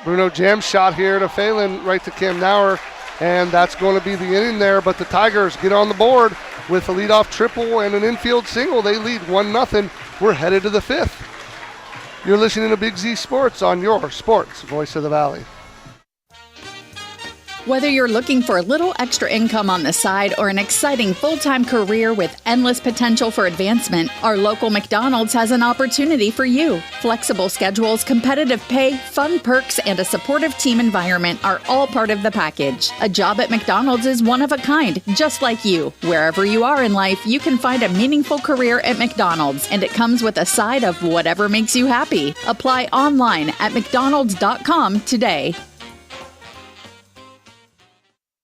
Bruno jam shot here to Phelan, right to Cam Nauer, and that's going to be the inning there. But the Tigers get on the board with a leadoff triple and an infield single. They lead 1-0. We're headed to the 5th. You're listening to Big Z Sports on your Sports Voice of the Valley. Whether you're looking for a little extra income on the side or an exciting full-time career with endless potential for advancement, our local McDonald's has an opportunity for you. Flexible schedules, competitive pay, fun perks, and a supportive team environment are all part of the package. A job at McDonald's is one of a kind, just like you. Wherever you are in life, you can find a meaningful career at McDonald's, and it comes with a side of whatever makes you happy. Apply online at mcdonalds.com today.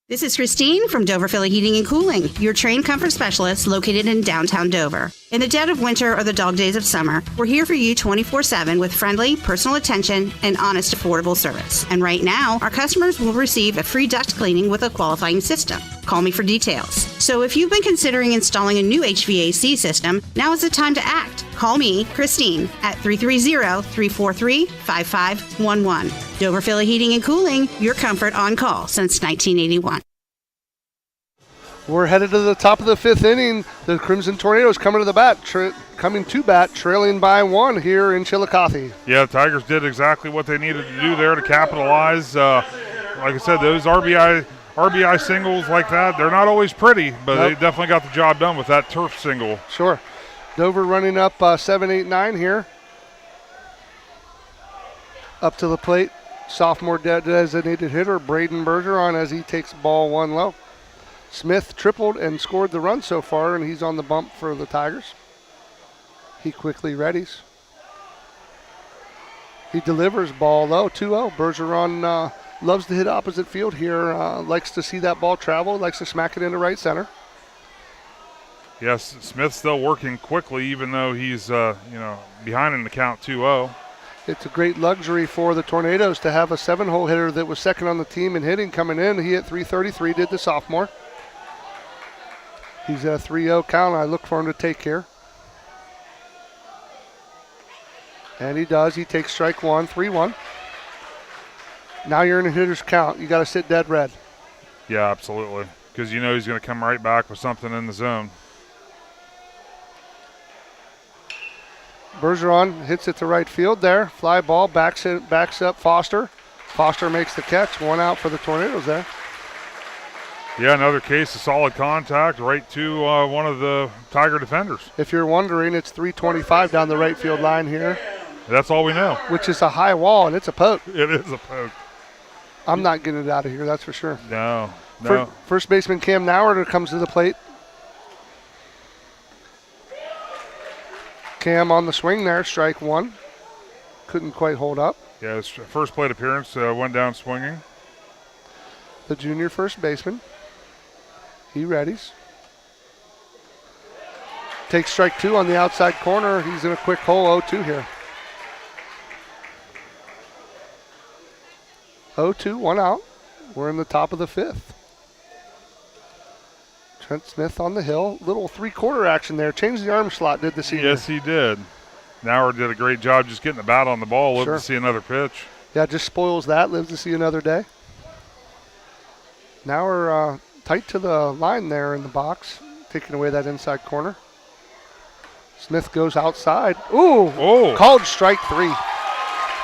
This is Christine from Dover Philly Heating and Cooling, your trained comfort specialist located in downtown Dover. In the dead of winter or the dog days of summer, we're here for you 24/7 with friendly, personal attention and honest, affordable service. And right now, our customers will receive a free duct cleaning with a qualifying system. Call me for details. So if you've been considering installing a new HVAC system, now is the time to act. Call me, Christine, at 330-343-5511. Dover Philly Heating and Cooling, your comfort on call since 1981. We're headed to the top of the 5th inning. The Crimson Tornadoes coming to bat, trailing by 1 here in Chillicothe. Yeah, the Tigers did exactly what they needed to do there to capitalize. Like I said, those RBI singles like that, they're not always pretty, but They definitely got the job done with that turf single. Sure. Dover running up 7-8-9 here. Up to the plate, sophomore designated hitter Braden Bergeron as he takes ball 1 low. Smith tripled and scored the run so far, and he's on the bump for the Tigers. He quickly readies. He delivers ball low, 2-0. Bergeron loves to hit opposite field here, likes to see that ball travel, likes to smack it into right center. Yes, Smith's still working quickly, even though he's behind in the count 2-0. It's a great luxury for the Tornadoes to have a 7-hole hitter that was second on the team in hitting coming in. He hit .333, did the sophomore. He's at a 3-0 count. I look for him to take here. And he does. He takes strike 1, 3-1. Now you're in a hitter's count. You got to sit dead red. Yeah, absolutely. Because you know he's going to come right back with something in the zone. Bergeron hits it to right field there. Fly ball, backs up Foster. Foster makes the catch. 1 out for the Tornadoes there. Yeah, another case of solid contact right to one of the Tiger defenders. If you're wondering, it's .325 down the right field line here. That's all we know. Which is a high wall, and it's a poke. It is a poke. I'm not getting it out of here, that's for sure. No. First baseman Cam Nauer comes to the plate. Cam on the swing there, strike 1. Couldn't quite hold up. Yeah, his first plate appearance went down swinging. The junior first baseman. He readies. Takes strike 2 on the outside corner. He's in a quick hole, 0-2 here. 0-2, 1 out. We're in the top of the 5th. Trent Smith on the hill. Little three-quarter action there. Changed the arm slot, did the senior. Yes, he did. Nauer did a great job just getting the bat on the ball. Live to see another pitch. Yeah, just spoils that. Lives to see another day. Nauer tight to the line there in the box, taking away that inside corner. Smith goes outside. Ooh! Called strike 3.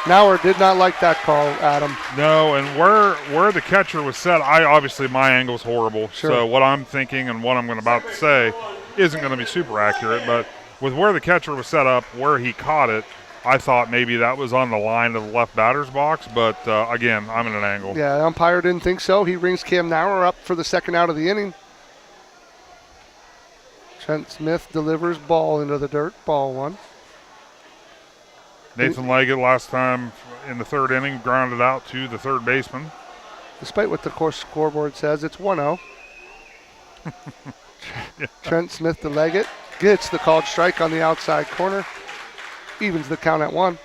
Nauer did not like that call, Adam. No, and where the catcher was set, obviously my angle's horrible. Sure. So what I'm thinking and what I'm about to say isn't going to be super accurate, but with where the catcher was set up, where he caught it, I thought maybe that was on the line of the left batter's box, but again, I'm in an angle. Yeah, the umpire didn't think so. He rings Cam Nauer up for the second out of the inning. Trent Smith delivers ball into the dirt, ball 1. Nathan Leggett last time in the third inning grounded out to the third baseman. Despite what the course scoreboard says, it's 1-0. Trent Smith to Leggett gets the called strike on the outside corner. Evens the count at 1.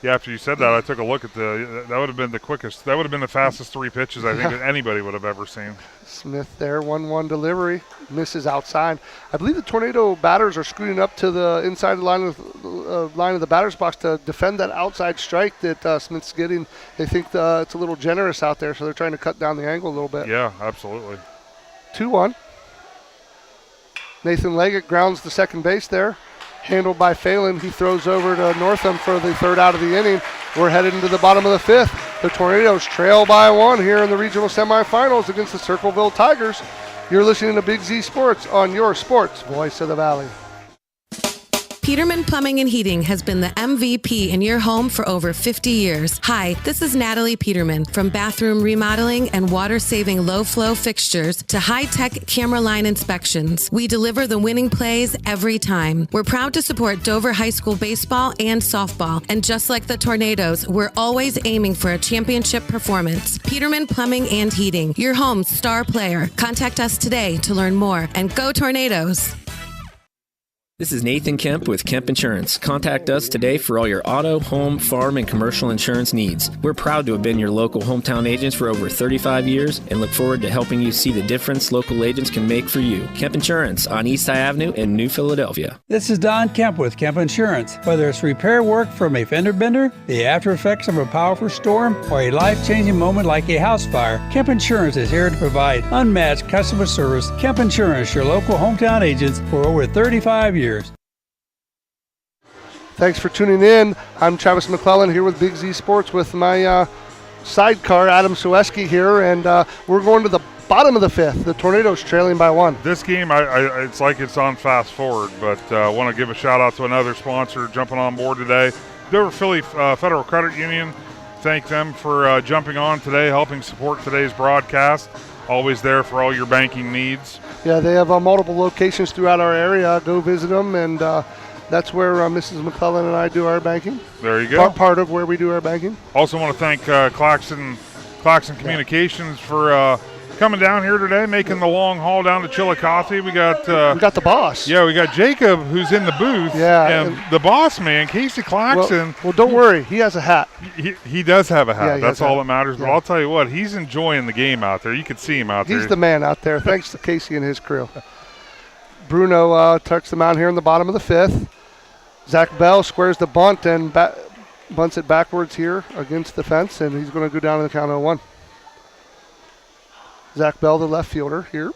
Yeah, after you said that, I took a look at that would have been the quickest. That would have been the fastest 3 pitches I think that anybody would have ever seen. Smith there, 1-1 delivery, misses outside. I believe the Tornado batters are scooting up to the inside line of the batter's box to defend that outside strike that Smith's getting. They think it's a little generous out there, so they're trying to cut down the angle a little bit. Yeah, absolutely. 2-1. Nathan Leggett grounds the second base there. Handled by Phelan. He throws over to Northam for the third out of the inning. We're headed into the bottom of the 5th. The Tornadoes trail by 1 here in the regional semifinals against the Circleville Tigers. You're listening to Big Z Sports on your sports voice of the Valley. Peterman Plumbing and Heating has been the MVP in your home for over 50 years. Hi, this is Natalie Peterman. From bathroom remodeling and water-saving low-flow fixtures to high-tech camera line inspections, we deliver the winning plays every time. We're proud to support Dover High School baseball and softball, and just like the Tornadoes, we're always aiming for a championship performance. Peterman Plumbing and Heating, your home's star player. Contact us today to learn more, and go Tornadoes! This is Nathan Kemp with Kemp Insurance. Contact us today for all your auto, home, farm, and commercial insurance needs. We're proud to have been your local hometown agents for over 35 years and look forward to helping you see the difference local agents can make for you. Kemp Insurance on East High Avenue in New Philadelphia. This is Don Kemp with Kemp Insurance. Whether it's repair work from a fender bender, the after effects of a powerful storm, or a life-changing moment like a house fire, Kemp Insurance is here to provide unmatched customer service. Kemp Insurance, your local hometown agents for over 35 years. Thanks for tuning in. I'm Travis McClelland here with Big Z Sports with my sidecar, Adam Ciereszewski here, and we're going to the bottom of the 5th. The Tornadoes trailing by 1. This game, it's like it's on fast forward, but I want to give a shout out to another sponsor jumping on board today, Dover Philly Federal Credit Union. Thank them for jumping on today, helping support today's broadcast. Always there for all your banking needs. Yeah, they have multiple locations throughout our area. Go visit them, and that's where Mrs. McClelland and I do our banking. There you go. Part of where we do our banking. Also want to thank Claxon Communications for coming down here today, making the long haul down to Chillicothe. We got the boss. Yeah, we got Jacob, who's in the booth. Yeah, and the boss man, Casey Claxon. Well, don't worry, he has a hat. He does have a hat. Yeah, that's all that matters. But I'll tell you what, he's enjoying the game out there. You can see him out there. He's the man out there. Thanks to Casey and his crew. Bruno touched the mound here in the bottom of the 5th. Zach Bell squares the bunt and bunts it backwards here against the fence, and he's going to go down to the count of 1. Zach Bell, the left fielder here.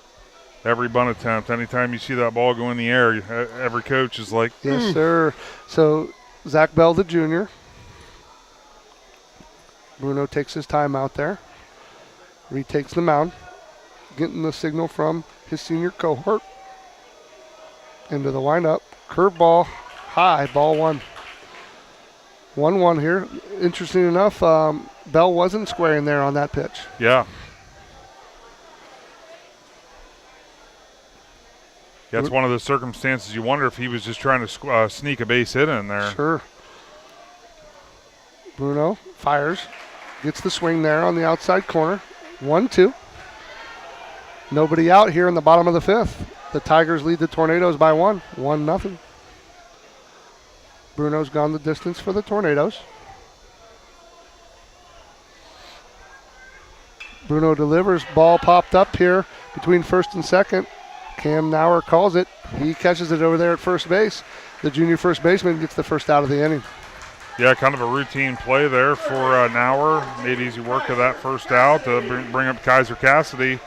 Every bunt attempt, anytime you see that ball go in the air, every coach is like, Yes, sir. So Zach Bell, the junior. Bruno takes his time out there. Retakes the mound, getting the signal from his senior cohort. Into the windup. Curveball, high, ball 1. 1-1 here. Interesting enough, Bell wasn't squaring there on that pitch. Yeah. Yeah, it's one of those circumstances you wonder if he was just trying to sneak a base hit in there. Sure. Bruno fires, gets the swing there on the outside corner. 1-2. Nobody out here in the bottom of the 5th. The Tigers lead the Tornadoes by 1. 1-0. Bruno's gone the distance for the Tornadoes. Bruno delivers. Ball popped up here between first and second. Cam Nauer calls it. He catches it over there at first base. The junior first baseman gets the first out of the inning. Yeah, kind of a routine play there for Nauer. Made easy work of that first out to bring up Kaiser Cassidy.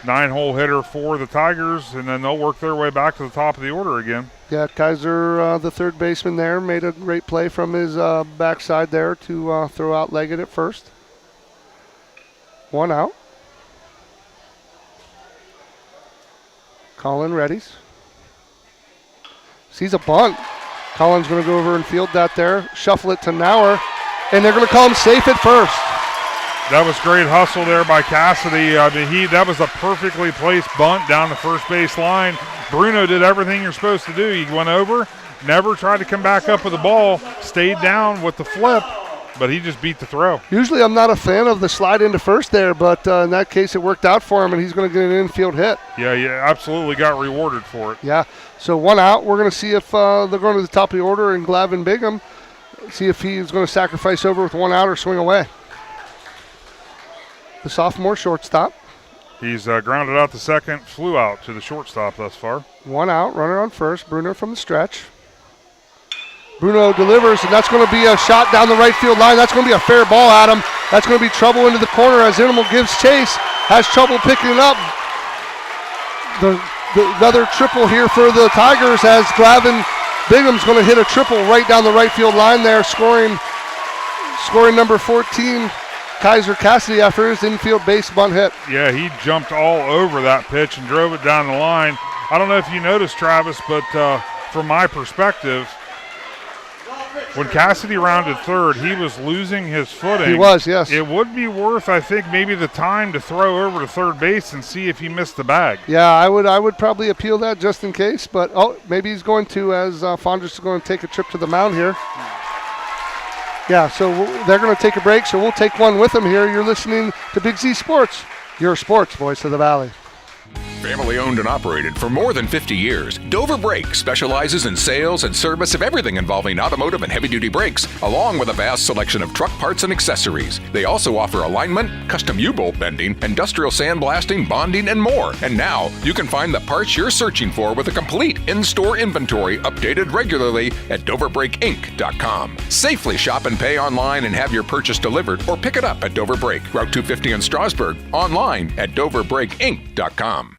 9-hole hitter for the Tigers, and then they'll work their way back to the top of the order again. Yeah, Kaiser, the third baseman there, made a great play from his backside there to throw out Leggett at first. 1 out. Colin readies. Sees a bunt. Colin's going to go over and field that there, shuffle it to Nauer, and they're going to call him safe at first. That was great hustle there by Cassidy. I mean, that was a perfectly placed bunt down the first base line. Bruno did everything you're supposed to do. He went over, never tried to come back up with the ball, stayed down with the flip, but he just beat the throw. Usually I'm not a fan of the slide into first there, but in that case it worked out for him, and he's going to get an infield hit. Yeah, absolutely got rewarded for it. Yeah, so 1 out. We're going to see if they're going to the top of the order, and Glavin Bingham, see if he's going to sacrifice over with 1 out or swing away. The sophomore shortstop. He's grounded out to second, flew out to the shortstop thus far. 1 out, runner on first. Bruno from the stretch. Bruno delivers, and that's going to be a shot down the right field line. That's going to be a fair ball at him. That's going to be trouble into the corner as Animal gives chase. Has trouble picking it up. Another triple here for the Tigers as Glavin Bingham's going to hit a triple right down the right field line there, scoring number 14. Kaiser Cassidy after his infield base bunt hit. Yeah, he jumped all over that pitch and drove it down the line. I don't know if you noticed, Travis, but from my perspective, when Cassidy rounded third, he was losing his footing. He was, yes. It would be worth, I think, maybe the time to throw over to third base and see if he missed the bag. Yeah, I would probably appeal that just in case, but maybe he's going to, as Fondriest is going to take a trip to the mound here. Yeah, so they're going to take a break, so we'll take one with them here. You're listening to Big Z Sports, your sports voice of the Valley. Family owned and operated for more than 50 years, Dover Brake specializes in sales and service of everything involving automotive and heavy-duty brakes, along with a vast selection of truck parts and accessories. They also offer alignment, custom U-bolt bending, industrial sandblasting, bonding, and more. And now, you can find the parts you're searching for with a complete in-store inventory updated regularly at DoverBrakeInc.com. Safely shop and pay online and have your purchase delivered, or pick it up at Dover Brake, Route 250 in Strasburg, online at DoverBrakeInc.com.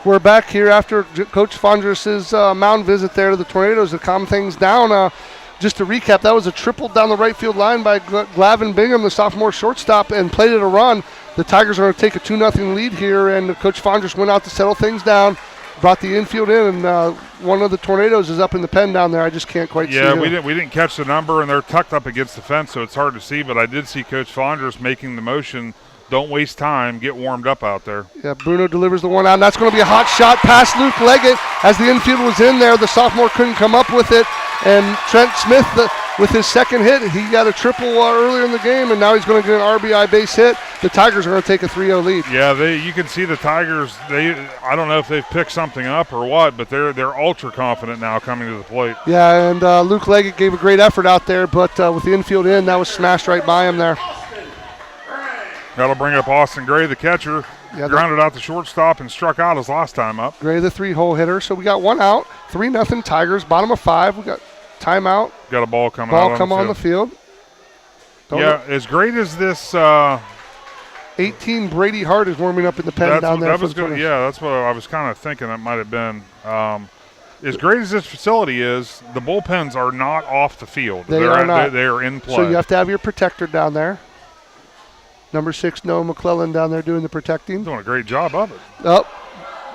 We're back here after Coach Fondriest's mound visit there to the Tornadoes to calm things down. Just to recap, that was a triple down the right field line by Glavin Bingham, the sophomore shortstop, and played it a run. The Tigers are going to take a 2-0 lead here, and Coach Fondriest went out to settle things down, brought the infield in, and one of the Tornadoes is up in the pen down there. I just can't quite see him. Yeah, we didn't catch the number, and they're tucked up against the fence, so it's hard to see, but I did see Coach Fondriest making the motion. Don't waste time. Get warmed up out there. Yeah, Bruno delivers the 1 out, and that's going to be a hot shot past Luke Leggett. As the infield was in there, the sophomore couldn't come up with it, and Trent Smith, with his second hit, he got a triple earlier in the game, and now he's going to get an RBI base hit. The Tigers are going to take a 3-0 lead. Yeah, you can see the Tigers. I don't know if they've picked something up or what, but they're ultra confident now coming to the plate. Yeah, and Luke Leggett gave a great effort out there, but with the infield in, that was smashed right by him there. That'll bring up Austin Gray, the catcher. Yeah, grounded out the shortstop and struck out his last time up. Gray, the 3-hole hitter. So we got 1 out, 3-0 Tigers, bottom of 5. We got timeout. Got a ball coming out on the field. As great as this 18 Brady Hart is warming up in the pen down there. That was good. Yeah, that's what I was kind of thinking that might have been. As great as this facility is, the bullpens are not off the field. They're not. They are in play. So you have to have your protector down there. Number 6, Noah McClelland down there doing the protecting. Doing a great job of it.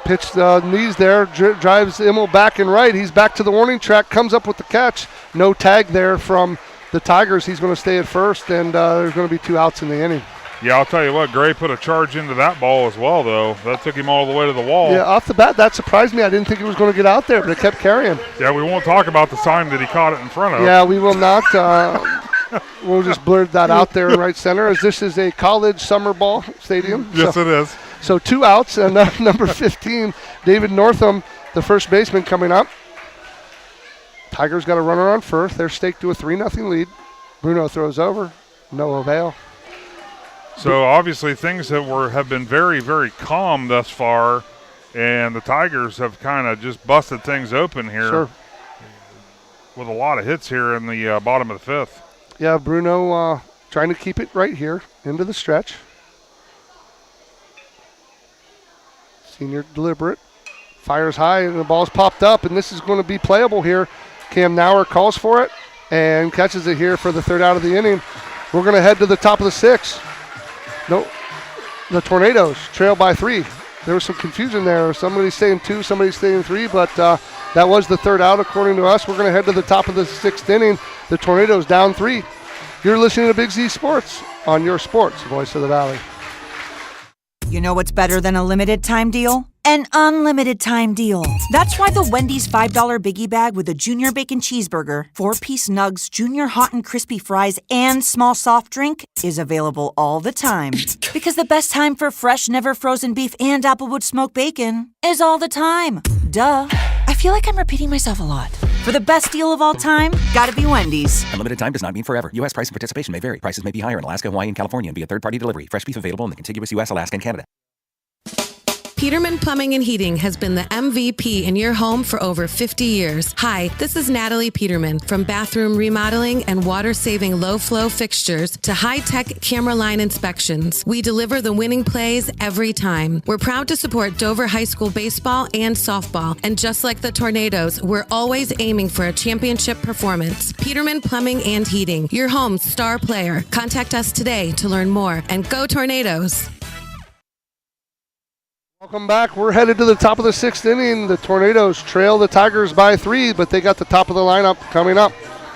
Pitched knees there, drives Immel back and right. He's back to the warning track, comes up with the catch. No tag there from the Tigers. He's going to stay at first, and there's going to be 2 outs in the inning. Yeah, I'll tell you what, Gray put a charge into that ball as well, though. That took him all the way to the wall. Yeah, off the bat, that surprised me. I didn't think he was going to get out there, but it kept carrying. Yeah, we won't talk about the time that he caught it in front of. Yeah, we will not. We'll just blur that out there in right center, as this is a college summer ball stadium. Yes, it is. So 2 outs, and number 15, David Northam, the first baseman, coming up. Tigers got a runner on first. They're staked to a 3-0 lead. Bruno throws over. No avail. So obviously things have been very, very calm thus far, and the Tigers have kind of just busted things open here. Sure. With a lot of hits here in the bottom of the fifth. Yeah, Bruno trying to keep it right here into the stretch. Senior deliberate. Fires high, and the ball's popped up, and this is going to be playable here. Cam Nauer calls for it and catches it here for the third out of the inning. We're going to head to the top of the sixth. No, the Tornadoes trail by 3. There was some confusion there. Somebody's saying 2, somebody's saying 3, but that was the third out according to us. We're going to head to the top of the 6th inning. The Tornadoes down 3. You're listening to Big Z Sports on your sports voice of the Valley. You know what's better than a limited time deal? An unlimited time deal. That's why the Wendy's $5 Biggie Bag with a Junior Bacon Cheeseburger, 4-piece nugs, Junior Hot and Crispy Fries, and small soft drink is available all the time. Because the best time for fresh, never frozen beef and Applewood smoked bacon is all the time. Duh. I feel like I'm repeating myself a lot. For the best deal of all time, gotta be Wendy's. Unlimited time does not mean forever. U.S. price and participation may vary. Prices may be higher in Alaska, Hawaii, and California and via third-party delivery. Fresh beef available in the contiguous U.S., Alaska, and Canada. Peterman Plumbing and Heating has been the MVP in your home for over 50 years. Hi, this is Natalie Peterman from bathroom remodeling and water-saving low-flow fixtures to high-tech camera line inspections. We deliver the winning plays every time. We're proud to support Dover High School baseball and softball, and just like the Tornadoes, we're always aiming for a championship performance. Peterman Plumbing and Heating, your home's star player. Contact us today to learn more, and go Tornadoes! Welcome back. We're headed to the top of the 6th inning. The Tornadoes trail the Tigers by 3, but they got the top of the lineup coming up.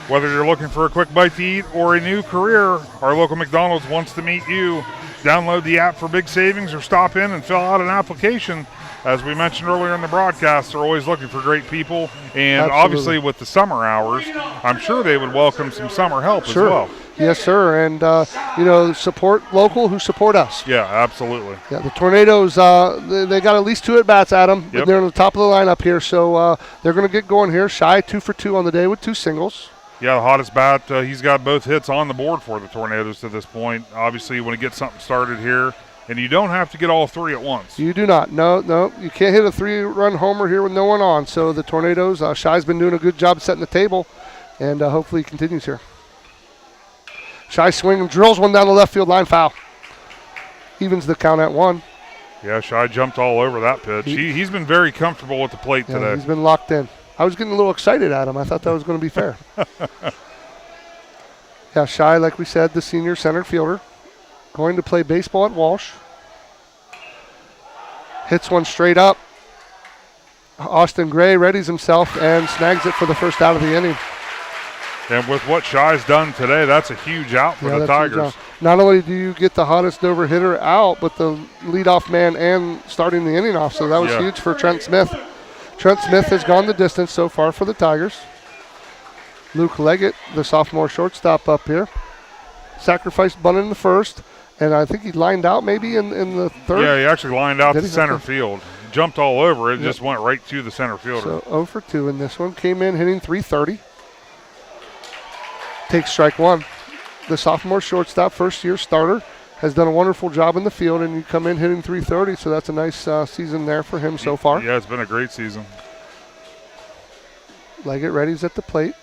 Whether you're looking for a quick bite to eat or a new career, our local McDonald's wants to meet you. Download the app for big savings or stop in and fill out an application. As we mentioned earlier in the broadcast, they're always looking for great people. And Absolutely. Obviously with the summer hours, I'm sure they would welcome some summer help as well. Yes, sir. And, support local who support us. Yeah, absolutely. Yeah, the Tornadoes, they got at least 2 at-bats at them. Yep. They're on the top of the lineup here, so they're going to get going here. Shy 2 for 2 on the day with 2 singles. Yeah, the hottest bat, he's got both hits on the board for the Tornadoes to this point. Obviously, you want to get something started here, and you don't have to get all 3 at once. You do not. No, you can't hit a 3-run homer here with no one on. So the Tornadoes, Shy's been doing a good job setting the table, and hopefully he continues here. Shy swing and drills one down the left field line, foul. Evens the count at 1. Yeah, Shy jumped all over that pitch. He's been very comfortable with the plate today. He's been locked in. I was getting a little excited at him. I thought that was going to be fair. Yeah, Shy, like we said, the senior center fielder, going to play baseball at Walsh. Hits one straight up. Austin Gray readies himself and snags it for the first out of the inning. And with what Shy's done today, that's a huge out for the Tigers. Not only do you get the hottest Dover hitter out, but the leadoff man and starting the inning off. So that was huge for Trent Smith. Trent Smith has gone the distance so far for the Tigers. Luke Leggett, the sophomore shortstop up here. Sacrificed bunt in the first, and I think he lined out maybe in the third. Yeah, he actually lined out to center field. Jumped all over it, just went right to the center fielder. So 0 for 2 in this one. Came in hitting .330. Takes strike 1. The sophomore shortstop, first-year starter, has done a wonderful job in the field, and you come in hitting .330, so that's a nice season there for him so far. Yeah, it's been a great season. Leggett readies at the plate.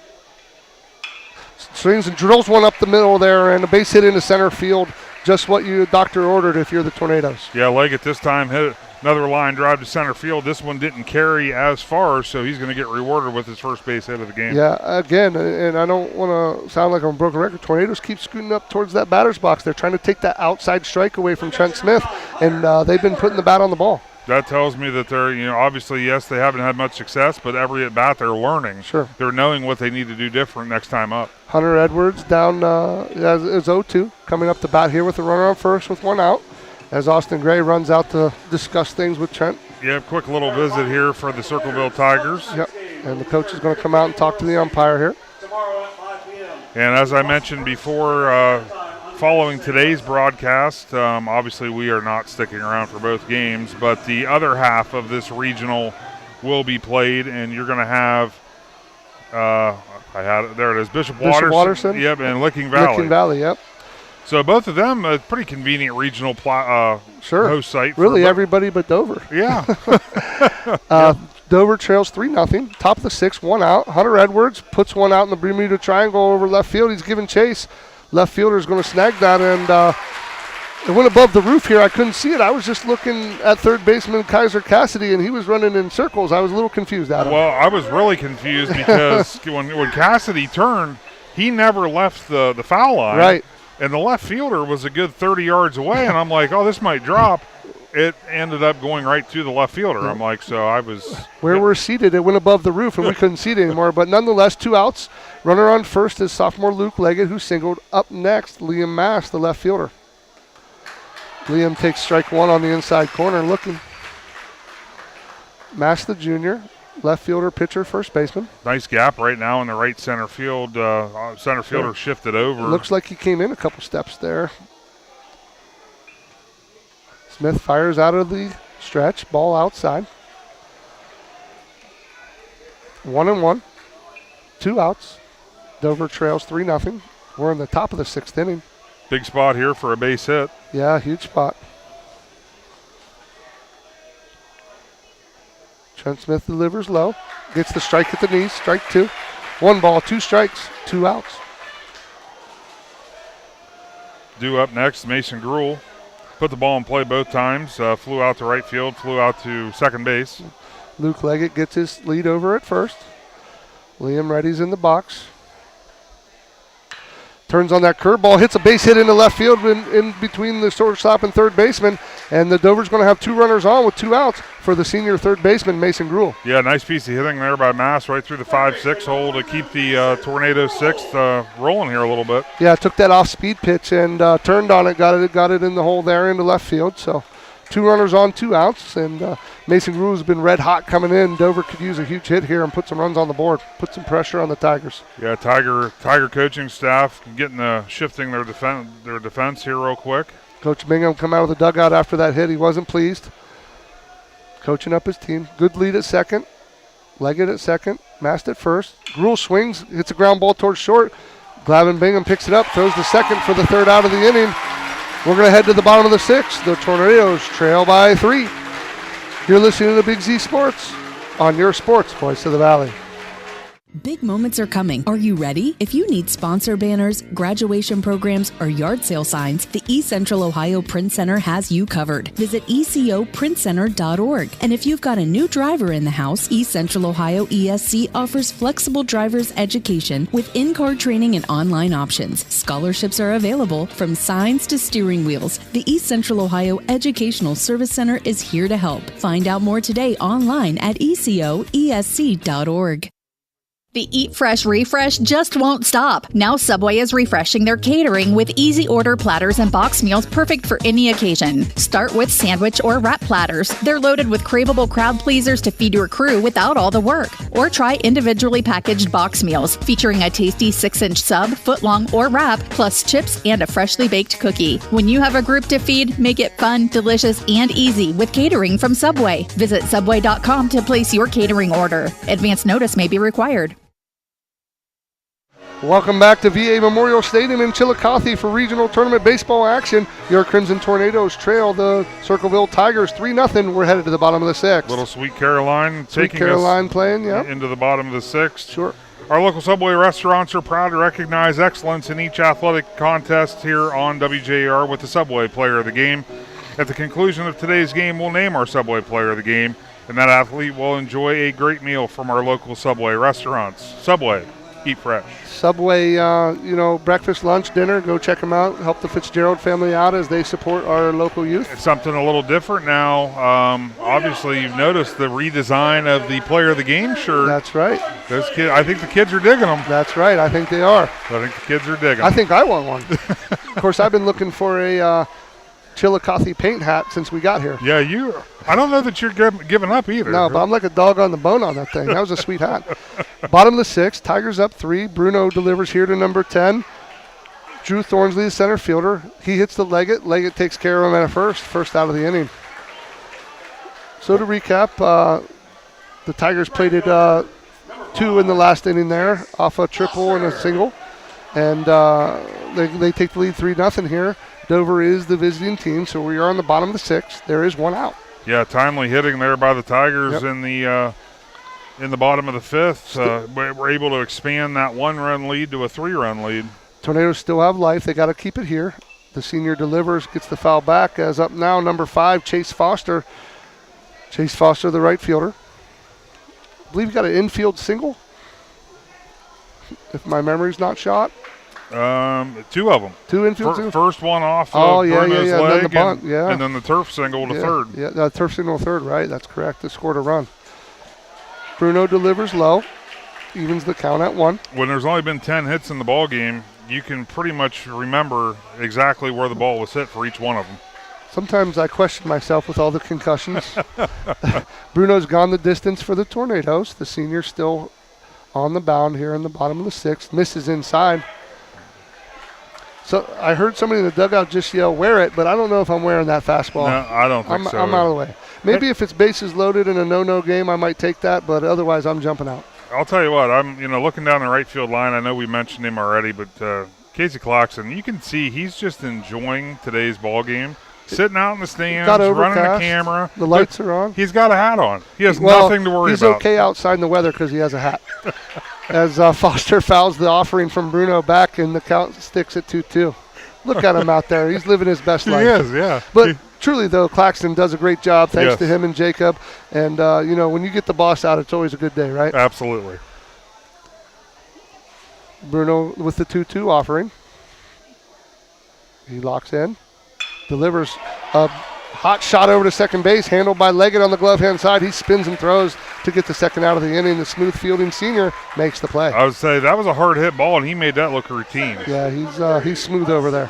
Swings and drills one up the middle there, and a base hit into center field, just what you doctor ordered if you're the Tornadoes. Yeah, Leggett this time hit another line drive to center field. This one didn't carry as far, so he's going to get rewarded with his first base hit of the game. Yeah, again, and I don't want to sound like I'm a broken record. Tornadoes keep scooting up towards that batter's box. They're trying to take that outside strike away from Trent Smith, and they've been putting the bat on the ball. That tells me that they're, obviously, yes, they haven't had much success, but every at-bat they're learning. Sure. They're knowing what they need to do different next time up. Hunter Edwards down is 0-2, coming up the bat here with a runner on first with 1 out, as Austin Gray runs out to discuss things with Trent. Yeah, quick little visit here for the Circleville Tigers. Yep, and the coach is going to come out and talk to the umpire here. And as I mentioned before, following today's broadcast, obviously we are not sticking around for both games, but the other half of this regional will be played, and you're going to have, there it is, Bishop Watterson. Yep, and Licking Valley. Licking Valley, yep. So both of them a pretty convenient regional host site. Really everybody but Dover. Yeah. Dover trails 3-0. Top of the 6th, 1 out. Hunter Edwards puts one out in the Bermuda Triangle over left field. He's giving chase. Left fielder is going to snag that, and it went above the roof here. I couldn't see it. I was just looking at third baseman Kaiser Cassidy, and he was running in circles. I was a little confused, Adam. Well, I was really confused because when Cassidy turned, he never left the foul line. Right. And the left fielder was a good 30 yards away, and I'm like, oh, this might drop. It ended up going right to the left fielder. I'm like, so I was. Where we're seated, it went above the roof, and we couldn't see it anymore. But nonetheless, 2 outs. Runner on first is sophomore Luke Leggett, who singled. Up next, Liam Mass, the left fielder. Liam takes strike 1 on the inside corner, looking. Mass, the junior, left fielder, pitcher, first baseman. Nice gap right now in the right center field. Center fielder shifted over. Looks like he came in a couple steps there. Smith fires out of the stretch, ball outside. 1-1, 2 outs. Dover trails 3-0. We're in the top of the 6th inning. Big spot here for a base hit. Yeah, huge spot. Trent Smith delivers low. Gets the strike at the knees. Strike 2. 1 ball, 2 strikes, 2 outs. Due up next, Mason Gruhl. Put the ball in play both times. Flew out to right field, flew out to second base. Luke Leggett gets his lead over at first. Liam Reddy's in the box. Turns on that curveball, hits a base hit into left field in between the shortstop and third baseman. And the Dover's going to have 2 runners on with 2 outs for the senior third baseman, Mason Gruhl. Yeah, nice piece of hitting there by Mass right through the 5-6 hole to keep the Tornado 6th rolling here a little bit. Yeah, took that off-speed pitch and turned on it, got it in the hole there into left field. So 2 runners on, 2 outs, and Mason Gruhl's been red hot coming in. Dover could use a huge hit here and put some runs on the board, put some pressure on the Tigers. Yeah, Tiger coaching staff getting shifting their defense here real quick. Coach Bingham come out of the dugout after that hit. He wasn't pleased. Coaching up his team. Good lead at second. Leggett at second. Mast at first. Gruhl swings, hits a ground ball towards short. Glavin Bingham picks it up, throws the second for the 3rd out of the inning. We're going to head to the bottom of the 6th. The Tornadoes trail by 3. You're listening to Big Z Sports on your sports voice of the Valley. Big moments are coming. Are you ready? If you need sponsor banners, graduation programs, or yard sale signs, the East Central Ohio Print Center has you covered. Visit ecoprintcenter.org. And if you've got a new driver in the house, East Central Ohio ESC offers flexible driver's education with in-car training and online options. Scholarships are available from signs to steering wheels. The East Central Ohio Educational Service Center is here to help. Find out more today online at ecoesc.org. The Eat Fresh Refresh just won't stop. Now Subway is refreshing their catering with easy order platters and box meals perfect for any occasion. Start with sandwich or wrap platters. They're loaded with craveable crowd pleasers to feed your crew without all the work. Or try individually packaged box meals featuring a tasty 6-inch sub, footlong, or wrap, plus chips and a freshly baked cookie. When you have a group to feed, make it fun, delicious, and easy with catering from Subway. Visit Subway.com to place your catering order. Advance notice may be required. Welcome back to VA Memorial Stadium in Chillicothe for regional tournament baseball action. Your Crimson Tornadoes trail the Circleville Tigers 3-0. We're headed to the bottom of the 6th. Little Sweet Caroline taking us playing, yeah, into the bottom of the 6th. Sure. Our local Subway restaurants are proud to recognize excellence in each athletic contest here on WJER with the Subway Player of the Game. At the conclusion of today's game, we'll name our Subway Player of the Game, and that athlete will enjoy a great meal from our local Subway restaurants. Subway, eat fresh. Subway, breakfast, lunch, dinner, go check them out. Help the Fitzgerald family out as they support our local youth. It's something a little different now. Obviously, you've noticed the redesign of the Player of the Game shirt. That's right. Those kids, I think the kids are digging them. That's right. I think they are. I think the kids are digging them. I think I want one. Of course, I've been looking for a Chillicothe paint hat since we got here. Yeah, I don't know that you're giving up either. No, but I'm like a dog on the bone on that thing. That was a sweet hat. Bottom of the 6th, Tigers up 3. Bruno delivers here to number 10. Drew Thornsley, the center fielder. He hits the Leggett. Leggett takes care of him at a first out of the inning. So to recap, the Tigers plated 2 in the last inning there, off a triple and a single. and they take the lead 3-0 here. Dover is the visiting team, so we are on the bottom of the 6th. There is one out. Yeah, timely hitting there by the Tigers in the bottom of the 5th. We're able to expand that 1-run lead to a 3-run lead. Tornadoes still have life. They got to keep it here. The senior delivers, gets the foul back. As up now, number 5, Chase Foster. Chase Foster, the right fielder. I believe he got an infield single, if my memory's not shot. 2 of them. 2 infield singles? First one off Bruno's leg, and then the bunt, and then the turf single to third. Yeah, turf single to third, right? That's correct. They scored a run. Bruno delivers low, evens the count at 1. When there's only been 10 hits in the ball game, you can pretty much remember exactly where the ball was hit for each one of them. Sometimes I question myself with all the concussions. Bruno's gone the distance for the Tornadoes. The senior's still on the bound here in the bottom of the 6th. Misses inside. So I heard somebody in the dugout just yell, "Wear it," but I don't know if I'm wearing that fastball. No, I don't think so. I'm out of the way. Maybe if it's bases loaded in a no-no game, I might take that, but otherwise I'm jumping out. I'll tell you what, I'm looking down the right field line. I know we mentioned him already, but Casey Claxon, you can see he's just enjoying today's ball game. Sitting out in the stands, running the camera. The lights are on. He's got a hat on. He has nothing to worry about. He's okay outside in the weather because he has a hat. As Foster fouls the offering from Bruno back, and the count sticks at 2-2. Look at him out there. He's living his best life. He is, yeah. But truly, though, Claxton does a great job, thanks to him and Jacob. And, when you get the boss out, it's always a good day, right? Absolutely. Bruno with the 2-2 offering. He locks in. Delivers a hot shot over to second base, handled by Leggett on the glove-hand side. He spins and throws to get the second out of the inning. The smooth fielding senior makes the play. I would say that was a hard hit ball, and he made that look routine. Yeah, he's smooth over there.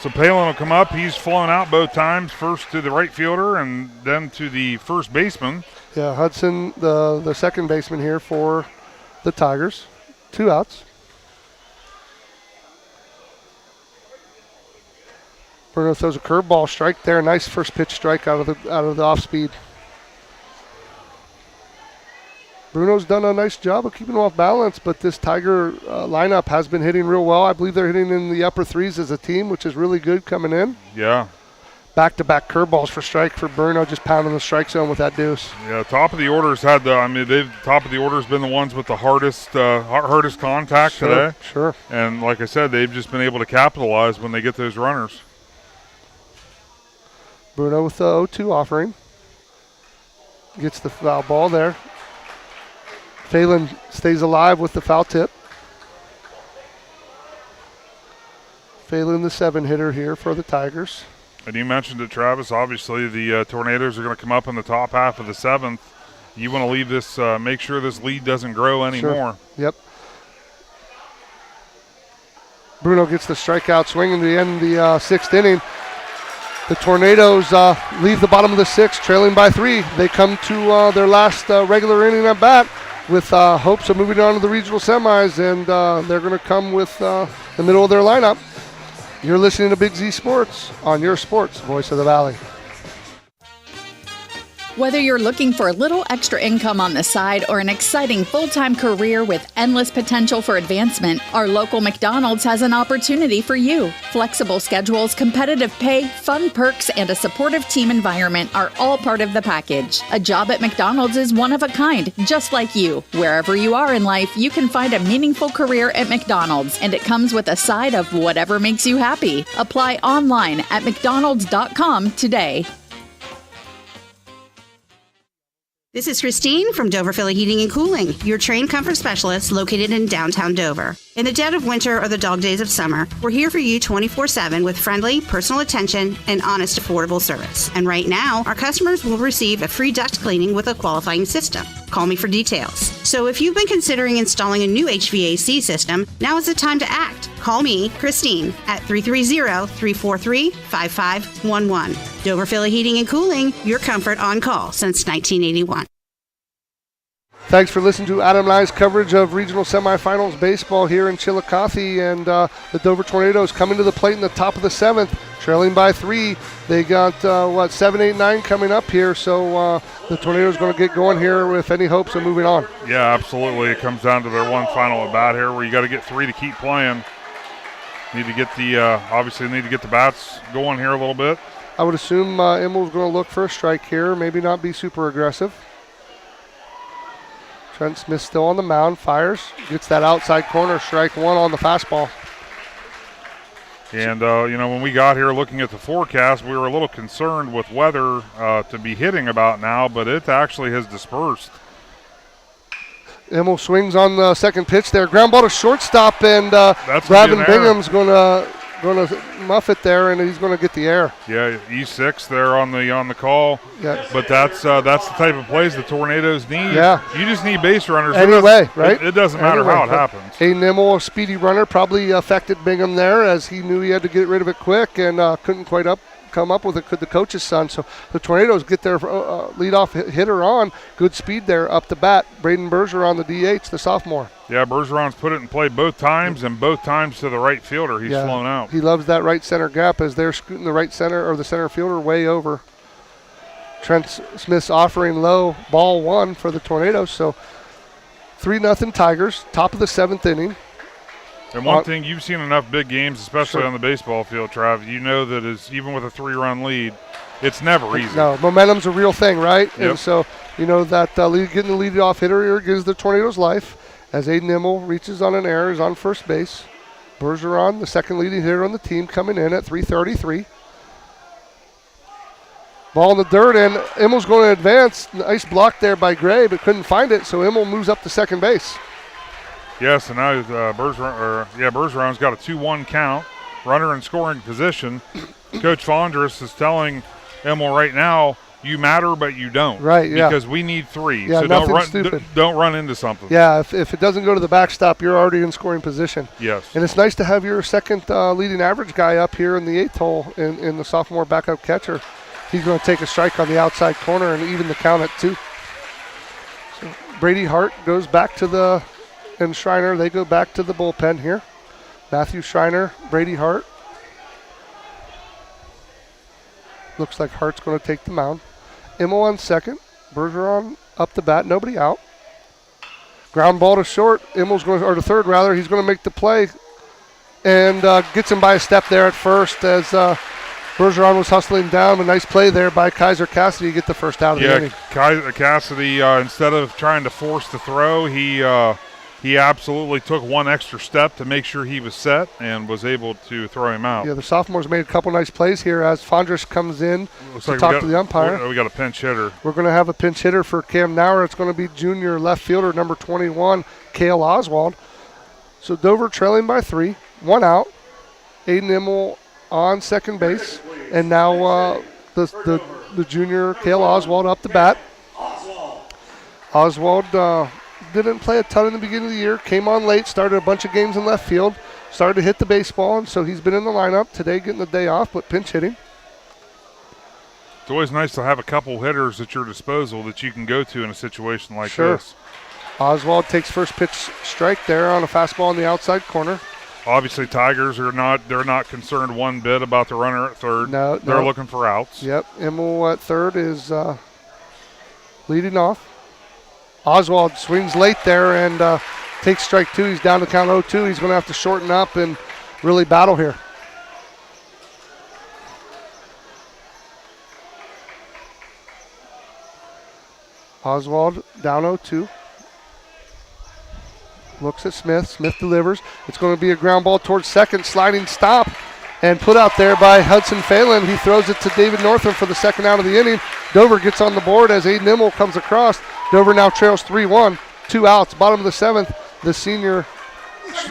So Palin will come up. He's flown out both times, first to the right fielder and then to the first baseman. Yeah, Hudson, the second baseman here for the Tigers. 2 outs. Bruno throws a curveball strike there. Nice first pitch strike out of the off speed. Bruno's done a nice job of keeping him off balance, but this Tiger lineup has been hitting real well. I believe they're hitting in the upper 3s as a team, which is really good coming in. Yeah. Back-to-back curveballs for strike for Bruno, just pounding the strike zone with that deuce. Yeah, top of the order's had top of the order's been the ones with the hardest contact today. Sure. And like I said, they've just been able to capitalize when they get those runners. Bruno with the 0-2 offering. Gets the foul ball there. Phelan stays alive with the foul tip. Phelan, the 7-hitter here for the Tigers. And you mentioned it, Travis. Obviously, the Tornadoes are going to come up in the top half of the 7th. You want to leave this, make sure this lead doesn't grow anymore. Sure. Yep. Bruno gets the strikeout swing in the end of the 6th inning. The Tornadoes leave the bottom of the 6th, trailing by 3. They come to their last regular inning at bat with hopes of moving on to the regional semis, and they're going to come with the middle of their lineup. You're listening to Big Z Sports on your sports voice of the Valley. Whether you're looking for a little extra income on the side or an exciting full-time career with endless potential for advancement, our local McDonald's has an opportunity for you. Flexible schedules, competitive pay, fun perks, and a supportive team environment are all part of the package. A job at McDonald's is one of a kind, just like you. Wherever you are in life, you can find a meaningful career at McDonald's, and it comes with a side of whatever makes you happy. Apply online at mcdonalds.com today. This is Christine from Dover Philly Heating and Cooling, your trained comfort specialist located in downtown Dover. In the dead of winter or the dog days of summer, we're here for you 24/7 with friendly, personal attention and honest, affordable service. And right now, our customers will receive a free duct cleaning with a qualifying system. Call me for details. So if you've been considering installing a new HVAC system, now is the time to act. Call me, Christine, at 330-343-5511. Dover Philly Heating and Cooling, your comfort on call since 1981. Thanks for listening to Adam and I's coverage of regional semifinals baseball here in Chillicothe, and the Dover Tornadoes coming to the plate in the top of the 7th, trailing by 3. They got 7, 8, 9 coming up here, so the Tornadoes going to get going here with any hopes of moving on. Yeah, absolutely. It comes down to their one final at bat here, where you got to get 3 to keep playing. Need to get the obviously need to get the bats going here a little bit. I would assume Immel's going to look for a strike here, maybe not be super aggressive. Trent Smith still on the mound, fires, gets that outside corner, strike 1 on the fastball. And, when we got here looking at the forecast, we were a little concerned with weather to be hitting about now, but it actually has dispersed. Immel swings on the second pitch there. Ground ball to shortstop, and Gavin Bingham's going to muff it there, and he's going to get the air. Yeah, E6 there on the call. Yeah. But that's the type of plays the Tornadoes need. Yeah. You just need base runners. Anyway, right? It doesn't matter how it happens. Aiden Immel, a speedy runner, probably affected Bingham there as he knew he had to get rid of it quick and couldn't quite come up with it, the coach's son. So the Tornadoes get their leadoff hitter on. Good speed there up the bat. Braden Bergeron, the DH, the sophomore. Yeah, Bergeron's put it in play both times, and both times to the right fielder. He's flown out. He loves that right center gap as they're scooting the right center or the center fielder way over. Trent Smith's offering low, ball 1 for the Tornadoes. So 3-0 Tigers, top of the 7th inning. And one thing, you've seen enough big games, especially on the baseball field, Trav. You know that even with a 3-run lead, it's never easy. No, momentum's a real thing, right? Yep. And so, that getting the leadoff hitter here gives the Tornadoes life as Aiden Immel reaches on an error, is on first base. Bergeron, the second leading hitter on the team, coming in at 3:33. Ball in the dirt, and Immel's going to advance. Nice block there by Gray, but couldn't find it, so Immel moves up to second base. Yes, and now Bergeron's got a 2-1 count, runner in scoring position. Coach Fondriest is telling Immel right now, you matter, but you don't. Right, yeah. Because we need 3. Yeah, so don't run into something. Yeah, if it doesn't go to the backstop, you're already in scoring position. Yes. And it's nice to have your second leading average guy up here in the 8th hole in the sophomore backup catcher. He's going to take a strike on the outside corner and even the count at 2. So Brady Hart goes back to and Schreiner, they go back to the bullpen here. Matthew Schreiner, Brady Hart. Looks like Hart's going to take the mound. Immel on second. Bergeron up the bat, nobody out. Ground ball to short. Immel's going to third rather. He's going to make the play and gets him by a step there at first as Bergeron was hustling down. A nice play there by Kaiser Cassidy to get the first out of the inning. Kaiser Cassidy, instead of trying to force the throw, he absolutely took one extra step to make sure he was set and was able to throw him out. Yeah, the sophomore's made a couple nice plays here as Fondriest comes in to talk to the umpire. We got a pinch hitter. We're going to have a pinch hitter for Cam Nauer. It's going to be junior left fielder number 21, Cale Oswald. So Dover trailing by 3, 1 out. Aiden Immel on second base. And now the junior Cale Oswald up the bat. Oswald didn't play a ton in the beginning of the year, came on late, started a bunch of games in left field, started to hit the baseball, and so he's been in the lineup today getting the day off, but pinch hitting. It's always nice to have a couple hitters at your disposal that you can go to in a situation like Sure. this. Oswald takes first pitch strike there on a fastball on the outside corner. Obviously, Tigers they're not concerned one bit about the runner at third. No. They're looking for outs. Yep, Immel at third is leading off. Oswald swings late there and takes strike 2. He's down to count 0-2. He's going to have to shorten up and really battle here. Oswald down 0-2. Looks at Smith. Smith delivers. It's going to be a ground ball towards second. Sliding stop and put out there by Hudson Phelan. He throws it to David Northam for the second out of the inning. Dover gets on the board as Aiden Immel comes across. Dover now trails 3-1. 2 outs. Bottom of the 7th. The senior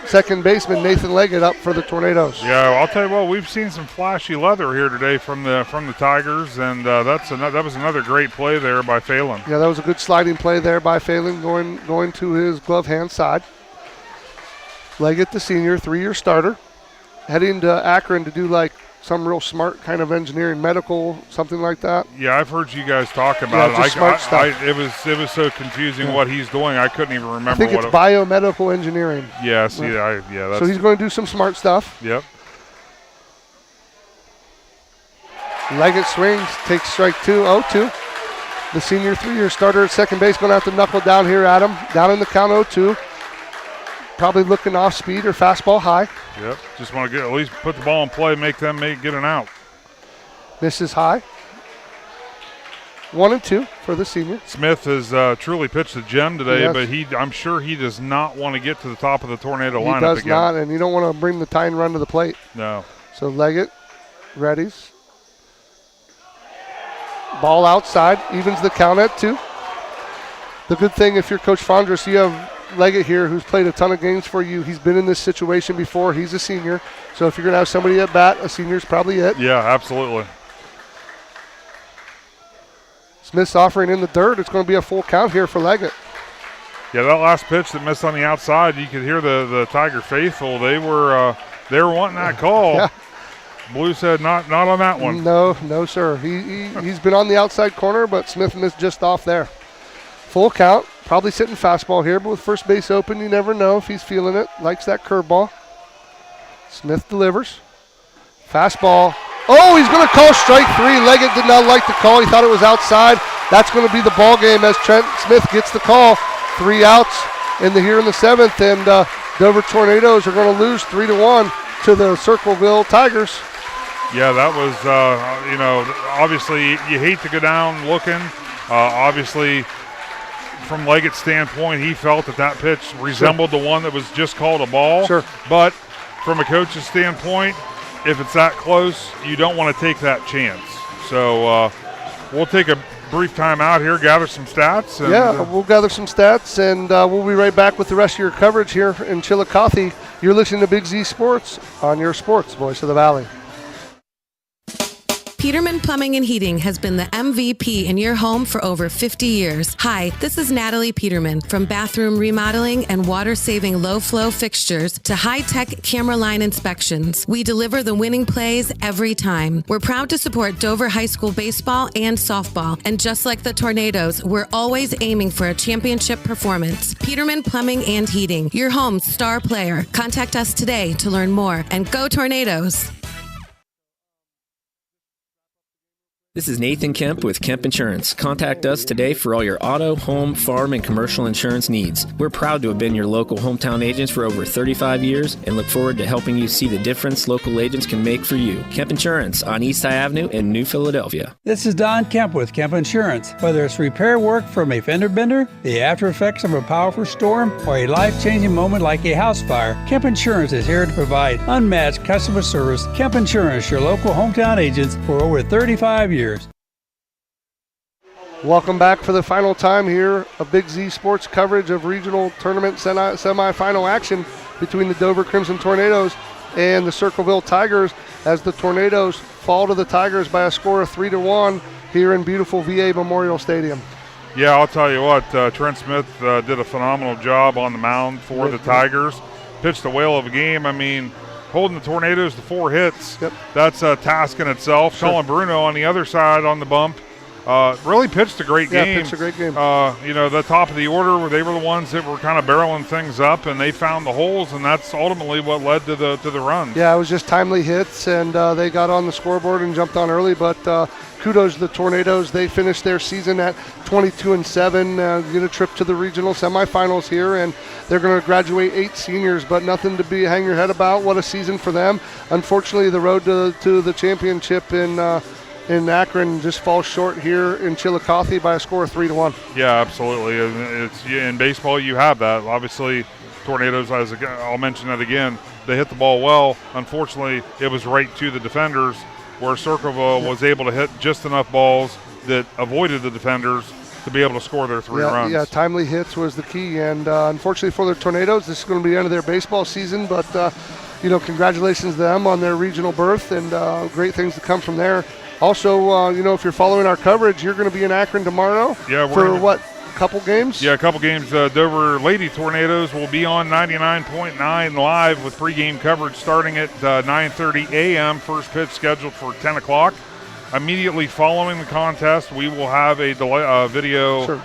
second baseman Nathan Leggett up for the Tornadoes. Yeah, I'll tell you what, we've seen some flashy leather here today from the Tigers, and that was another great play there by Phelan. Yeah, that was a good sliding play there by Phelan going to his glove hand side. Leggett, the senior, 3-year starter, heading to Akron to do like some real smart kind of engineering, medical, something like that. Yeah, I've heard you guys talk about it. Smart stuff. It was so confusing what he's doing. I couldn't even remember. I think it's biomedical engineering. Yeah, so he's going to do some smart stuff. Yep. Leggett swings, takes strike 2, 0-2. The senior 3-year starter at second base going to have to knuckle down here at him. Down in the count, 0-2. Probably looking off speed or fastball high. Yep. Just want to at least put the ball in play, get an out. Misses high. 1-2 for the senior. Smith has truly pitched the gem today, Yes. but I'm sure he does not want to get to the top of the Tornado lineup again. He does not, and you don't want to bring the tying run to the plate. No. So Leggett readies. Ball outside, evens the count at 2. The good thing, if you're Coach Fondriest, you have Leggett here, who's played a ton of games for you. He's been in this situation before. He's a senior. So if you're going to have somebody at bat, a senior's probably it. Yeah, absolutely. Smith's offering in the dirt. It's going to be a full count here for Leggett. Yeah, that last pitch that missed on the outside, you could hear the Tiger faithful. They were wanting that call. Yeah. Blue said not on that one. No, sir. He's been on the outside corner, but Smith missed just off there. Full count. Probably sitting fastball here, but with first base open, you never know if he's feeling it. Likes that curveball. Smith delivers. Fastball. Oh, he's going to call strike 3. Leggett did not like the call. He thought it was outside. That's going to be the ball game as Trent Smith gets the call. 3 outs here in the 7th, and Dover Tornadoes are going to lose 3-1 to the Circleville Tigers. Yeah, that was, obviously you hate to go down looking. Obviously, from Leggett's standpoint, he felt that pitch resembled the one that was just called a ball. Sure. But from a coach's standpoint, if it's that close, you don't want to take that chance. So we'll take a brief time out here, gather some stats. And, we'll gather some stats, and we'll be right back with the rest of your coverage here in Chillicothe. You're listening to Big Z Sports on your sports voice of the Valley. Peterman Plumbing and Heating has been the MVP in your home for over 50 years. Hi, this is Natalie Peterman. From bathroom remodeling and water-saving low-flow fixtures to high-tech camera line inspections, we deliver the winning plays every time. We're proud to support Dover High School baseball and softball, and just like the Tornadoes, we're always aiming for a championship performance. Peterman Plumbing and Heating, your home's star player. Contact us today to learn more, and go Tornadoes! This is Nathan Kemp with Kemp Insurance. Contact us today for all your auto, home, farm, and commercial insurance needs. We're proud to have been your local hometown agents for over 35 years and look forward to helping you see the difference local agents can make for you. Kemp Insurance on East High Avenue in New Philadelphia. This is Don Kemp with Kemp Insurance. Whether it's repair work from a fender bender, the after effects of a powerful storm, or a life-changing moment like a house fire, Kemp Insurance is here to provide unmatched customer service. Kemp Insurance, your local hometown agents for over 35 years. Welcome back for the final time here of Big Z Sports coverage of regional tournament semifinal action between the Dover Crimson Tornadoes and the Circleville Tigers, as the Tornadoes fall to the Tigers by a score of 3-1 here in beautiful VA Memorial Stadium. Yeah, I'll tell you what, Trent Smith did a phenomenal job on the mound for the Tigers. Pitched a whale of a game. I mean, holding the Tornadoes to 4 hits, that's a task in itself. Sure. Colin Bruno on the other side on the bump really pitched a great game. Yeah, pitched a great game. The top of the order, they were the ones that were kind of barreling things up, and they found the holes, and that's ultimately what led to the runs. Yeah, it was just timely hits, and they got on the scoreboard and jumped on early, but kudos to the Tornadoes. They finished their season at 22-7, get a trip to the regional semifinals here, and they're going to graduate 8 seniors, but nothing to hang your head about. What a season for them. Unfortunately, the road to the championship in Akron just falls short here in Chillicothe by a score of 3-1. Yeah, absolutely. It's in baseball, you have that. Obviously, Tornadoes, I'll mention that again, they hit the ball well. Unfortunately, it was right to the defenders, where Circleville was able to hit just enough balls that avoided the defenders to be able to score their 3 runs. Yeah, timely hits was the key. And unfortunately for the Tornadoes, this is going to be the end of their baseball season. But, congratulations to them on their regional berth, and great things to come from there. Also, if you're following our coverage, you're going to be in Akron tomorrow. Yeah, for couple games? Yeah, a couple games. Dover Lady Tornadoes will be on 99.9 live with pregame coverage starting at 9:30 a.m. First pitch scheduled for 10 o'clock. Immediately following the contest, we will have a delay, video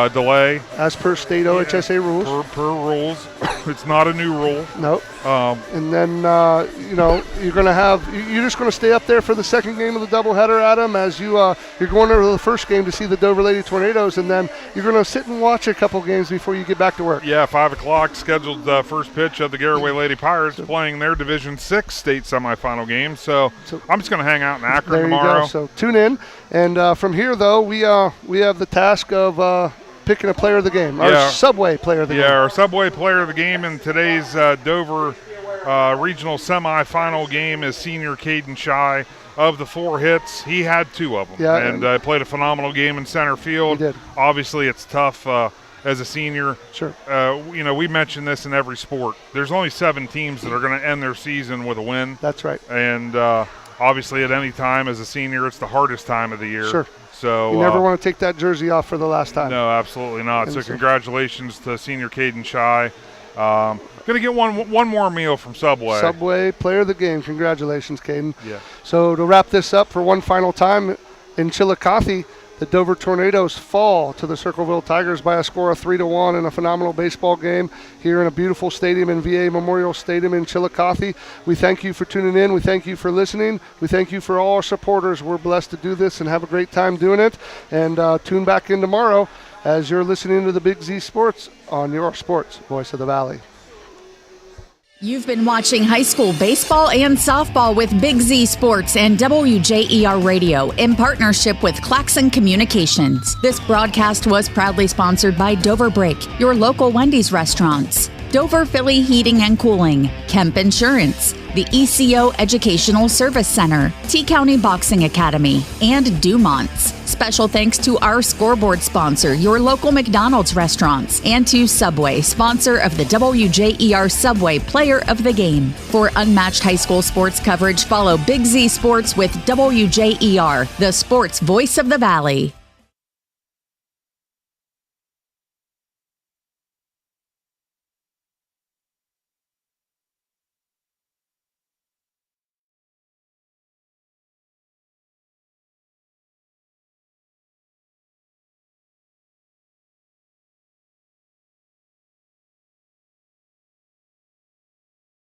delay. As per state OHSAA rules. Per rules. It's not a new rule. Nope. And then, you're going to have – you're just going to stay up there for the second game of the doubleheader, Adam, as you're going over to the first game to see the Dover Lady Tornadoes, and then you're going to sit and watch a couple games before you get back to work. Yeah, 5 o'clock scheduled first pitch of the Garraway Lady Pirates playing their Division 6 state semifinal game. So I'm just going to hang out in Akron tomorrow. You go. So tune in. And from here, though, we have the task of picking a player of the game, our Subway player of the game. Yeah, our Subway player of the game in today's Dover regional semifinal game is senior Caden Shy. Of the 4 hits, he had 2 of them. Yeah, and played a phenomenal game in center field. He did. Obviously, it's tough as a senior. Sure. We mention this in every sport. There's only 7 teams that are going to end their season with a win. That's right. And obviously, at any time as a senior, it's the hardest time of the year. Sure. So you never want to take that jersey off for the last time. No, absolutely not. So congratulations to senior Caden Shy. Going to get one more meal from Subway. Subway player of the game. Congratulations, Caden. Yeah. So to wrap this up for one final time, in Chillicothe, the Dover Tornadoes fall to the Circleville Tigers by a score of 3-1 in a phenomenal baseball game here in a beautiful stadium in VA Memorial Stadium in Chillicothe. We thank you for tuning in. We thank you for listening. We thank you for all our supporters. We're blessed to do this and have a great time doing it. And tune back in tomorrow as you're listening to the Big Z Sports on your Sports Voice of the Valley. You've been watching high school baseball and softball with Big Z Sports and WJER Radio in partnership with Claxon Communications. This broadcast was proudly sponsored by Dover Break, your local Wendy's restaurants, Dover Philly Heating and Cooling, Kemp Insurance, the ECO Educational Service Center, T-County Boxing Academy, and Dumont's. Special thanks to our scoreboard sponsor, your local McDonald's restaurants, and to Subway, sponsor of the WJER Subway Player of the Game. For unmatched high school sports coverage, follow Big Z Sports with WJER, the sports voice of the Valley.